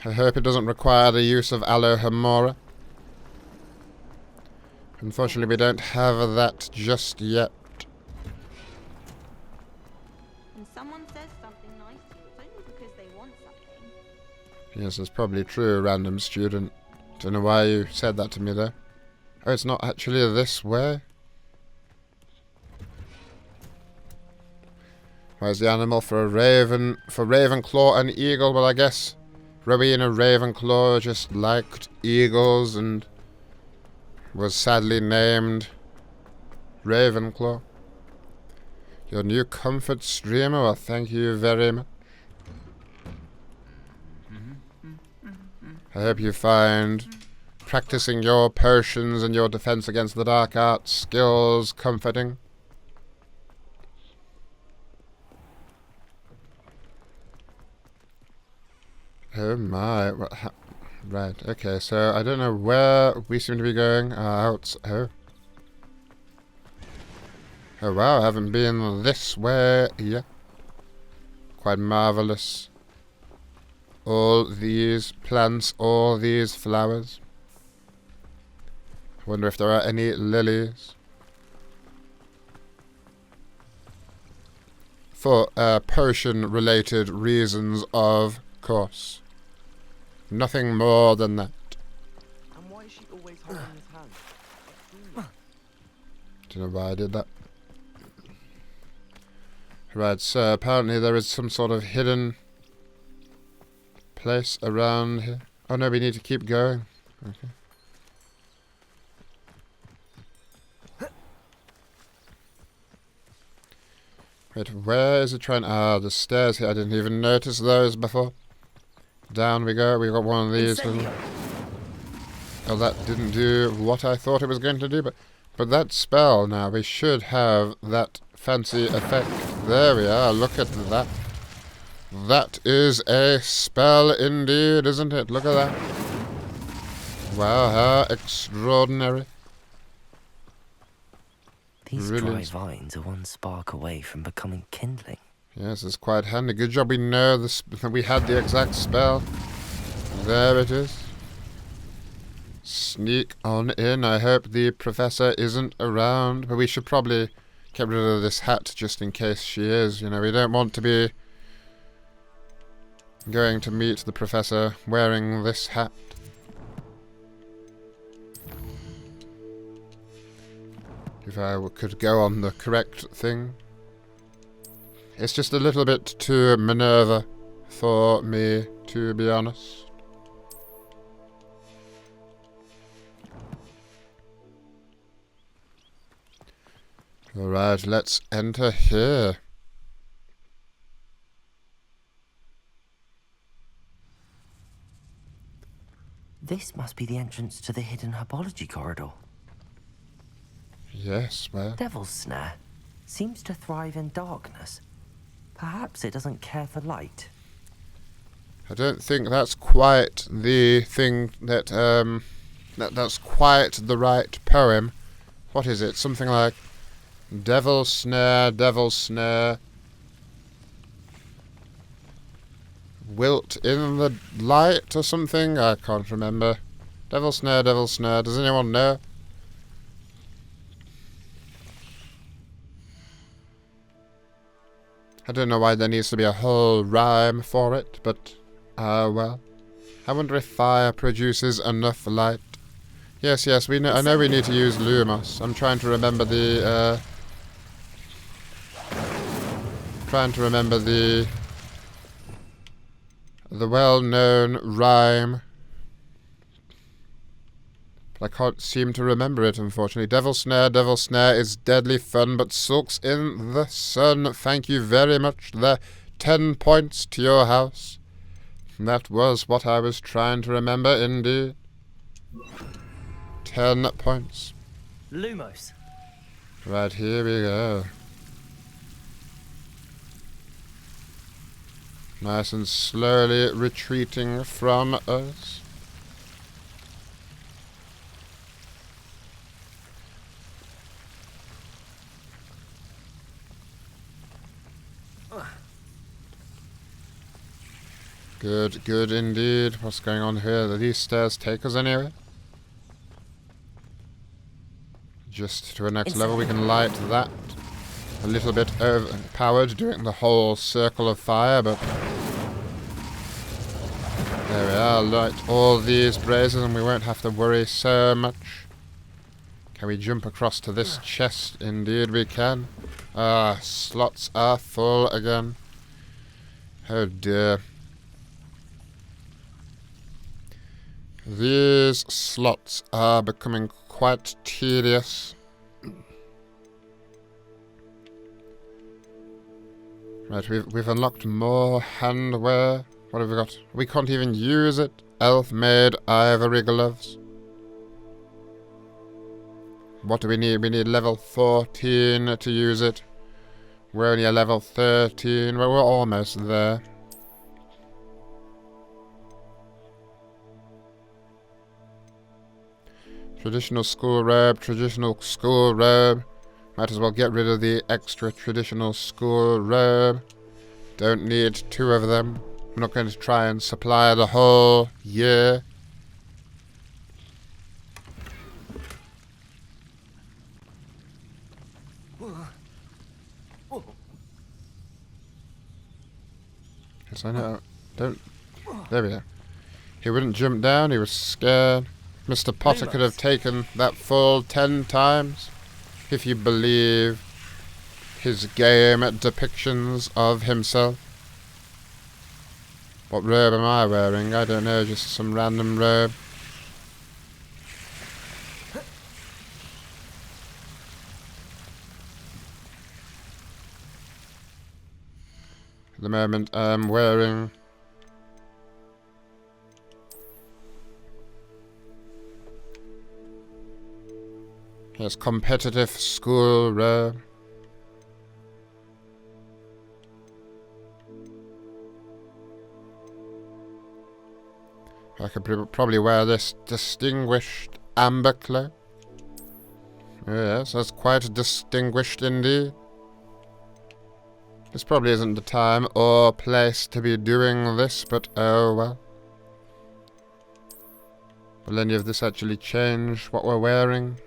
I hope it doesn't require the use of aloe hamora. Unfortunately, we don't have that just yet. When someone says something nice to you, it's only because they want something. Yes, that's probably true, random student. Don't know why you said that to me, though. Oh, it's not actually this way? Where's the animal for a raven? For Ravenclaw and eagle? Well, I guess Rowena Ravenclaw just liked eagles and was sadly named Ravenclaw. Your new comfort streamer? Well, thank you very much. I hope you find practicing your potions and your defense against the dark arts skills comforting. Oh my, right, okay, so I don't know where we seem to be going. Oh wow, I haven't been this way yet. Quite marvellous. All these plants, all these flowers. I wonder if there are any lilies. For potion-related reasons, of course. Nothing more than that. And why is she always holding his hand? Don't know why I did that. Right, so apparently there is some sort of hidden place around here. Oh no, we need to keep going. Okay. Wait, where is it trying? Ah, the stairs here. I didn't even notice those before. Down we go. We got one of these. Oh, that didn't do what I thought it was going to do, but that spell now, we should have that fancy effect. There we are. Look at that. That is a spell indeed, isn't it? Look at that. Wow, how extraordinary. These dry vines are one spark away from becoming kindling. Yes, it's quite handy. Good job we know that we had the exact spell. There it is. Sneak on in. I hope the professor isn't around. But we should probably get rid of this hat just in case she is. You know, we don't want to be going to meet the professor wearing this hat. If I could go on the correct thing. It's just a little bit too Minerva for me, to be honest. Alright, let's enter here. This must be the entrance to the hidden herbology corridor. Yes, well. Devil's Snare seems to thrive in darkness. Perhaps it doesn't care for light. I don't think that's quite the thing that, that's quite the right poem. What is it? Something like Devil's Snare, wilt in the light or something? I can't remember. Devil snare, devil snare. Does anyone know? I don't know why there needs to be a whole rhyme for it, but, well. I wonder if fire produces enough light. Yes, yes, I know we need to use Lumos. I'm trying to remember the, the well-known rhyme. But I can't seem to remember it, unfortunately. Devil snare is deadly fun, but sulks in the sun. Thank you very much. There, 10 points to your house. That was what I was trying to remember, indeed. 10 points. Lumos. Right, here we go. Nice and slowly retreating from us. Good, good indeed. What's going on here? Do these stairs take us anywhere? Just to a next level, we can light that. A little bit overpowered doing the whole circle of fire, but there we are. Light all these blazes and we won't have to worry so much. Can we jump across to this chest? Indeed we can. Ah, slots are full again. Oh dear. These slots are becoming quite tedious. Right, we've unlocked more handwear. What have we got? We can't even use it. Elf-made ivory gloves. What do we need? We need level 14 to use it. We're only a level 13. Well, we're almost there. Traditional school robe, traditional school robe. Might as well get rid of the extra traditional school robe. Don't need 2 of them. I'm not going to try and supply the whole year. Yes, I know. Don't. There we go. He wouldn't jump down, he was scared. Mr. Potter could have taken that fall 10 times, if you believe his game depictions of himself. What robe am I wearing? I don't know, just some random robe. At the moment I'm wearing yes, competitive school robe. I could probably wear this distinguished amber cloak. Yes, that's quite distinguished indeed. This probably isn't the time or place to be doing this, but oh well. Will any of this actually change what we're wearing?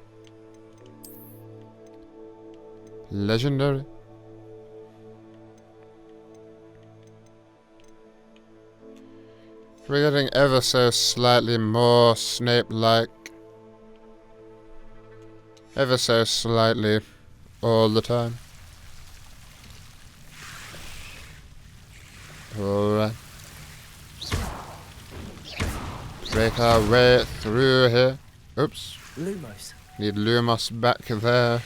Legendary. We're getting ever so slightly more Snape-like. Ever so slightly all the time. Alright. Break our way through here. Oops. Lumos. Need Lumos back there.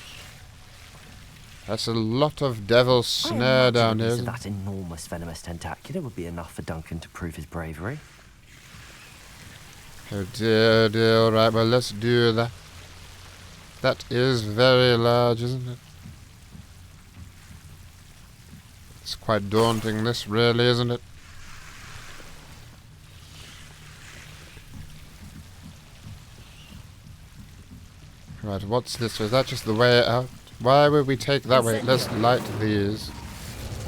That's a lot of devil snare down here. That enormous venomous tentacular would be enough for Duncan to prove his bravery. Oh dear, dear. Alright, well let's do that. That is very large, isn't it? It's quite daunting, this really, isn't it? Right, what's this? Is that just the way out? Why would we take that way? Let's light these.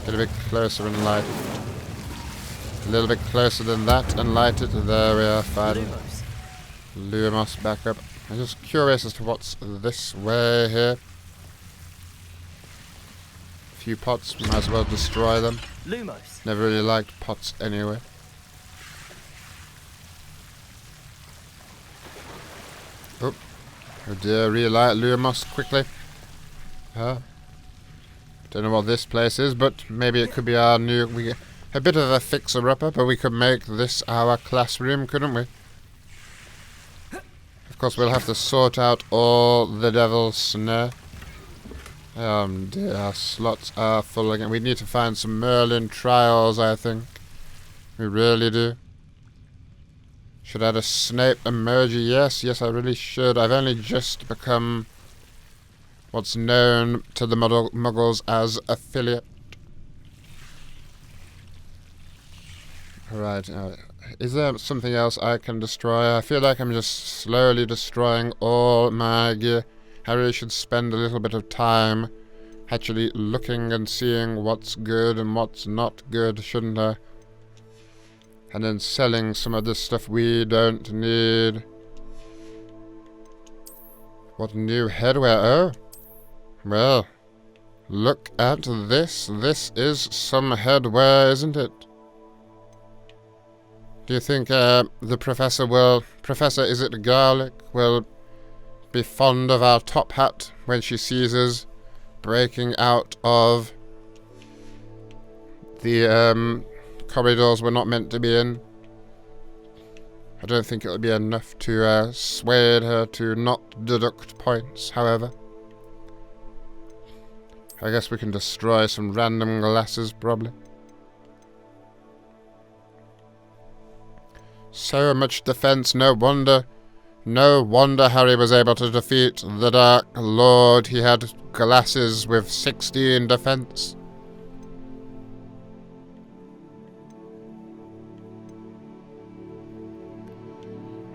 Get a bit closer and light. A little bit closer than that and light it. There we are, finally. Lumos back up. I'm just curious as to what's this way here. A few pots, might as well destroy them. Lumos. Never really liked pots anyway. Oh, oh dear, relight Lumos quickly. Don't know what this place is, but maybe it could be our new... a bit of a fixer-upper, but we could make this our classroom, couldn't we? Of course, we'll have to sort out all the devil's snare. Dear, our slots are full again. We need to find some Merlin trials, I think. We really do. Should add a Snape emoji. Yes, I really should. I've only just become what's known to the Muggles as affiliate. Right, is there something else I can destroy? I feel like I'm just slowly destroying all my gear. Harry should spend a little bit of time actually looking and seeing what's good and what's not good, shouldn't I? And then selling some of this stuff we don't need. What new headwear? Oh, well, look at this. This is some headwear, isn't it? Do you think the Professor will... Professor, is it Garlic, will be fond of our top hat when she sees us breaking out of the corridors we're not meant to be in? I don't think it'll be enough to sway her to not deduct points, however. I guess we can destroy some random glasses, probably. So much defense, no wonder Harry was able to defeat the Dark Lord. He had glasses with 16 defense.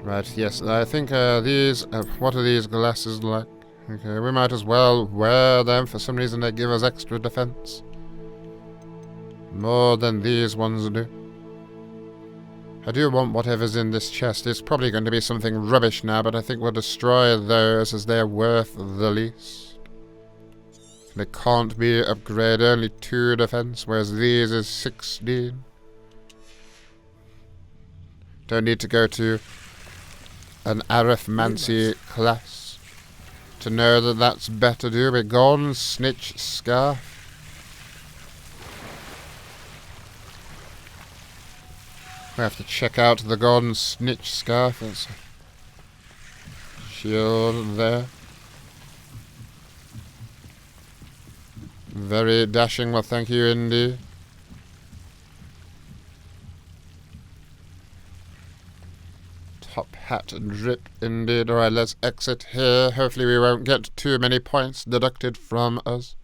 Right, yes, I think these... what are these glasses like? Okay, we might as well wear them. For some reason they give us extra defense. More than these ones do. I do want whatever's in this chest. It's probably going to be something rubbish now, but I think we'll destroy those as they're worth the least. They can't be upgraded, only 2 defense, whereas these is 16. Don't need to go to an arithmancy class to know that that's better. Do we golden snitch scarf? We have to check out the golden snitch scarf. There's a shield there. Very dashing. Well, thank you, Indy. Top hat drip, indeed. Alright, let's exit here. Hopefully we won't get too many points deducted from us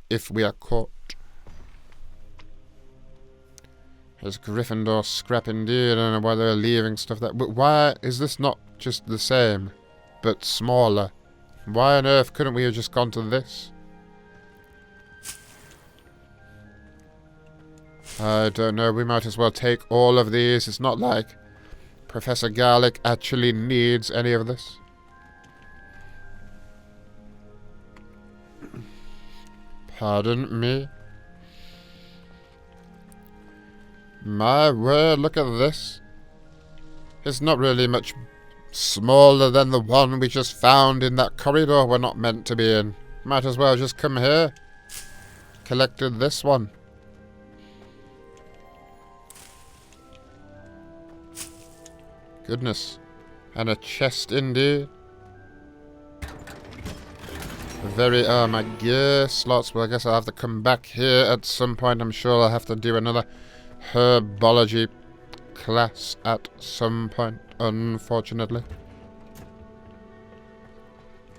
if we are caught. There's Gryffindor scrap indeed. I don't know why they're leaving stuff there. But why is this not just the same, but smaller? Why on earth couldn't we have just gone to this? I don't know. We might as well take all of these. It's not like Professor Garlic actually needs any of this. Pardon me? My word, look at this. It's not really much smaller than the one we just found in that corridor we're not meant to be in. Might as well just come here. Collected this one. Goodness. And a chest indeed. Very, my gear slots. Well, I guess I'll have to come back here at some point. I'm sure I'll have to do another herbology class at some point, unfortunately.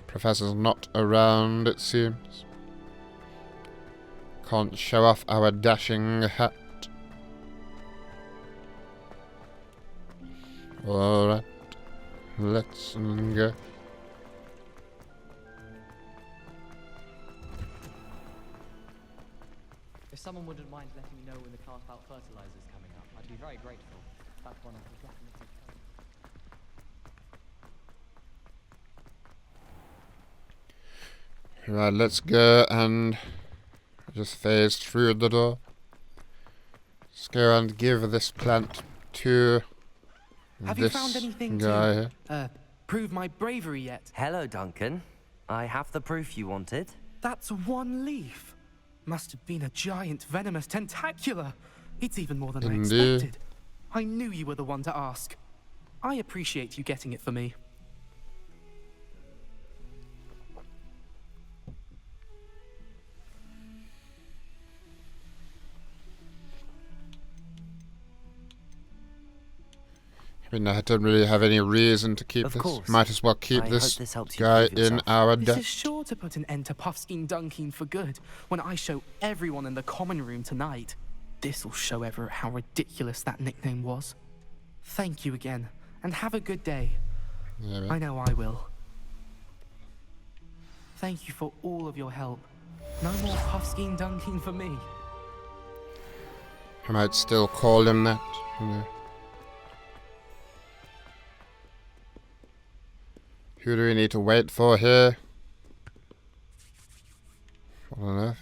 Professor's not around, it seems. Can't show off our dashing hat. Alright, let's go. If someone wouldn't mind letting me know when the class bout fertilizer's coming up, I'd be very grateful. That's one I could definitely cover. Right, let's go and just phase through the door. Let's go and give this plant to Have you found anything guy to prove my bravery yet? Hello, Duncan. I have the proof you wanted. That's one leaf. Must have been a giant venomous tentacula. It's even more than I expected. I knew you were the one to ask. I appreciate you getting it for me. I mean, I don't really have any reason to keep this. Might as well keep this guy in our debt. This is sure to put an end to Puffskein Dunking for good. When I show everyone in the common room tonight, this'll show Everett how ridiculous that nickname was. Thank you again, and have a good day. Yeah, I know I will. Thank you for all of your help. No more Puffskein Dunking for me. I might still call him that. Yeah. Who do we need to wait for here? What on earth?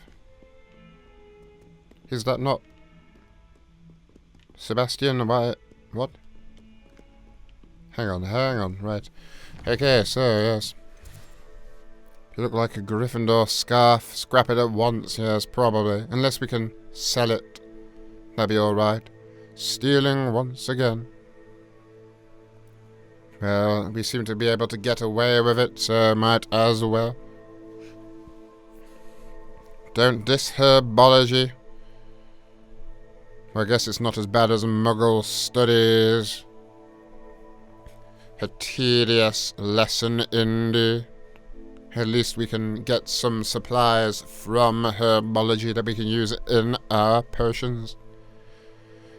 Is that not Sebastian? Why? What? Hang on, right. Okay, so, yes. You look like a Gryffindor scarf. Scrap it at once, yes, probably. Unless we can sell it. That'd be alright. Stealing once again. Well, we seem to be able to get away with it, so might as well. Don't diss herbology. Well, I guess it's not as bad as Muggle studies. A tedious lesson, indeed. At least we can get some supplies from herbology that we can use in our potions.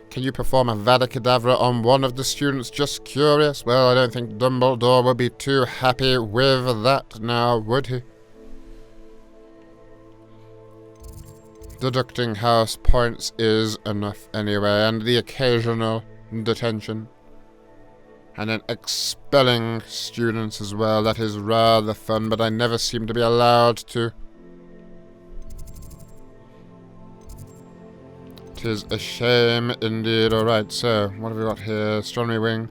Can you perform a Vada Kedavra on one of the students? Just curious. Well, I don't think Dumbledore would be too happy with that now, would he? Deducting house points is enough anyway, and the occasional detention. And then expelling students as well. That is rather fun, but I never seem to be allowed to. Tis a shame indeed. Alright, so what have we got here? Astronomy wing.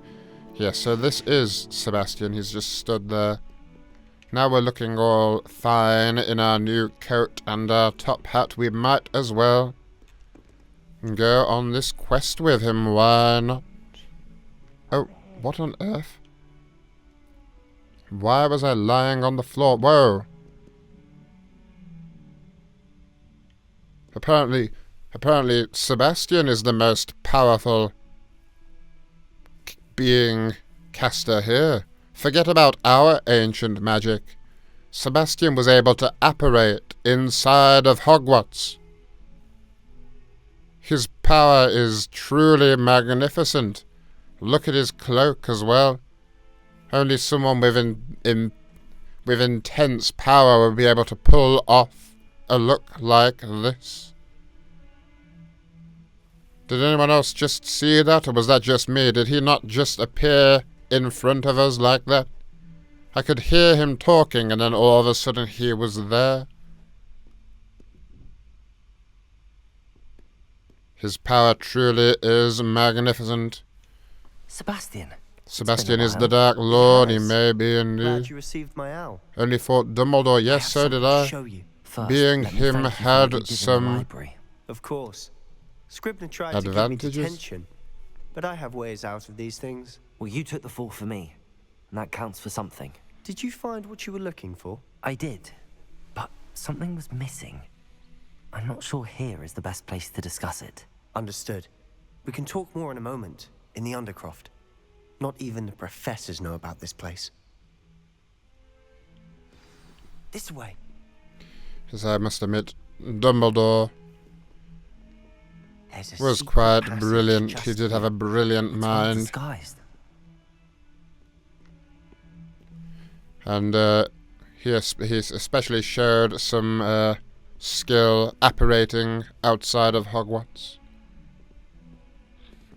Yes, so this is Sebastian. He's just stood there. Now we're looking all fine in our new coat and our top hat. We might as well go on this quest with him. Why not? Oh, what on earth? Why was I lying on the floor? Whoa! Apparently Sebastian is the most powerful being caster here. Forget about our ancient magic. Sebastian was able to apparate inside of Hogwarts. His power is truly magnificent. Look at his cloak as well. Only someone with intense power would be able to pull off a look like this. Did anyone else just see that, or was that just me? Did he not just appear in front of us like that? I could hear him talking, and then all of a sudden he was there. His power truly is magnificent. Sebastian. Sebastian is the Dark Lord. He may be indeed. Glad you received my owl. Only fought Dumbledore. Yes, so did I. Show you. First, Being him had some Of course. Scribner tried to keep me detention, but I have ways out of these things. Well, you took the fall for me, and that counts for something. Did you find what you were looking for? I did, but something was missing. I'm not sure here is the best place to discuss it. Understood. We can talk more in a moment, in the Undercroft. Not even the professors know about this place. This way. As I must admit, Dumbledore was quite brilliant. He did have a brilliant mind. And he especially showed some skill apparating outside of Hogwarts.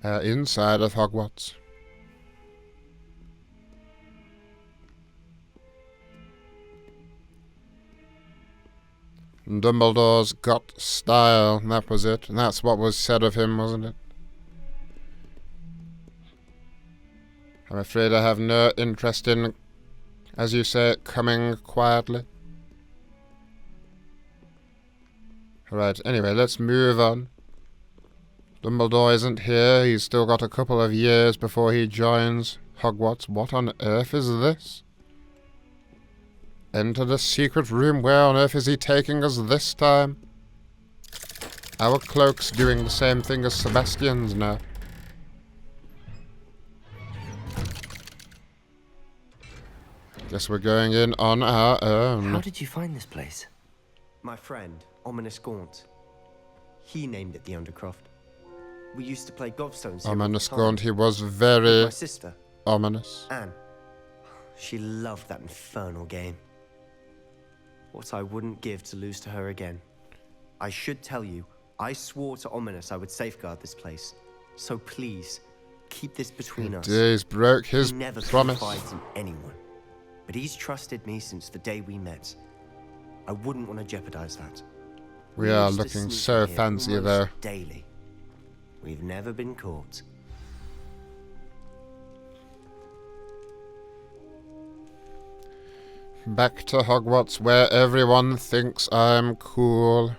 Inside of Hogwarts. Dumbledore's got style, that was it. And that's what was said of him, wasn't it? I'm afraid I have no interest in, as you say, coming quietly. Right, anyway, let's move on. Dumbledore isn't here. He's still got a couple of years before he joins Hogwarts. What on earth is this? Enter the secret room. Where on earth is he taking us this time? Our cloak's doing the same thing as Sebastian's now. Guess we're going in on our own. How did you find this place? My friend, Ominous Gaunt. He named it the Undercroft. We used to play gobstones here. Ominous Gaunt, he was very my sister, ominous. Anne. She loved that infernal game. What I wouldn't give to lose to her again. I should tell you, I swore to Ominous I would safeguard this place. So please, keep this between us. He's broke his never promise. confides in anyone. But he's trusted me since the day we met. I wouldn't want to jeopardize that. We are looking so fancy though. Daily. We've never been caught. Back to Hogwarts where everyone thinks I'm cool.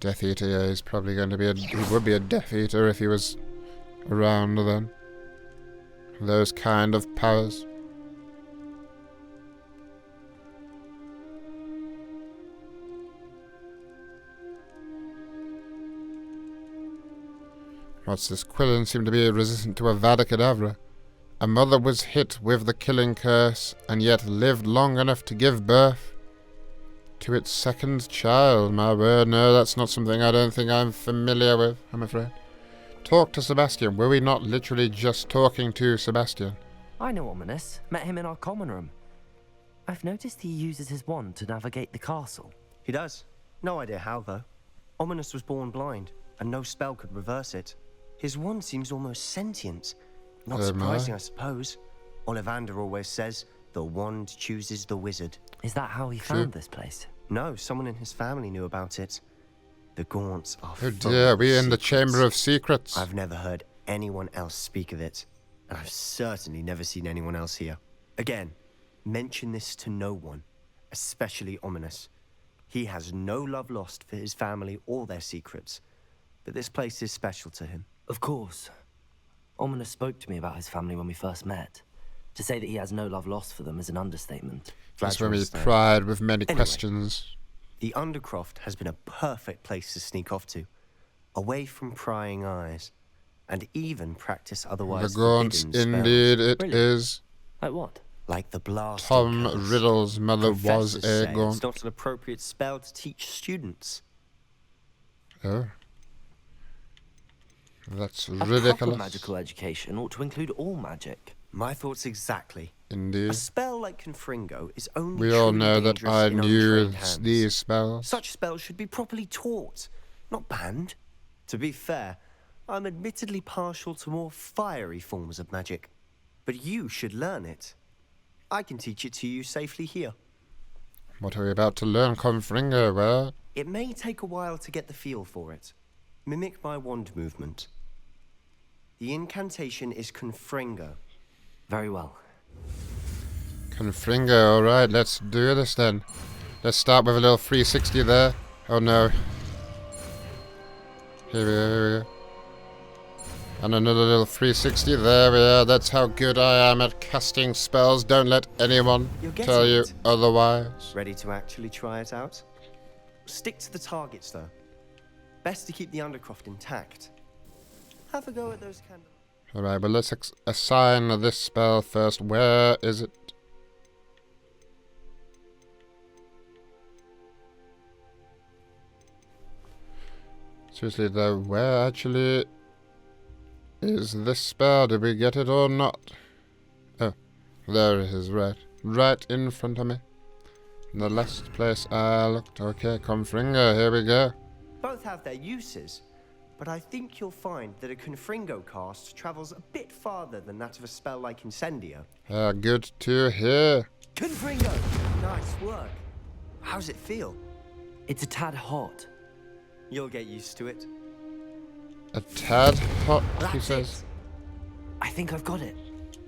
Death Eater, yeah, he's probably going to be he would be a Death Eater if he was around then. Those kind of powers. What's this? Quillen seemed to be resistant to Avada Kedavra. A mother was hit with the killing curse, and yet lived long enough to give birth to its second child. My word, no, that's not something I don't think I'm familiar with, I'm afraid. Talk to Sebastian. Were we not literally just talking to Sebastian? I know Ominous. Met him in our common room. I've noticed he uses his wand to navigate the castle. He does. No idea how, though. Ominous was born blind, and no spell could reverse it. His wand seems almost sentient. Not surprising, I suppose. Ollivander always says, the wand chooses the wizard. Is that how he found this place? No, someone in his family knew about it. The Gaunts are Oh dear, we're in the Chamber of Secrets. I've never heard anyone else speak of it. And I've certainly never seen anyone else here. Again, mention this to no one, especially Ominous. He has no love lost for his family or their secrets. But this place is special to him. Of course. Ominous spoke to me about his family when we first met. To say that he has no love lost for them is an understatement. That's when we pried with many questions. The Undercroft has been a perfect place to sneak off to. Away from prying eyes. And even practice otherwise the Gaunts, indeed it is. Like what? Like the blast. Tom Riddle's mother was a Gaunt. It's not an appropriate spell to teach students. Oh. That's A ridiculous. proper magical education ought to include all magic. My thoughts exactly. Indeed. A spell like Confringo is only we all know that dangerous I in knew untrained hands. these spells. Such spells should be properly taught, not banned. To be fair, I'm admittedly partial to more fiery forms of magic. But you should learn it. I can teach it to you safely here. What are we about to learn, Confringo? Where? It may take a while to get the feel for it. Mimic my wand movement. The incantation is Confringo. Very well. Confringo, alright, let's do this then. Let's start with a little 360 there. Oh no. Here we go, here we go. And another little 360, there we are. That's how good I am at casting spells. Don't let anyone tell you otherwise. Ready to actually try it out? Stick to the targets though. Best to keep the Undercroft intact. Have a go at those candles. Alright, but let's assign this spell first. Where is it? Seriously though, where actually is this spell? Did we get it or not? Oh, There it is, right in front of me. In the last place I looked. Okay, Confringo, here we go. Both have their uses, but I think you'll find that a Confringo cast travels a bit farther than that of a spell like Incendio. Good to hear. Confringo! Nice work. How's it feel? It's a tad hot. You'll get used to it. A tad hot, he says. I think I've got it.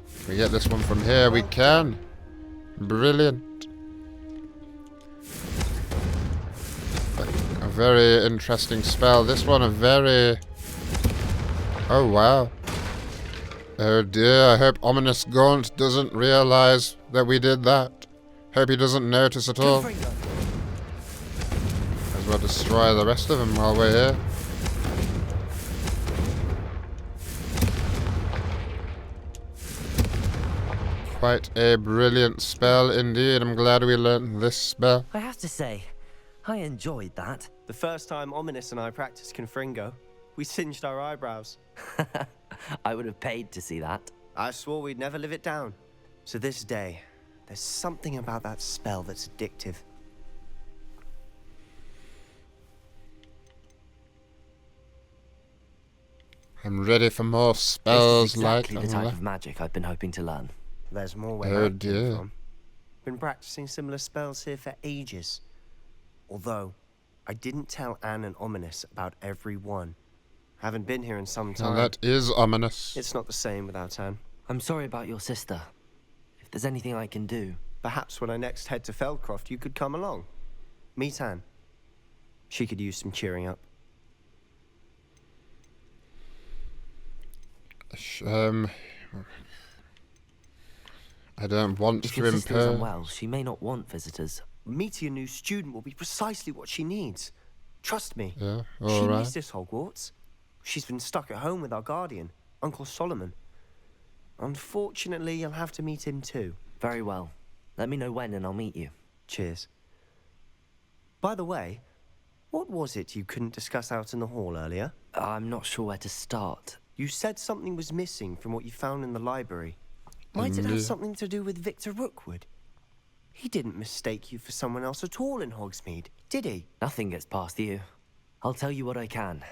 If we get this one from here, we can. Brilliant. A very interesting spell. This one a very... Oh, wow. Oh dear, I hope Ominous Gaunt doesn't realise that we did that. Hope he doesn't notice at all. Might as well destroy the rest of them while we're here. Quite a brilliant spell indeed. I'm glad we learnt this spell. I have to say, I enjoyed that. The first time Ominous and I practiced Confringo, we singed our eyebrows. I would have paid to see that. I swore we'd never live it down. So this day, there's something about that spell that's addictive. I'm ready for more spells like exactly the type of magic I've been hoping to learn. There's more where that came from. Been practicing similar spells here for ages. Although, I didn't tell Anne and Ominous about every one. Haven't been here in some time. Well, that is ominous. It's not the same without Anne. I'm sorry about your sister. If there's anything I can do... Perhaps when I next head to Feldcroft, you could come along. Meet Anne. She could use some cheering up. I don't want if to your sister is impose. unwell, she may not want visitors. Meeting a new student will be precisely what she needs. Trust me. Yeah, She all right. missed this Hogwarts. She's been stuck at home with our guardian, Uncle Solomon. Unfortunately, you'll have to meet him too. Very well. Let me know when and I'll meet you. Cheers. By the way, what was it you couldn't discuss out in the hall earlier? I'm not sure where to start. You said something was missing from what you found in the library. Might it have something to do with Victor Rookwood? He didn't mistake you for someone else at all in Hogsmeade, did he? Nothing gets past you. I'll tell you what I can.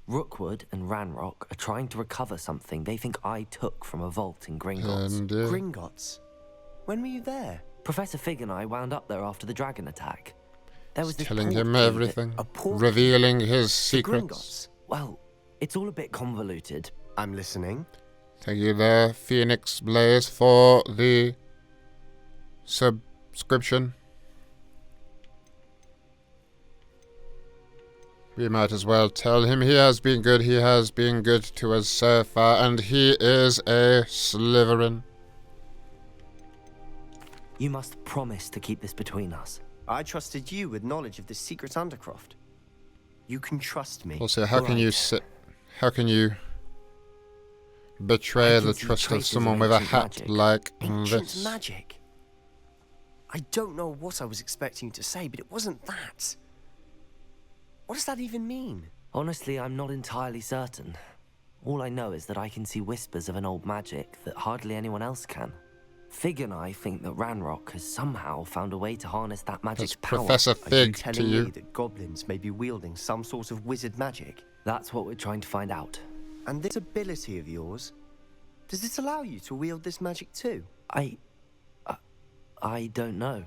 Rookwood and Ranrock are trying to recover something they think I took from a vault in Gringotts. Gringotts? When were you there? Professor Fig and I wound up there after the dragon attack. There was this Telling port him key everything. that- Revealing his secrets. Gringotts? Well, it's all a bit convoluted. I'm listening. Thank you there, Phoenix Blaze, for the subscription. We might as well tell him he has been good. He has been good to us so far, and he is a Slytherin. You must promise to keep this between us. I trusted you with knowledge of this secret Undercroft. You can trust me. Also, how can you betray the trust of someone with a hat like this? Magic. I don't know what I was expecting you to say, but it wasn't that. What does that even mean? Honestly, I'm not entirely certain. All I know is that I can see whispers of an old magic that hardly anyone else can. Fig and I think that Ranrock has somehow found a way to harness that magic's power. Professor Fig Are you telling me that goblins may be wielding some sort of wizard magic? That's what we're trying to find out. And this ability of yours, does it allow you to wield this magic too? I don't know.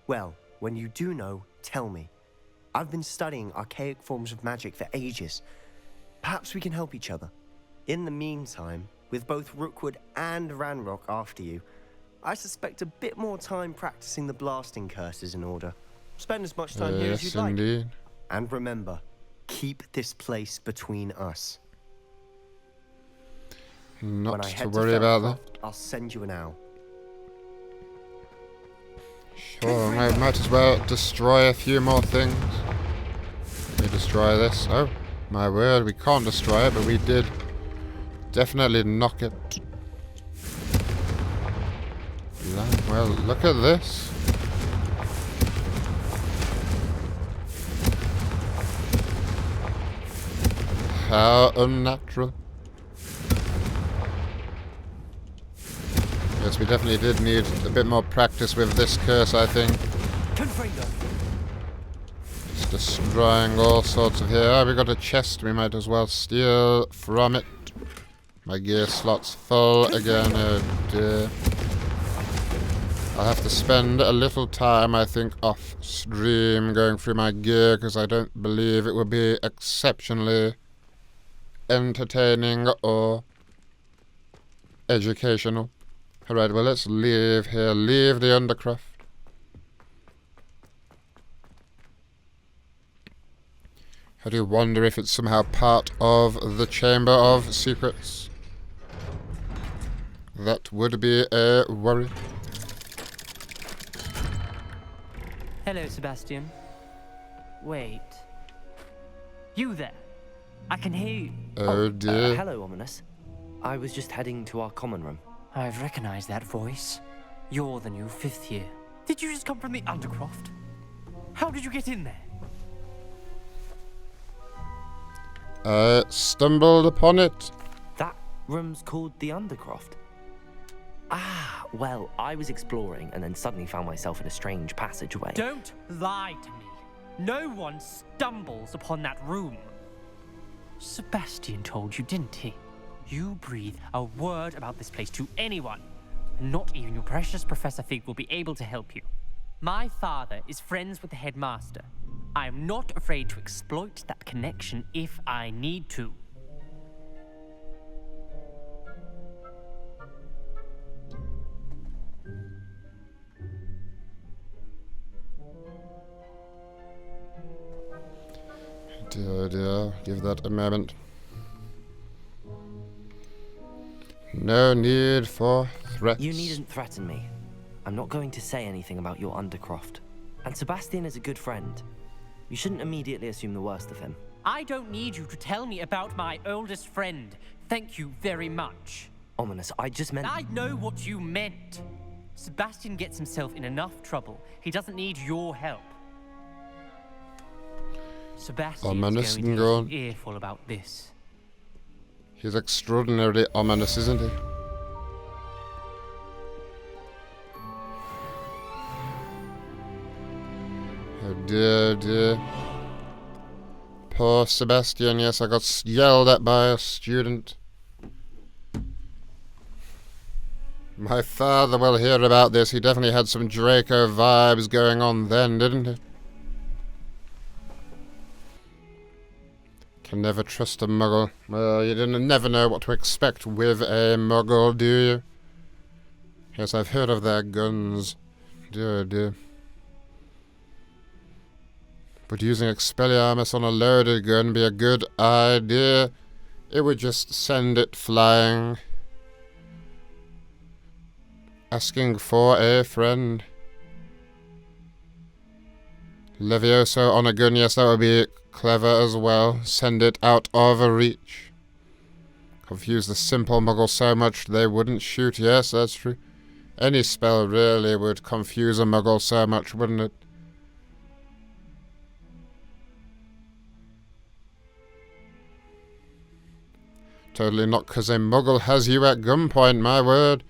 Well, when you do know, tell me. I've been studying archaic forms of magic for ages. Perhaps we can help each other. In the meantime, with both Rookwood and Ranrock after you, I suspect a bit more time practicing the blasting curse is in order. Spend as much time here as you'd like. Indeed. And remember, keep this place between us. Not when I to head worry about that. I'll send you an owl. Sure, I might as well destroy a few more things. We destroy this. Oh, my word, we can't destroy it, but we did definitely knock it. Well, look at this. How unnatural. Yes, we definitely did need a bit more practice with this curse, I think. It's destroying all sorts of here. We got a chest, we might as well steal from it. My gear slot's full again, oh dear. I'll have to spend a little time, I think, off stream going through my gear, because I don't believe it will be exceptionally entertaining or educational. Alright, well, let's leave here. Leave the Undercroft. I do wonder if it's somehow part of the Chamber of Secrets. That would be a worry. Hello, Sebastian. Wait. You there? I can hear you. Oh dear. Hello, Ominous. I was just heading to our common room. I've recognized that voice. You're the new 5th year. Did you just come from the Undercroft? How did you get in there? I stumbled upon it. That room's called the Undercroft. Ah, well, I was exploring and then suddenly found myself in a strange passageway. Don't lie to me. No one stumbles upon that room. Sebastian told you, didn't he? You breathe a word about this place to anyone. Not even your precious Professor Fig will be able to help you. My father is friends with the headmaster. I am not afraid to exploit that connection if I need to. Dear, dear, give that a moment. No need for threats. You needn't threaten me. I'm not going to say anything about your Undercroft. And Sebastian is a good friend. You shouldn't immediately assume the worst of him. I don't need you to tell me about my oldest friend. Thank you very much. Ominous, I just meant... I know what you meant. Sebastian gets himself in enough trouble. He doesn't need your help. Sebastian's going to get an earful about this. He's extraordinarily ominous, isn't he? Oh dear, dear. Poor Sebastian. Yes, I got yelled at by a student. My father will hear about this. He definitely had some Draco vibes going on then, didn't he? Can never trust a muggle. Well, you never know what to expect with a muggle, do you? Yes, I've heard of their guns. Dear, dear. Would using Expelliarmus on a loaded gun be a good idea? It would just send it flying. Asking for a friend. Levioso on a gun, yes, that would be clever as well. Send it out of reach. Confuse the simple muggle so much they wouldn't shoot. Yes, that's true. Any spell really would confuse a muggle so much, wouldn't it? Totally not because a muggle has you at gunpoint, my word.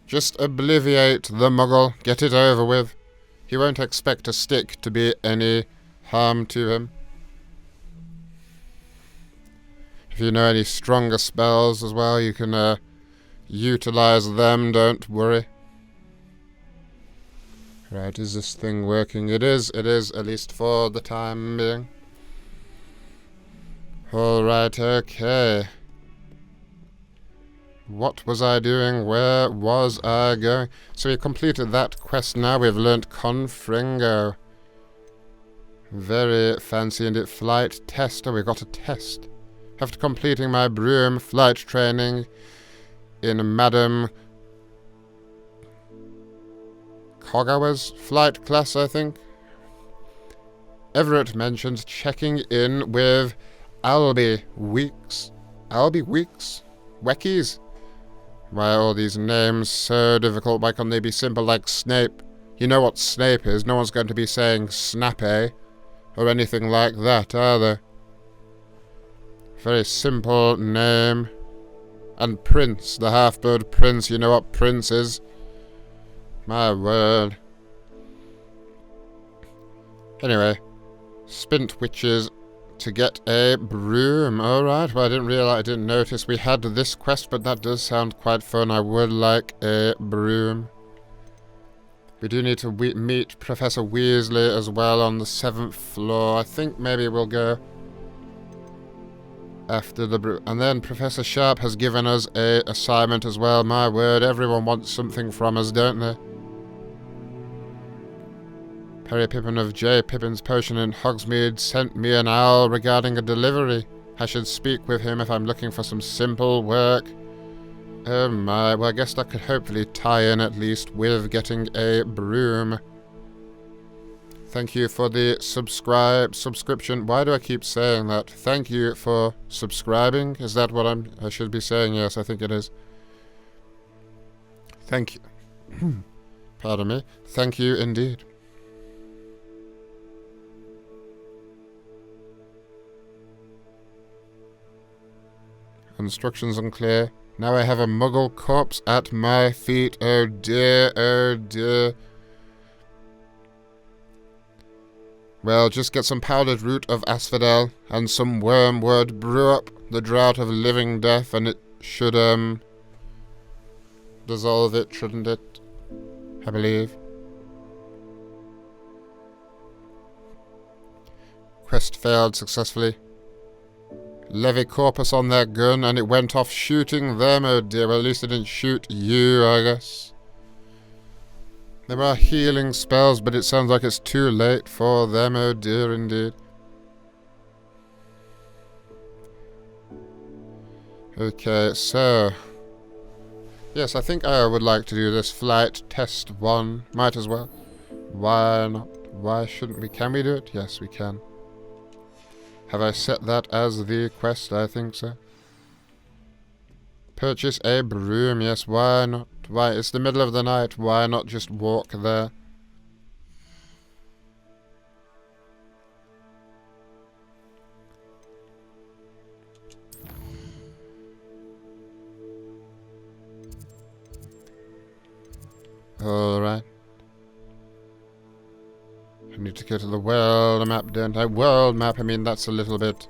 Just obliviate the muggle. Get it over with. He won't expect a stick to be any harm to him. If you know any stronger spells as well, you can utilize them, don't worry. Right, is this thing working? It is, at least for the time being. Alright, okay. What was I doing? Where was I going? So we completed that quest now. We've learnt Confringo. Very fancy indeed. Flight tester. We got a test. After completing my broom flight training in Madam Kogawa's flight class, I think. Everett mentioned checking in with Albie Weeks. Albie Weeks? Weckies? Why are all these names so difficult? Why can't they be simple like Snape? You know what Snape is. No one's going to be saying Snape or anything like that, are they? Very simple name. And Prince, the half-blood prince. You know what Prince is. My word. Anyway, Spint Witches to get a broom. Alright, well I didn't notice we had this quest, but that does sound quite fun. I would like a broom. We do need to meet Professor Weasley as well on the 7th floor. I think maybe we'll go after the broom. And then Professor Sharp has given us a assignment as well. My word, everyone wants something from us, don't they? Perry Pippin of J. Pippin's Potion in Hogsmeade sent me an owl regarding a delivery. I should speak with him if I'm looking for some simple work. Oh my, well I guess that could hopefully tie in at least with getting a broom. Thank you for the subscription. Why do I keep saying that? Thank you for subscribing. Is that what I should be saying? Yes, I think it is. Thank you. Pardon me. Thank you indeed. Instructions unclear. Now I have a muggle corpse at my feet. Oh dear, oh dear. Well, just get some powdered root of asphodel and some wormwood. Brew up the drought of living death and it should, dissolve it, shouldn't it? I believe. Quest failed successfully. Levy corpus on their gun and it went off shooting them. Oh dear, well at least it didn't shoot you, I guess. There are healing spells, but it sounds like it's too late for them. Oh dear indeed. Okay, so... yes, I think I would like to do this flight test 1. Might as well. Why not? Why shouldn't we? Can we do it? Yes, we can. Have I set that as the quest? I think so. Purchase a broom. Yes, why not? Why? It's the middle of the night. Why not just walk there? Alright. I need to go to the world map, don't I? World map, I mean, that's a little bit...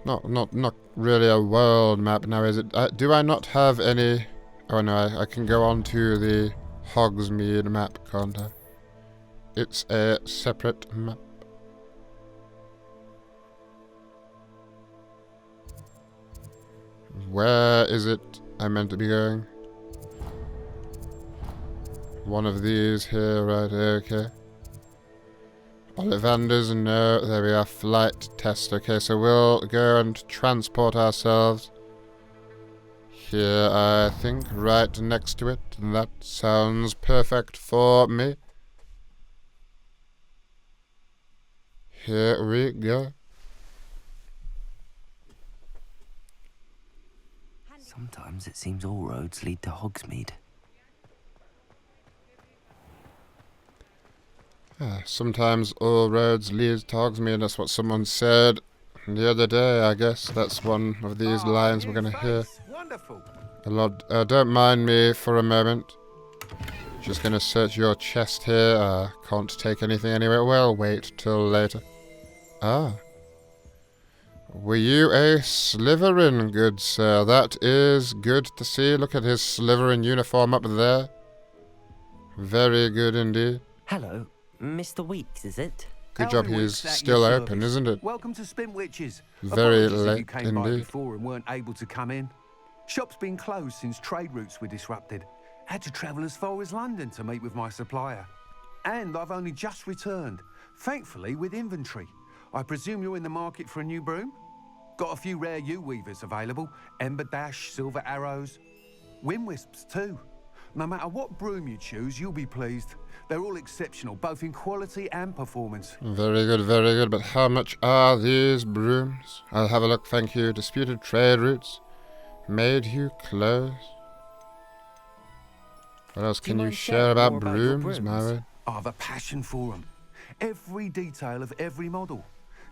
Not really a world map now, is it? Do I not have any... oh no, I can go on to the Hogsmeade map, can't I? It's a separate map. Where is it I meant to be going? One of these here, right, okay. Ollivanders, no, there we are, flight test. Okay, so we'll go and transport ourselves here, I think, right next to it. And that sounds perfect for me. Here we go. Sometimes it seems all roads lead to Hogsmeade. Sometimes all roads lead to Hogsmeade, that's what someone said the other day, I guess. That's one of these lines we're going to hear a lot. Don't mind me for a moment. Just going to search your chest here. Can't take anything anywhere. Well, wait till later. Ah. Were you a Slytherin, good sir? That is good to see. Look at his Slytherin uniform up there. Very good indeed. Hello. Mr. Weeks, is it? Good job he's still open, isn't it? Welcome to Spint Witches. Very Apologies late if you came by indeed. before and weren't able to come in. Shop's been closed since trade routes were disrupted. Had to travel as far as London to meet with my supplier. And I've only just returned, thankfully with inventory. I presume you're in the market for a new broom? Got a few rare U-weavers available. Ember Dash, Silver Arrows. Wind Wisps too. No matter what broom you choose, you'll be pleased. They're all exceptional, both in quality and performance. Very good, very good. But how much are these brooms? I'll have a look, thank you. Disputed trade routes. Made you clothes. What else can you share about brooms, Myra? I have a passion for them. Every detail of every model.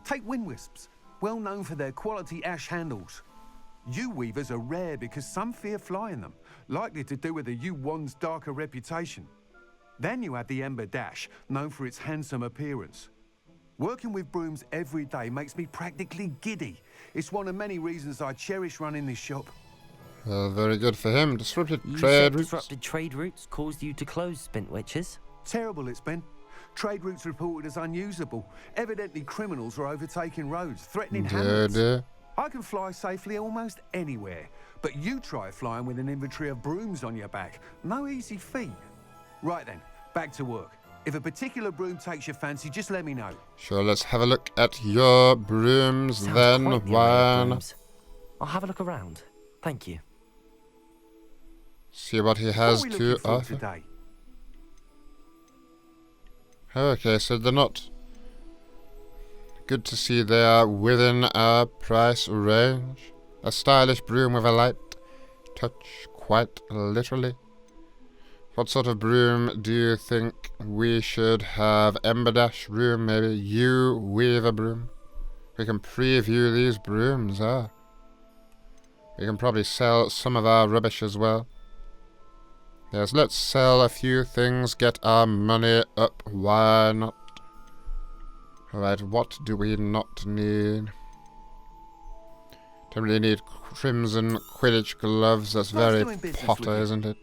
Take Wind Wisps, well known for their quality ash handles. Yew weavers are rare because some fear flying them, likely to do with the yew wand's darker reputation. Then you have the Ember Dash, known for its handsome appearance. Working with brooms every day makes me practically giddy. It's one of many reasons I cherish running this shop. Very good for him. Disrupted You trade said routes. disrupted trade routes caused you to close, Spintwitches? Terrible it's been. Trade routes reported as unusable. Evidently criminals are overtaking roads, threatening hamlets. I can fly safely almost anywhere, but you try flying with an inventory of brooms on your back. No easy feat. Right then, back to work. If a particular broom takes your fancy, just let me know. Sure, let's have a look at your brooms Sounds then. quite the array of One. brooms. I'll have a look around. Thank you. See what he has What are we to looking for offer. today? Okay, so they're not. Good to see they are within our price range. A stylish broom with a light touch, quite literally. What sort of broom do you think we should have? Ember Dash broom, maybe? Yew Weaver broom? We can preview these brooms, We can probably sell some of our rubbish as well. Yes, let's sell a few things, get our money up. Why not? Alright, what do we not need? Don't really need crimson Quidditch gloves. That's very Potter, isn't it?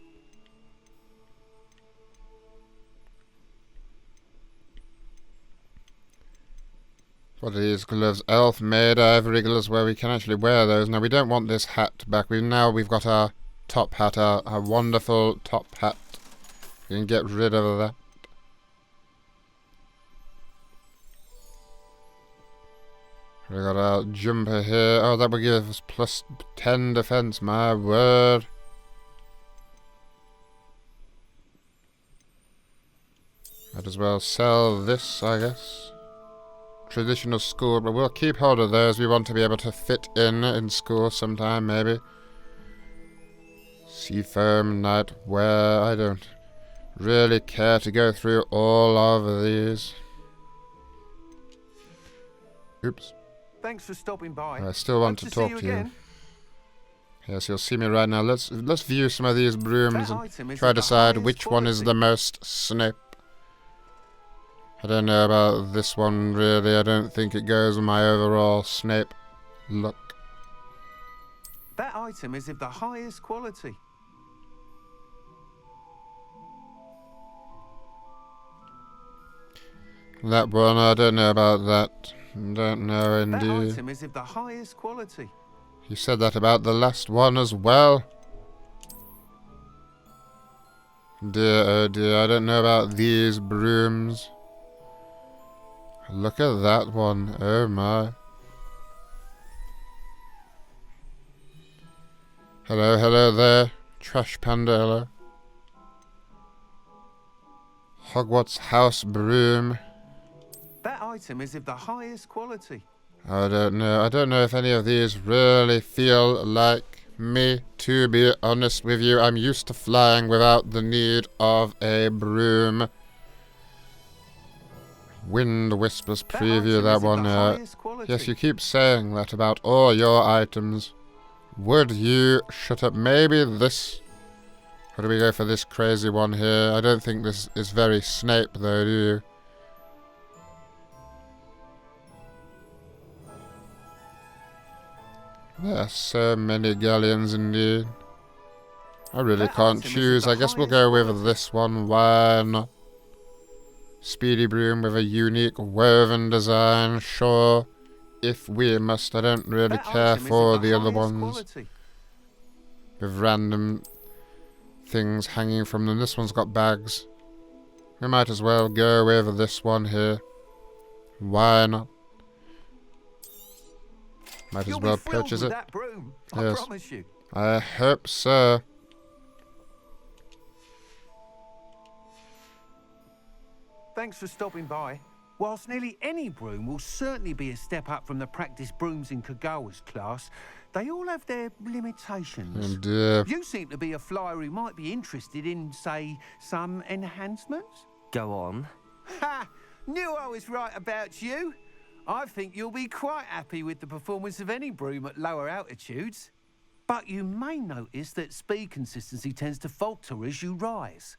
What are these gloves? Elf made ivory gloves where we can actually wear those. Now we don't want this hat back. We've got our top hat, our wonderful top hat. We can get rid of that. We got our jumper here. Oh, that will give us plus 10 defense, my word. Might as well sell this, I guess. Traditional school, but we'll keep hold of those. We want to be able to fit in school sometime, maybe. Seafoam nightwear. I don't really care to go through all of these. Oops. Thanks for stopping by. I still want to talk to you. Yes, you'll see me right now. Let's view some of these brooms and try to decide which one is the most Snape. I don't know about this one, really. I don't think it goes with my overall Snape look. That item is of the highest quality. That one, I don't know about that. Don't know, indeed. That item is of the highest quality. You said that about the last one as well. Dear, oh dear, I don't know about these brooms. Look at that one. Oh my. Hello, hello there. Trash Panda, hello. Hogwarts House Broom. That item is of the highest quality. I don't know. I don't know if any of these really feel like me, to be honest with you. I'm used to flying without the need of a broom. Wind Whispers preview, that one. Yes, you keep saying that about all your items. Would you shut up? Maybe this. Or do we go for this crazy one here? I don't think this is very Snape, though, do you? There are so many galleons, indeed. I really can't choose. I guess we'll go with this one. Why not? Speedy broom with a unique woven design, sure. If we must, I don't really care for the other ones. With random things hanging from them. This one's got bags. We might as well go with this one here. Why not? Might as well purchase it. Yes. I hope so. Thanks for stopping by. Whilst nearly any broom will certainly be a step up from the practice brooms in Kagawa's class, they all have their limitations. And, you seem to be a flyer who might be interested in, say, some enhancements? Go on. Ha! Knew I was right about you. I think you'll be quite happy with the performance of any broom at lower altitudes. But you may notice that speed consistency tends to falter as you rise.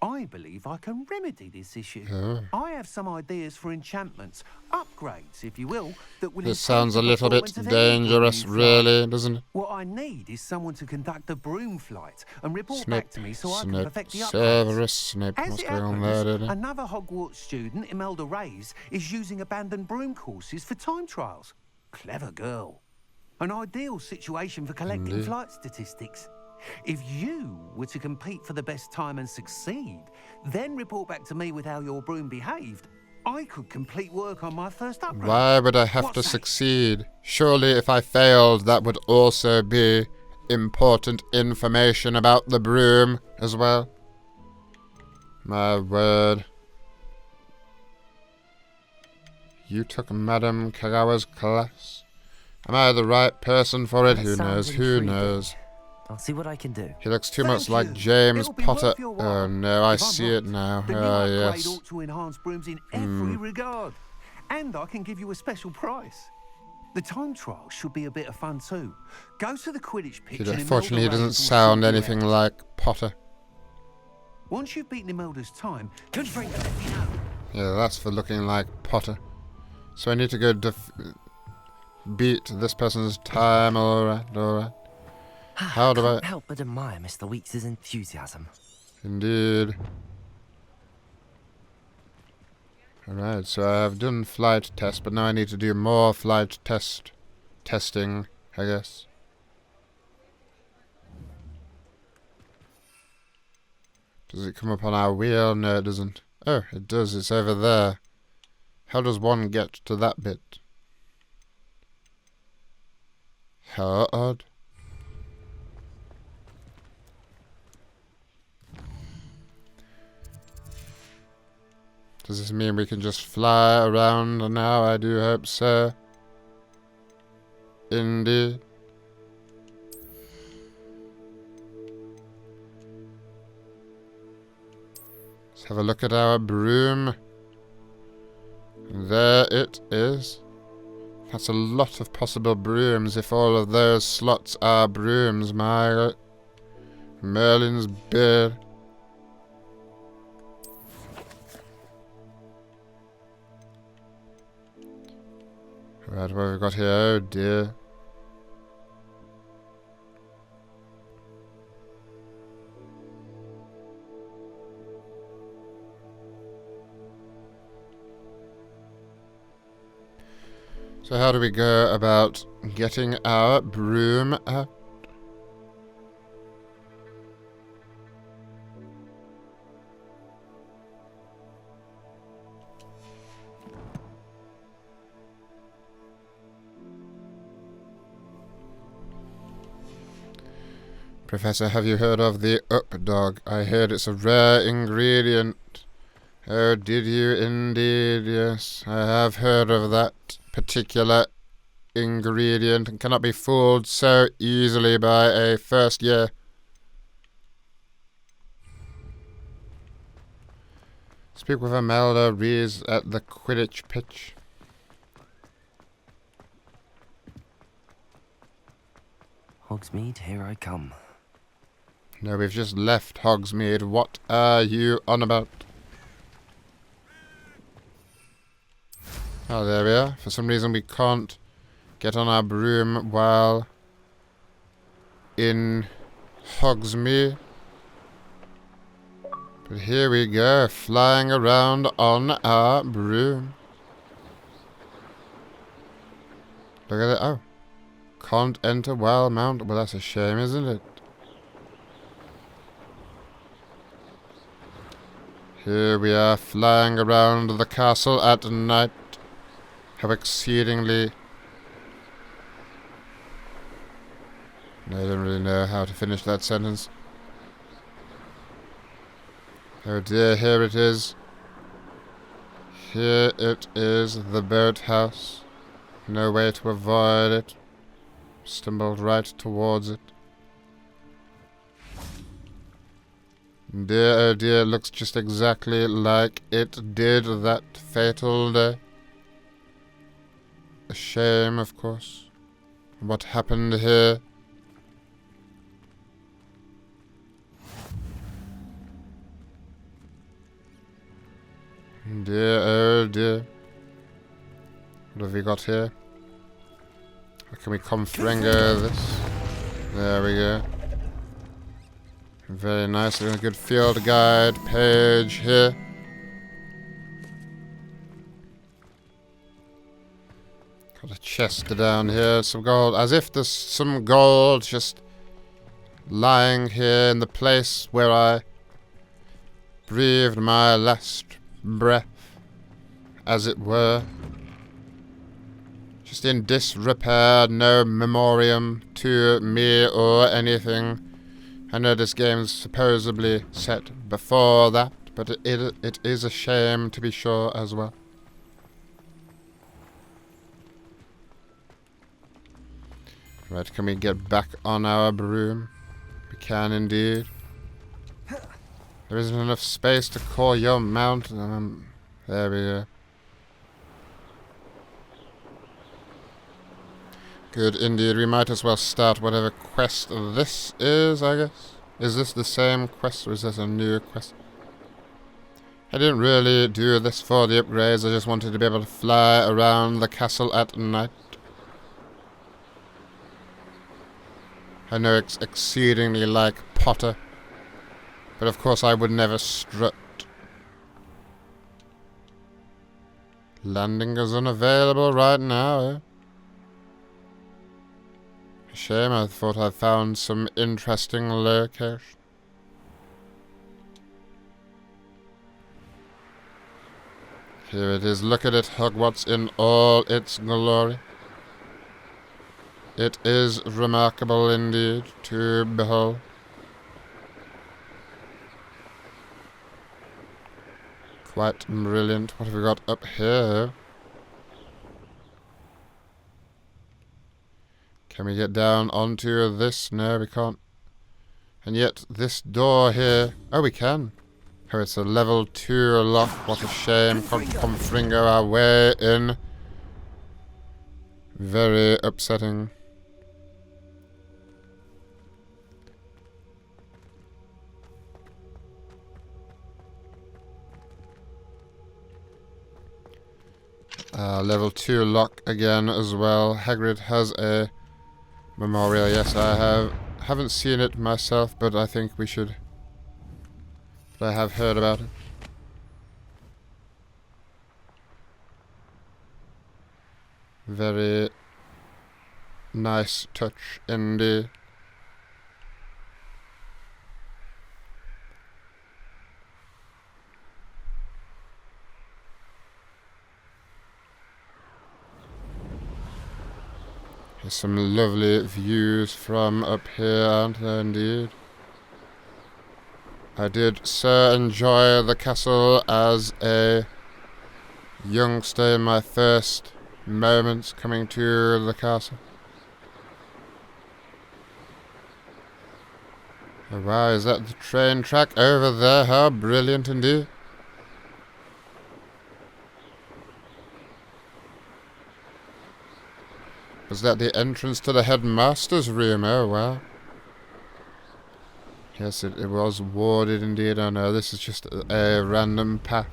I believe I can remedy this issue. I have some ideas for enchantments, upgrades, if you will, that will... This sounds a little bit dangerous, really, doesn't it? What I need is someone to conduct a broom flight and report Snape, back to me so I can perfect the upgrades. Severus Snape, As what's it going on happens, there, didn't it? another Hogwarts student, Imelda Reyt, is using abandoned broom courses for time trials. Clever girl. An ideal situation for collecting flight statistics. If you were to compete for the best time and succeed, then report back to me with how your broom behaved, I could complete work on my first upgrade. Why would I have to succeed? Surely if I failed, that would also be important information about the broom as well. My word. You took Madame Kagawa's class. Am I the right person for it? Who knows? Who knows? I'll see what I can do. He looks too much like James Potter. Oh no, I see it now. Ah, yes. Ought to enhance brooms in every regard. And I can give you a special price. The time trial should be a bit of fun too. Go to the Quidditch pitch. Unfortunately, he doesn't sound anything like Potter. Once you've beaten Imelda's time, don't bring let me know. Yeah, that's for looking like Potter. So I need to go beat this person's time. Alright, alright. How do I can't help but admire Mr. Weeks' enthusiasm. Indeed. Alright, so I have done flight test, but now I need to do more flight testing, I guess. Does it come up on our wheel? No, it doesn't. Oh, it does. It's over there. How does one get to that bit? How odd. Does this mean we can just fly around now? I do hope so. Indeed. Let's have a look at our broom. There it is. That's a lot of possible brooms if all of those slots are brooms. My Merlin's beard. Right, what have we got here? Oh dear. So how do we go about getting our broom out? Professor, have you heard of the up dog? I heard it's a rare ingredient. Oh, did you indeed? Yes, I have heard of that particular ingredient and cannot be fooled so easily by a first year. Speak with Imelda Reyt at the Quidditch pitch. Hogsmeade, here I come. No, we've just left Hogsmeade. What are you on about? Oh, there we are. For some reason we can't get on our broom while in Hogsmeade. But here we go, flying around on our broom. Look at it. Oh. Can't enter while mounted. Well, that's a shame, isn't it? Here we are, flying around the castle at night. How exceedingly... I don't really know how to finish that sentence. Oh dear, here it is. Here it is, the boathouse. No way to avoid it. Stumbled right towards it. Dear, oh dear, it looks just exactly like it did that fatal day. A shame, of course. What happened here? Dear, oh dear. What have we got here? How can we confringo this? There we go. Very nice. A good field guide page here. Got a chest down here. Some gold. As if there's some gold just lying here in the place where I breathed my last breath, as it were. Just in disrepair, no memoriam to me or anything. I know this game's supposedly set before that, but it is a shame to be sure as well. Right, can we get back on our broom? We can indeed. There isn't enough space to call your mount. There we go. Good indeed. We might as well start whatever quest this is, I guess. Is this the same quest or is this a new quest? I didn't really do this for the upgrades. I just wanted to be able to fly around the castle at night. I know it's exceedingly like Potter, but of course I would never strut. Landing is unavailable right now, eh? A shame, I thought I found some interesting location. Here it is, look at it, Hogwarts in all its glory. It is remarkable indeed to behold. Quite brilliant. What have we got up here? Can we get down onto this? No, we can't. And yet, this door here... Oh, we can. Oh, it's a level 2 lock. What a shame. Can't confringo our way in. Very upsetting. Level 2 lock again as well. Hagrid has a memorial. Yes, I haven't seen it myself, but I think we should. But I have heard about it. Very nice touch indeed. There's some lovely views from up here, aren't there, indeed? I did so enjoy the castle as a youngster in my first moments coming to the castle. Oh, wow, is that the train track over there? How brilliant indeed. Was that the entrance to the headmaster's room? Oh, wow. Yes, it was warded indeed. Oh no, this is just a random path.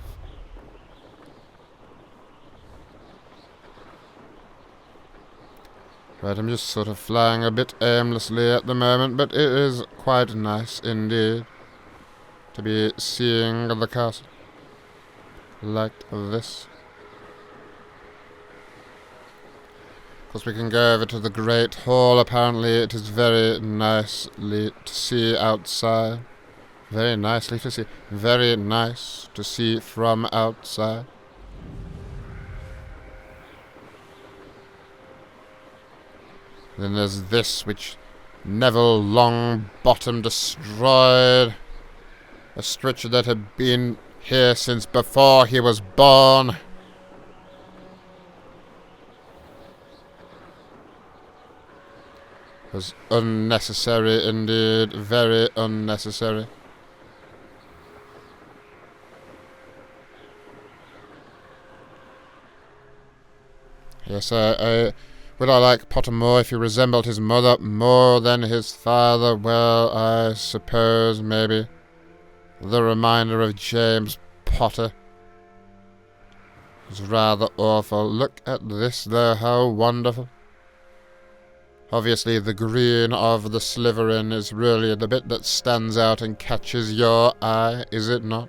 Right, I'm just sort of flying a bit aimlessly at the moment, but it is quite nice indeed to be seeing the castle like this. Of course, we can go over to the Great Hall. Apparently, it is very nicely to see outside. Very nicely to see. Very nice to see from outside. Then there's this, which Neville Longbottom destroyed. A structure that had been here since before he was born. Was unnecessary indeed, very unnecessary. Yes, would I like Potter more if he resembled his mother more than his father? Well, I suppose maybe the reminder of James Potter It's rather awful. Look at this, though. How wonderful. Obviously, the green of the Slytherin is really the bit that stands out and catches your eye, is it not?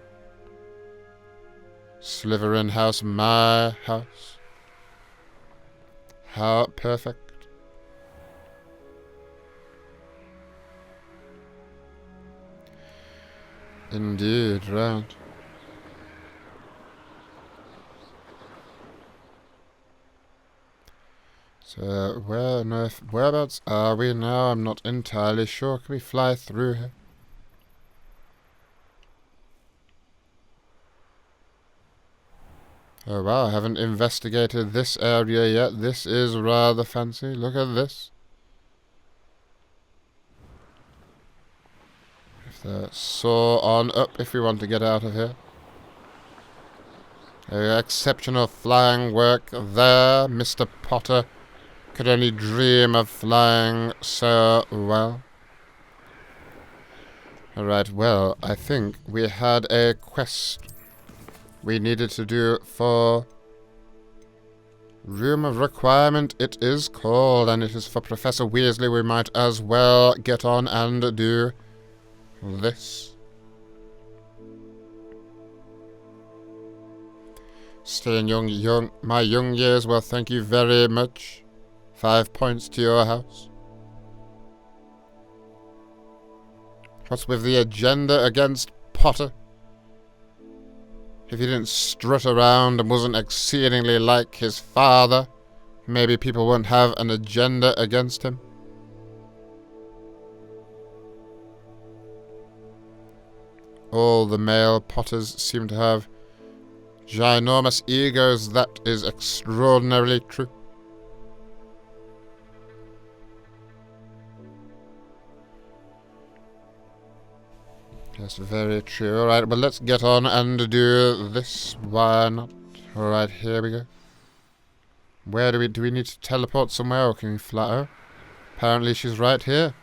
Slytherin house, my house. How perfect. Indeed, right. So, whereabouts are we now? I'm not entirely sure. Can we fly through here? Oh wow, I haven't investigated this area yet. This is rather fancy. Look at this. If the soar on up if we want to get out of here. Exceptional flying work there, Mr. Potter. Could only dream of flying so well. Alright, well, I think we had a quest we needed to do for Room of Requirement, it is called, and it is for Professor Weasley. We might as well get on and do this. Staying my young years, well, thank you very much. 5 points to your house. What's with the agenda against Potter? If he didn't strut around and wasn't exceedingly like his father, maybe people wouldn't have an agenda against him. All the male Potters seem to have ginormous egos. That is extraordinarily true. That's very true. Alright, well, let's get on and do this. Why not? Alright, here we go. Where do we need to teleport somewhere, or can we fly? Oh, apparently she's right here.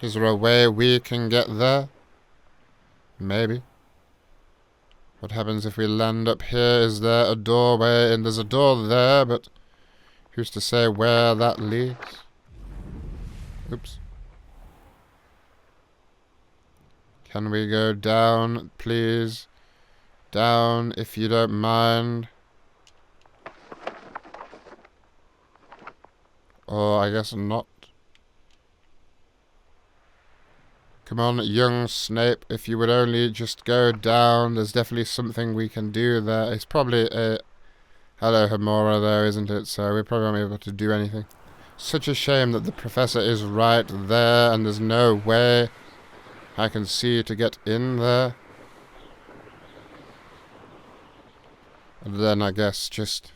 Is there a way we can get there? Maybe. What happens if we land up here? Is there a doorway? And there's a door there, but who's to say where that leads? Oops. Can we go down, please? Down, if you don't mind. Or I guess not. Come on, young Snape, if you would only just go down. There's definitely something we can do there. It's probably a... Hello, Hamora, there, isn't it? So we probably won't be able to do anything. Such a shame that the professor is right there and there's no way I can see to get in there. And then I guess just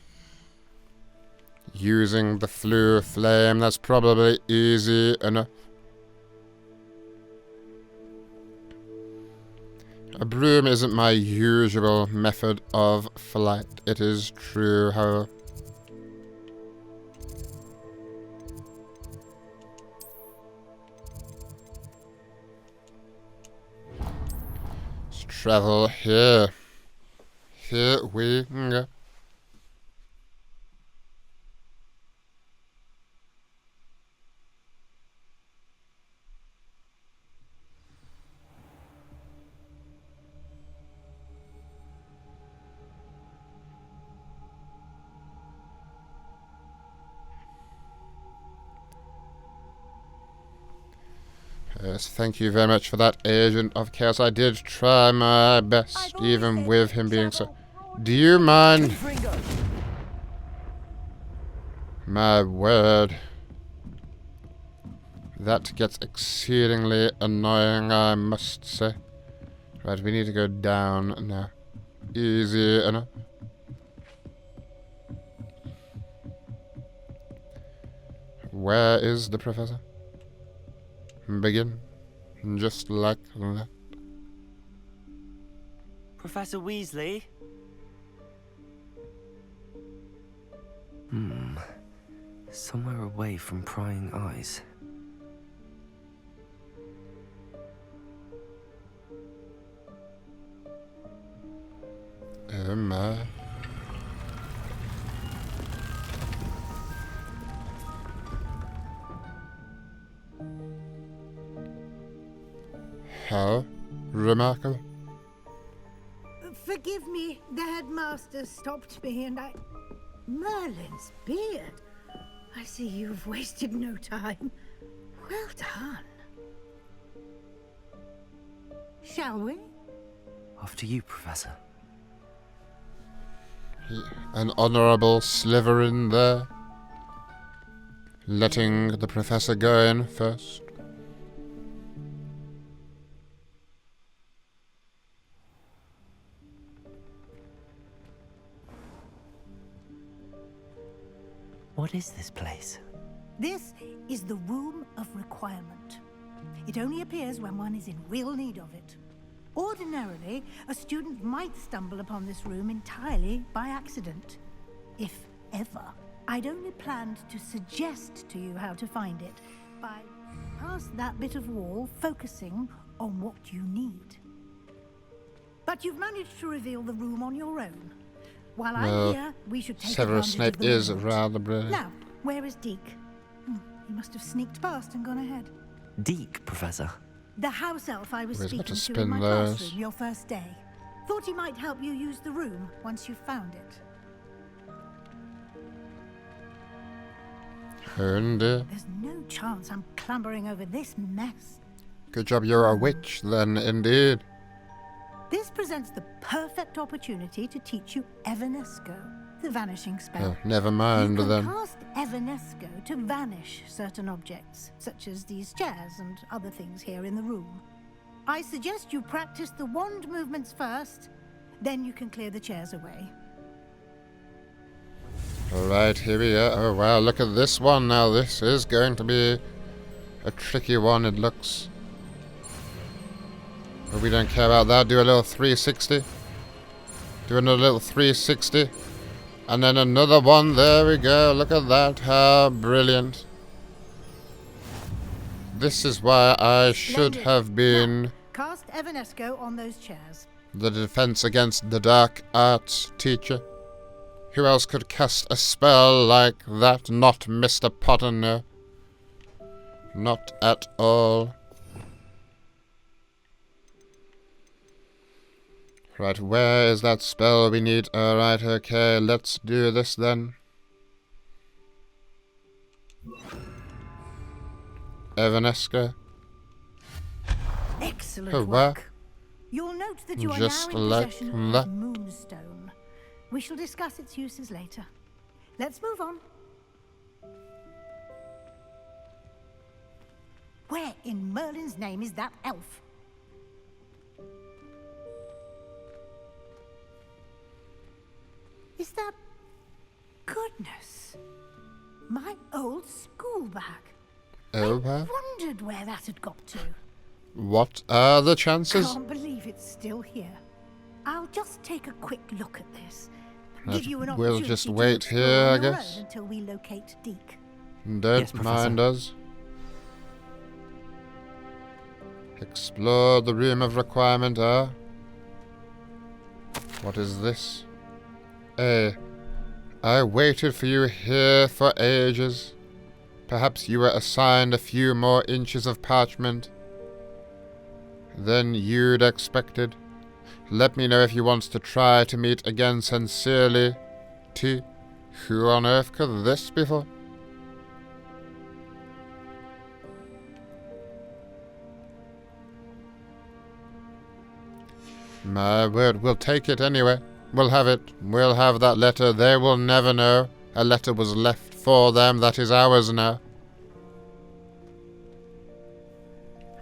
using the flue flame, that's probably easy enough. A broom isn't my usual method of flight, it is true, however. Let's travel here. Here we go. Yes, thank you very much for that, Agent of Chaos. I did try my best, even with him being so... Do you mind? My word. That gets exceedingly annoying, I must say. Right, we need to go down now. Easy enough. Where is the professor? Begin. Just like that. Professor Weasley? Somewhere away from prying eyes. How remarkable. Forgive me, the headmaster stopped me and I... Merlin's beard. I see you've wasted no time. Well done. Shall we? After you, Professor. An honourable Slytherin there. Letting the Professor go in first. What is this place? This is the Room of Requirement. It only appears when one is in real need of it. Ordinarily, a student might stumble upon this room entirely by accident. If ever. I'd only planned to suggest to you how to find it by past that bit of wall, focusing on what you need. But you've managed to reveal the room on your own. While I'm here, we should take Severus advantage Snape of the is moment. rather brilliant. Now, where is Deke? He must have sneaked past and gone ahead. Deke, Professor. The house elf I was We've got speaking to to in my spin those. classroom your first day. Thought he might help you use the room once you found it. And There's no chance I'm clambering over this mess. good job you're a witch then, indeed. This presents the perfect opportunity to teach you Evanesco, the vanishing spell. Oh, never mind you can then. cast Evanesco to vanish certain objects, such as these chairs and other things here in the room. I suggest you practice the wand movements first, then you can clear the chairs away. Alright, here we are. Oh wow, look at this one now. This is going to be a tricky one, it looks. But we don't care about that. Do a little 360. Do another little 360. And then another one. There we go. Look at that. How brilliant. This is why I should have been Cast Evanesco on those chairs. the defense against the dark arts teacher. Who else could cast a spell like that? Not Mr. Potter, no. Not at all. Right, where is that spell we need? Alright, okay, let's do this then. Evanesca. Excellent Oh, work. You'll note that you are Just now in like possession that. of Moonstone. We shall discuss its uses later. Let's move on. Where in Merlin's name is that elf? Is that... Goodness. My old school bag. Oh, wow. Wondered where that had got to. What are the chances? Can't believe it's still here. I'll just take a quick look at this. Right, Give you an we'll opportunity just to wait explore here, I on your guess. own until we locate Deke. Don't Yes, Professor. mind us. Explore the room of requirement, What is this? I waited for you here for ages. Perhaps you were assigned a few more inches of parchment than you'd expected. Let me know if you want to try to meet again sincerely. T. Who on earth could this be for? My word, we'll take it anyway. We'll have it. We'll have that letter. They will never know. A letter was left for them. That is ours now.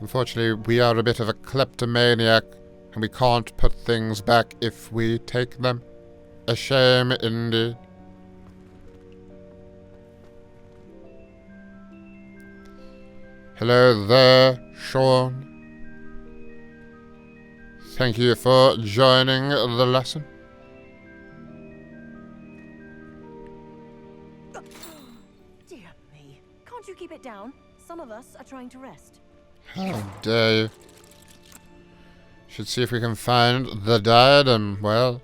Unfortunately, we are a bit of a kleptomaniac, and we can't put things back if we take them. A shame indeed. Hello there, Sean. Thank you for joining the lesson. Dear me. Can't you keep it down? Some of us are trying to rest. How dare you. Should see if we can find the diadem. Well,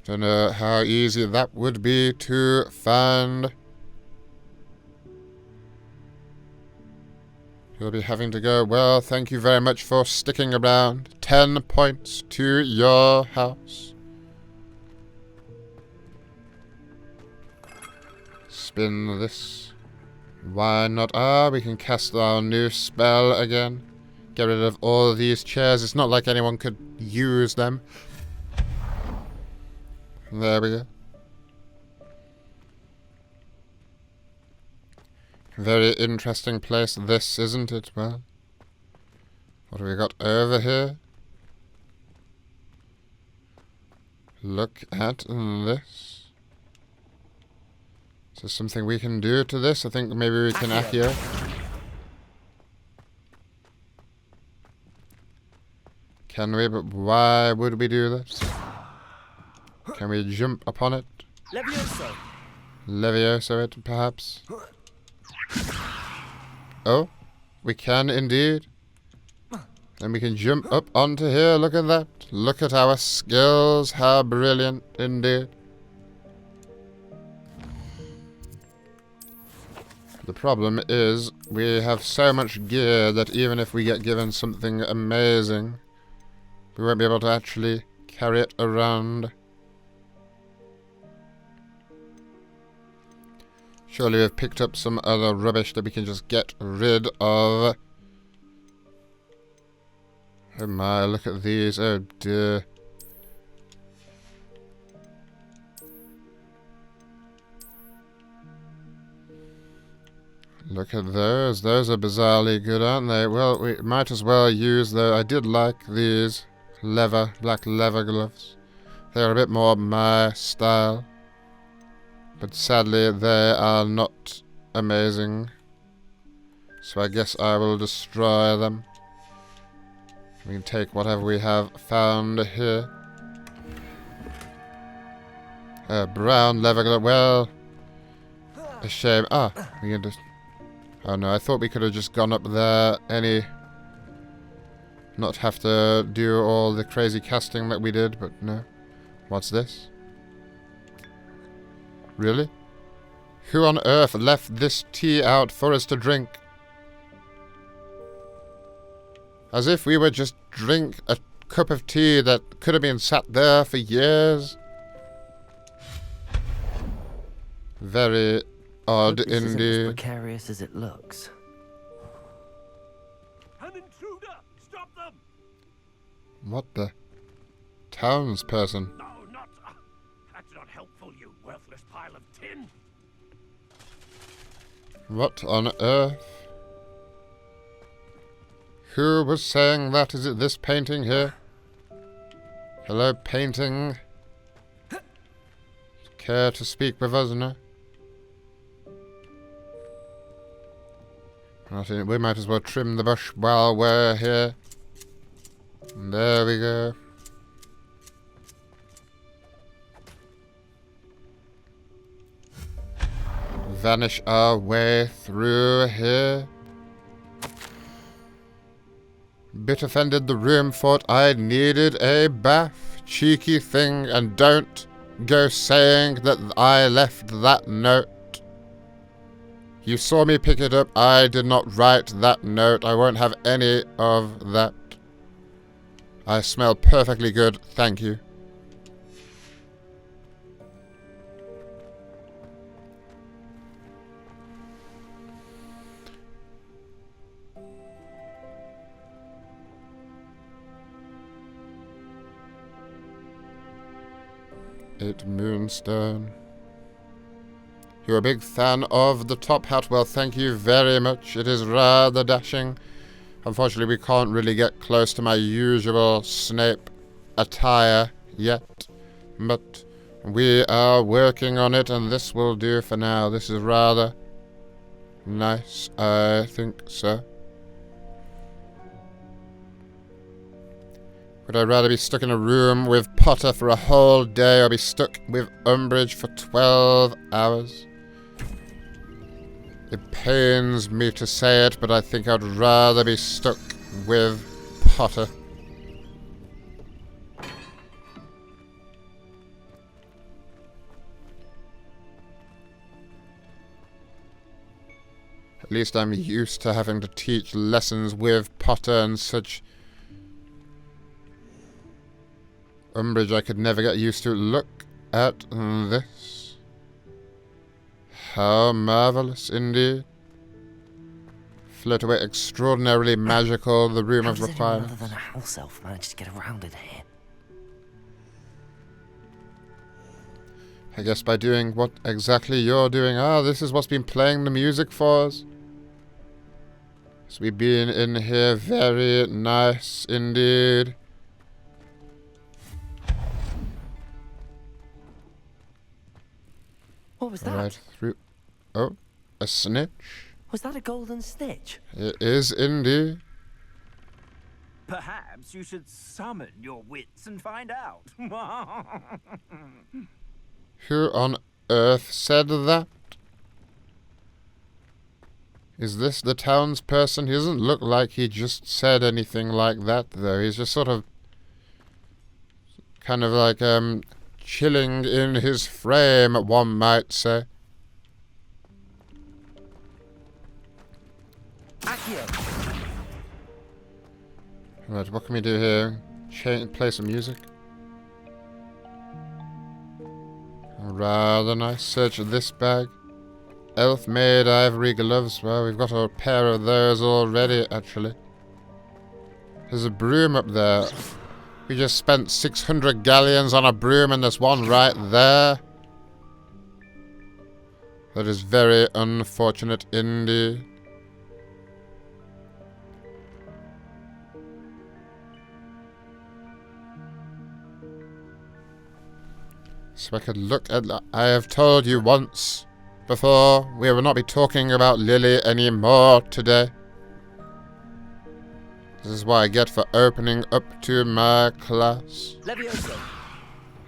don't know how easy that would be to find. You'll be having to go. Well, thank you very much for sticking around. 10 points to your house. Spin this. Why not? Ah, we can cast our new spell again. Get rid of all of these chairs. It's not like anyone could use them. There we go. Very interesting place this, isn't it? Well, what have we got over here? Look at this. Is there something we can do to this? I think maybe we can accio. Can we? But why would we do this? Can we jump upon it? Levioso. Levioso it, perhaps? Oh, we can indeed. And we can jump up onto here. Look at that. Look at our skills. How brilliant indeed. The problem is we have so much gear that even if we get given something amazing, we won't be able to actually carry it around. Surely we've picked up some other rubbish that we can just get rid of. Oh my, look at these. Oh dear. Look at those. Those are bizarrely good, aren't they? Well, we might as well use the... I did like these black leather gloves. They're a bit more my style. But sadly, they are not amazing. So I guess I will destroy them. We can take whatever we have found here. Brown leather glove. Well, a shame. Ah, we can just... Oh no, I thought we could have just gone up there not have to do all the crazy casting that we did, but no. What's this? Really? Who on earth left this tea out for us to drink? As if we would just drink a cup of tea that could have been sat there for years. Very odd indeed. This isn't as precarious as it looks. An intruder! Stop them! What the? Townsperson. No, not... that's not helpful, you worthless pile of tin. What on earth? Who was saying that? Is it this painting here? Hello, painting. Care to speak with us, no? We might as well trim the bush while we're here. There we go. Vanish our way through here. Bit offended the room, thought I needed a bath. Cheeky thing, and don't go saying that I left that note. You saw me pick it up. I did not write that note. I won't have any of that. I smell perfectly good, thank you. Moonstone. You're a big fan of the top hat. Well, thank you very much. It is rather dashing. Unfortunately, we can't really get close to my usual Snape attire yet. But we are working on it, and this will do for now. This is rather nice, I think so. Would I rather be stuck in a room with Potter for a whole day or be stuck with Umbridge for 12 hours? It pains me to say it, but I think I'd rather be stuck with Potter. At least I'm used to having to teach lessons with Potter and such. Umbridge I could never get used to. Look at this. How marvellous indeed. Float away, extraordinarily magical, the room of requirements. Other than a house elf managed to get around in here. I guess by doing what exactly you're doing. Ah, this is what's been playing the music for us. So we've been in here, very nice indeed. What was that? Right through. Oh, a snitch. Was that a golden snitch? It is indeed. Perhaps you should summon your wits and find out. Who on earth said that? Is this the townsperson? He doesn't look like he just said anything like that, though. He's just sort of... kind of like, chilling in his frame, one might say. Right, what can we do here? Play some music. Rather nice. Search this bag. Elf-made ivory gloves. Well, we've got a pair of those already, actually. There's a broom up there. We just spent 600 galleons on a broom and there's one right there. That is very unfortunate indeed. So I could look at... I have told you once before, we will not be talking about Lily anymore today. This is what I get for opening up to my class. Levioso.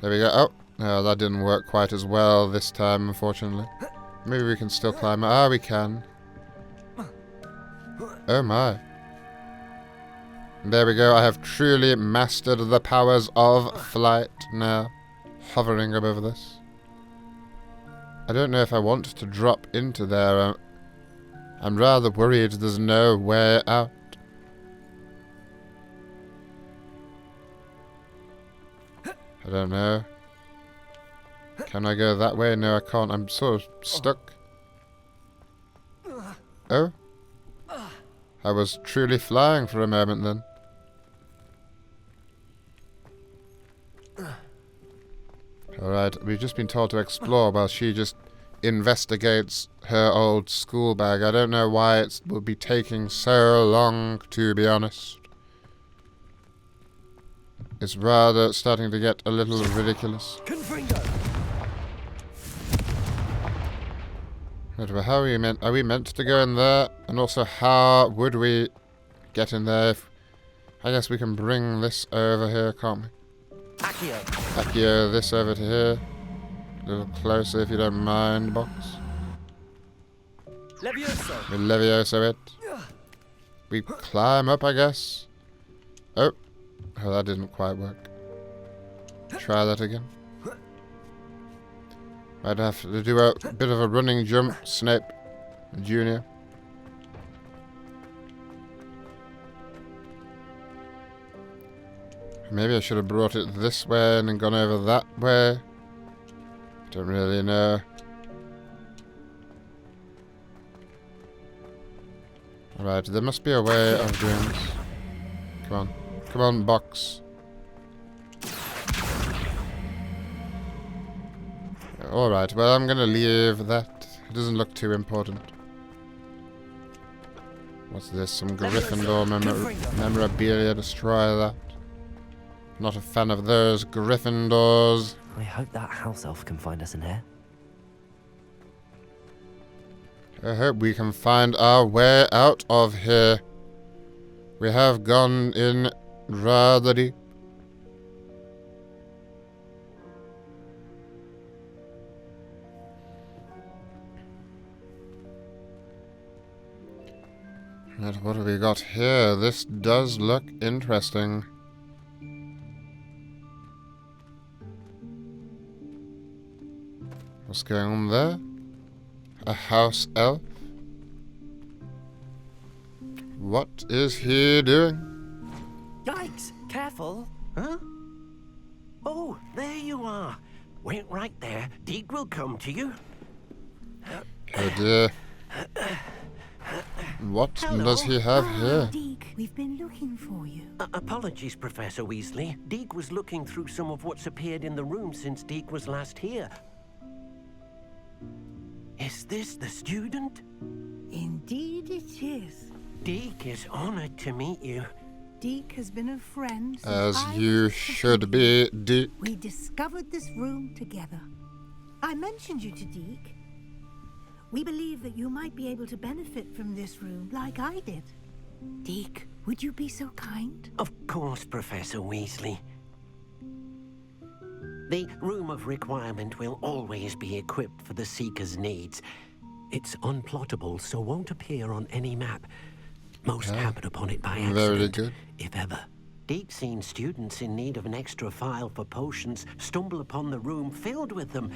There we go. Oh, no, that didn't work quite as well this time, unfortunately. Maybe we can still climb. Ah, we can. Oh my. There we go. I have truly mastered the powers of flight now. Hovering above this. I don't know if I want to drop into there. I'm rather worried there's no way out. I don't know. Can I go that way? No, I can't. I'm sort of stuck. Oh? I was truly flying for a moment then. Alright, we've just been told to explore while she just investigates her old school bag. I don't know why it will be taking so long, to be honest. It's rather starting to get a little ridiculous. Right, well, how are we meant to go in there? And also, how would we get in there? I guess we can bring this over here, can't we? Accio, this over to here. A little closer if you don't mind, box. Levioso. We Levioso it. We climb up, I guess. Oh. Oh, that didn't quite work. Try that again. I'd have to do a bit of a running jump, Snape Jr. Maybe I should have brought it this way and then gone over that way. Don't really know. Alright, there must be a way of doing this. Come on. Come on, box. Alright, well, I'm gonna leave that. It doesn't look too important. What's this? Some Gryffindor memorabilia. Destroy that. Not a fan of those Gryffindors. I hope that house elf can find us in here. I hope we can find our way out of here. We have gone in rather deep. Right, what have we got here? This does look interesting. What's going on there? A house elf? What is he doing? Yikes! Careful! Huh? Oh, there you are. Wait right there. Deke will come to you. Oh dear. What does he have here? Deke, we've been looking for you. Apologies, Professor Weasley. Deke was looking through some of what's appeared in the room since Deke was last here. Is this the student? Indeed it is. Deke is honored to meet you. Deke has been a friend since As you should be, Deke. We discovered this room together. I mentioned you to Deke. We believe that you might be able to benefit from this room like I did. Deke, would you be so kind? Of course, Professor Weasley. The Room of Requirement will always be equipped for the Seeker's needs. It's unplottable, so won't appear on any map. Most happen upon it by accident, very good. if ever. Deke's seen students in need of an extra file for potions stumble upon the room filled with them.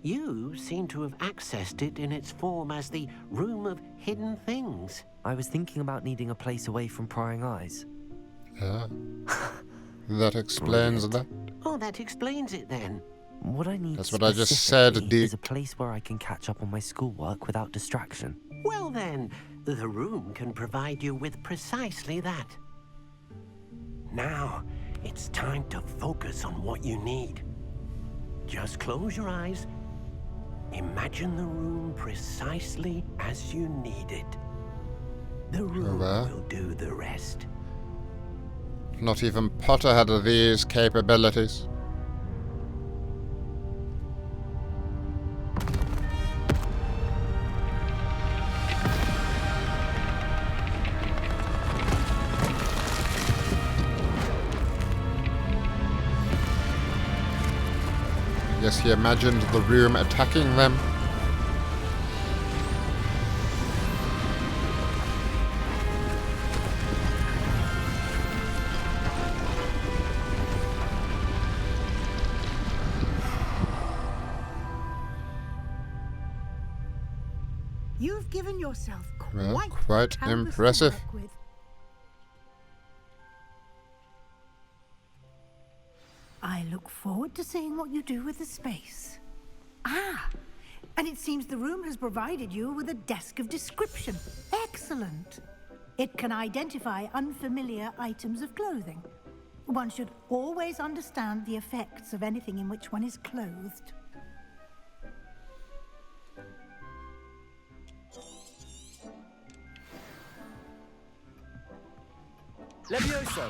You seem to have accessed it in its form as the Room of Hidden Things. I was thinking about needing a place away from prying eyes. Yeah. That explains that. Oh, that explains it then. What I need That's what I just said, Deke. is a place where I can catch up on my schoolwork without distraction. Well then, the room can provide you with precisely that. Now, it's time to focus on what you need. Just close your eyes. Imagine the room precisely as you need it. The room will do the rest. Not even Potter had these capabilities. Yes, he imagined the room attacking them. You've given yourself quite impressive. to work with. I look forward to seeing what you do with the space. Ah, and it seems the room has provided you with a desk of description. Excellent. It can identify unfamiliar items of clothing. One should always understand the effects of anything in which one is clothed. Levioso!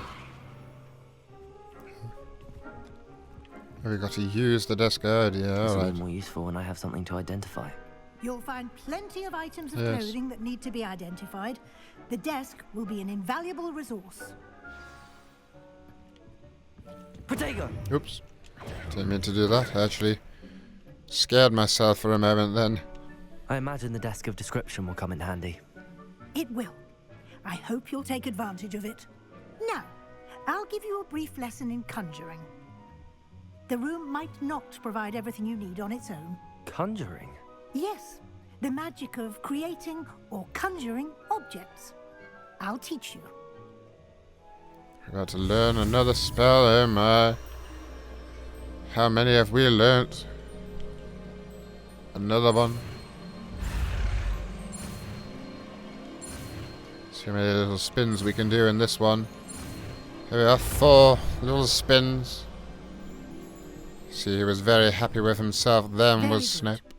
We got to use the desk guard, yeah, It's alright. more useful when I have something to identify. You'll find plenty of items of Yes. clothing that need to be identified. The desk will be an invaluable resource. Protego! Oops. Didn't mean to do that. I actually scared myself for a moment then. I imagine the desk of description will come in handy. It will. I hope you'll take advantage of it. Now, I'll give you a brief lesson in conjuring. The room might not provide everything you need on its own. Conjuring? Yes, the magic of creating or conjuring objects. I'll teach you. I got to learn another spell, oh my. How many have we learnt? Another one. See how many little spins we can do in this one. Here we are, 4 little spins. See, he was very happy with himself then, Very was good. Snape.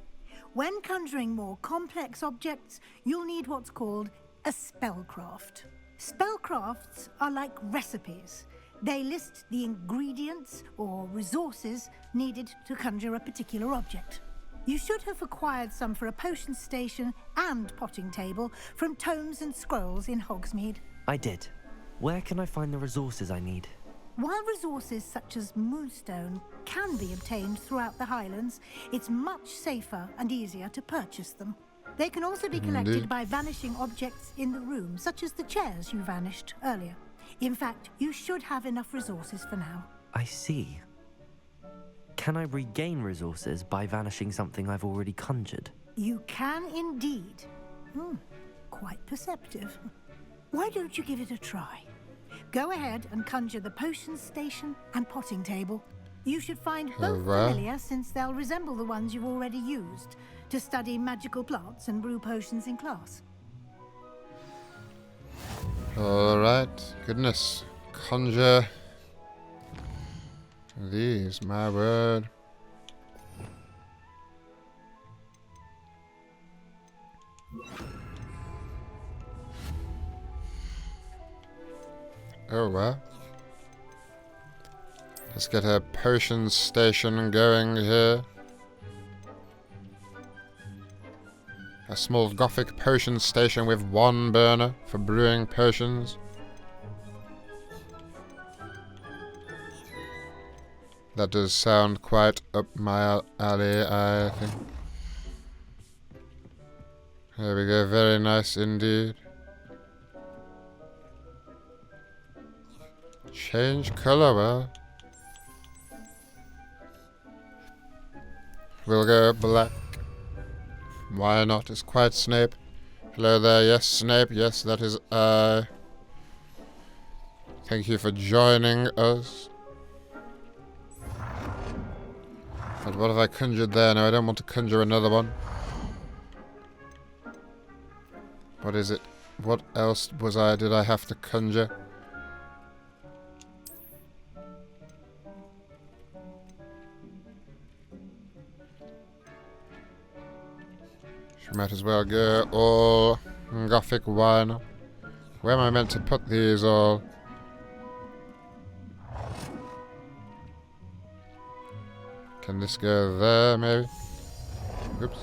When conjuring more complex objects, you'll need what's called a spellcraft. Spellcrafts are like recipes. They list the ingredients or resources needed to conjure a particular object. You should have acquired some for a potion station and potting table from tomes and scrolls in Hogsmeade. I did. Where can I find the resources I need? While resources such as Moonstone can be obtained throughout the Highlands, it's much safer and easier to purchase them. They can also be collected Indeed. by vanishing objects in the room, such as the chairs you vanished earlier. In fact, you should have enough resources for now. I see. Can I regain resources by vanishing something I've already conjured? You can indeed. Quite perceptive. Why don't you give it a try? Go ahead and conjure the potion station and potting table. You should find both familiar, since they'll resemble the ones you've already used to study magical plants and brew potions in class. Alright, goodness. Conjure these, my word. Oh, well. Let's get a potion station going here. A small gothic potion station with one burner for brewing potions. That does sound quite up my alley, I think. There we go, very nice indeed. Change colour, well. We'll go black. Why not? It's quite Snape. Hello there, yes, Snape, yes, that is I. Thank you for joining us. But what have I conjured there? No, I don't want to conjure another one. What is it? What else did I have to conjure? Might as well go all gothic wine. Where am I meant to put these all? Can this go there, maybe? Oops.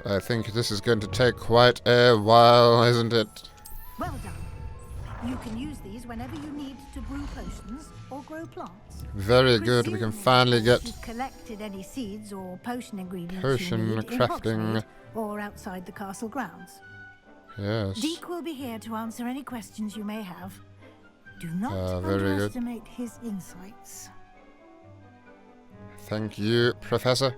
I think this is going to take quite a while, isn't it? Well done. You can use these whenever you need to brew potions or grow plants. Very good. We can finally get you've collected any seeds or potion ingredients potion you need crafting in or outside the castle grounds. Yes. Deek will be here to answer any questions you may have. Do not very underestimate his insights. Thank you, Professor.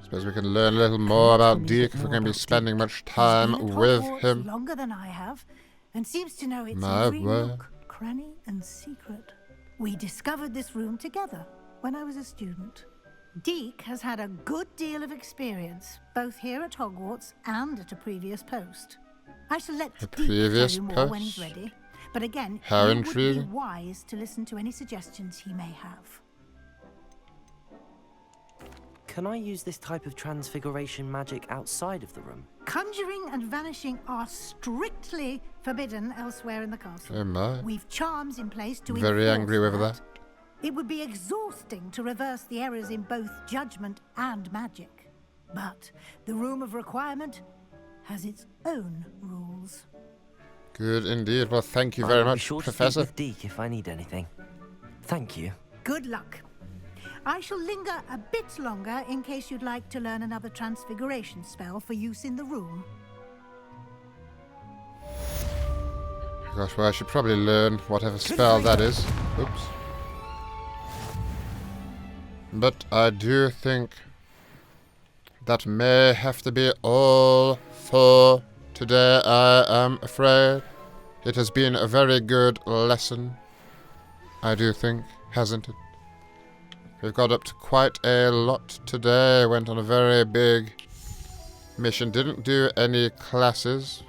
Suppose we can learn a little more about Deek if we're going to be spending much time with him. Longer than I have, and seems to know its My every word. nook, cranny, and secret. We discovered this room together when I was a student. Deek has had a good deal of experience, both here at Hogwarts and at a previous post. I shall let Deek tell you more when he's ready. But again, How it would intriguing. be wise to listen to any suggestions he may have. Can I use this type of transfiguration magic outside of the room? Conjuring and vanishing are strictly forbidden elsewhere in the castle. Oh my. We've charms in place to Very enforce angry with that. It would be exhausting to reverse the errors in both judgment and magic. But the Room of Requirement has its own rules. Good indeed. Well, thank you very I'll be much, sure to speak Professor. with Deek if I need anything. Thank you. Good luck. I shall linger a bit longer in case you'd like to learn another transfiguration spell for use in the room. Gosh, well, I should probably learn whatever spell that is. Oops. But I do think that may have to be all for today, I am afraid. It has been a very good lesson, I do think, hasn't it? We've got up to quite a lot today. Went on a very big mission. Didn't do any classes,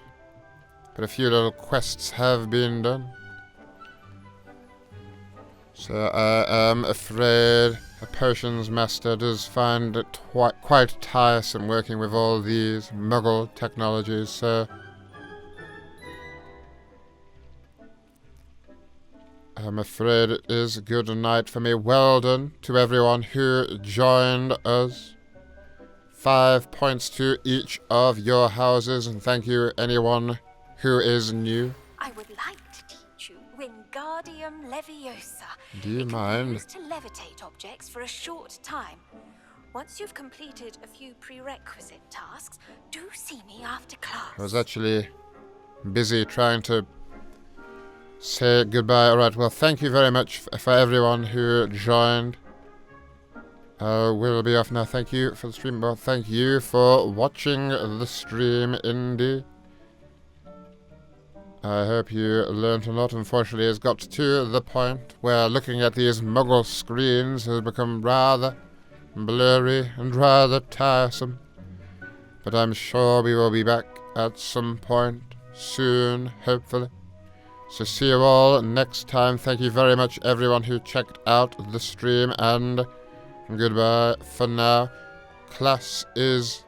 but a few little quests have been done. So I am afraid a potions master does find it quite tiresome working with all these muggle technologies, so I'm afraid it is a good night for me. Well done to everyone who joined us. 5 points to each of your houses, and thank you anyone who is new. I would like to teach you Wingardium Leviosa. Do you It can mind? be used to levitate objects for a short time. Once you've completed a few prerequisite tasks, do see me after class. I was actually busy trying to say goodbye. Alright, well, thank you very much for everyone who joined. We'll be off now. Thank you for the stream. Well, thank you for watching the stream, Indy. I hope you learnt a lot. Unfortunately, it's got to the point where looking at these Muggle screens has become rather blurry and rather tiresome. But I'm sure we will be back at some point soon, hopefully. So see you all next time. Thank you very much, everyone who checked out the stream, and goodbye for now. Class is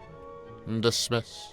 dismissed.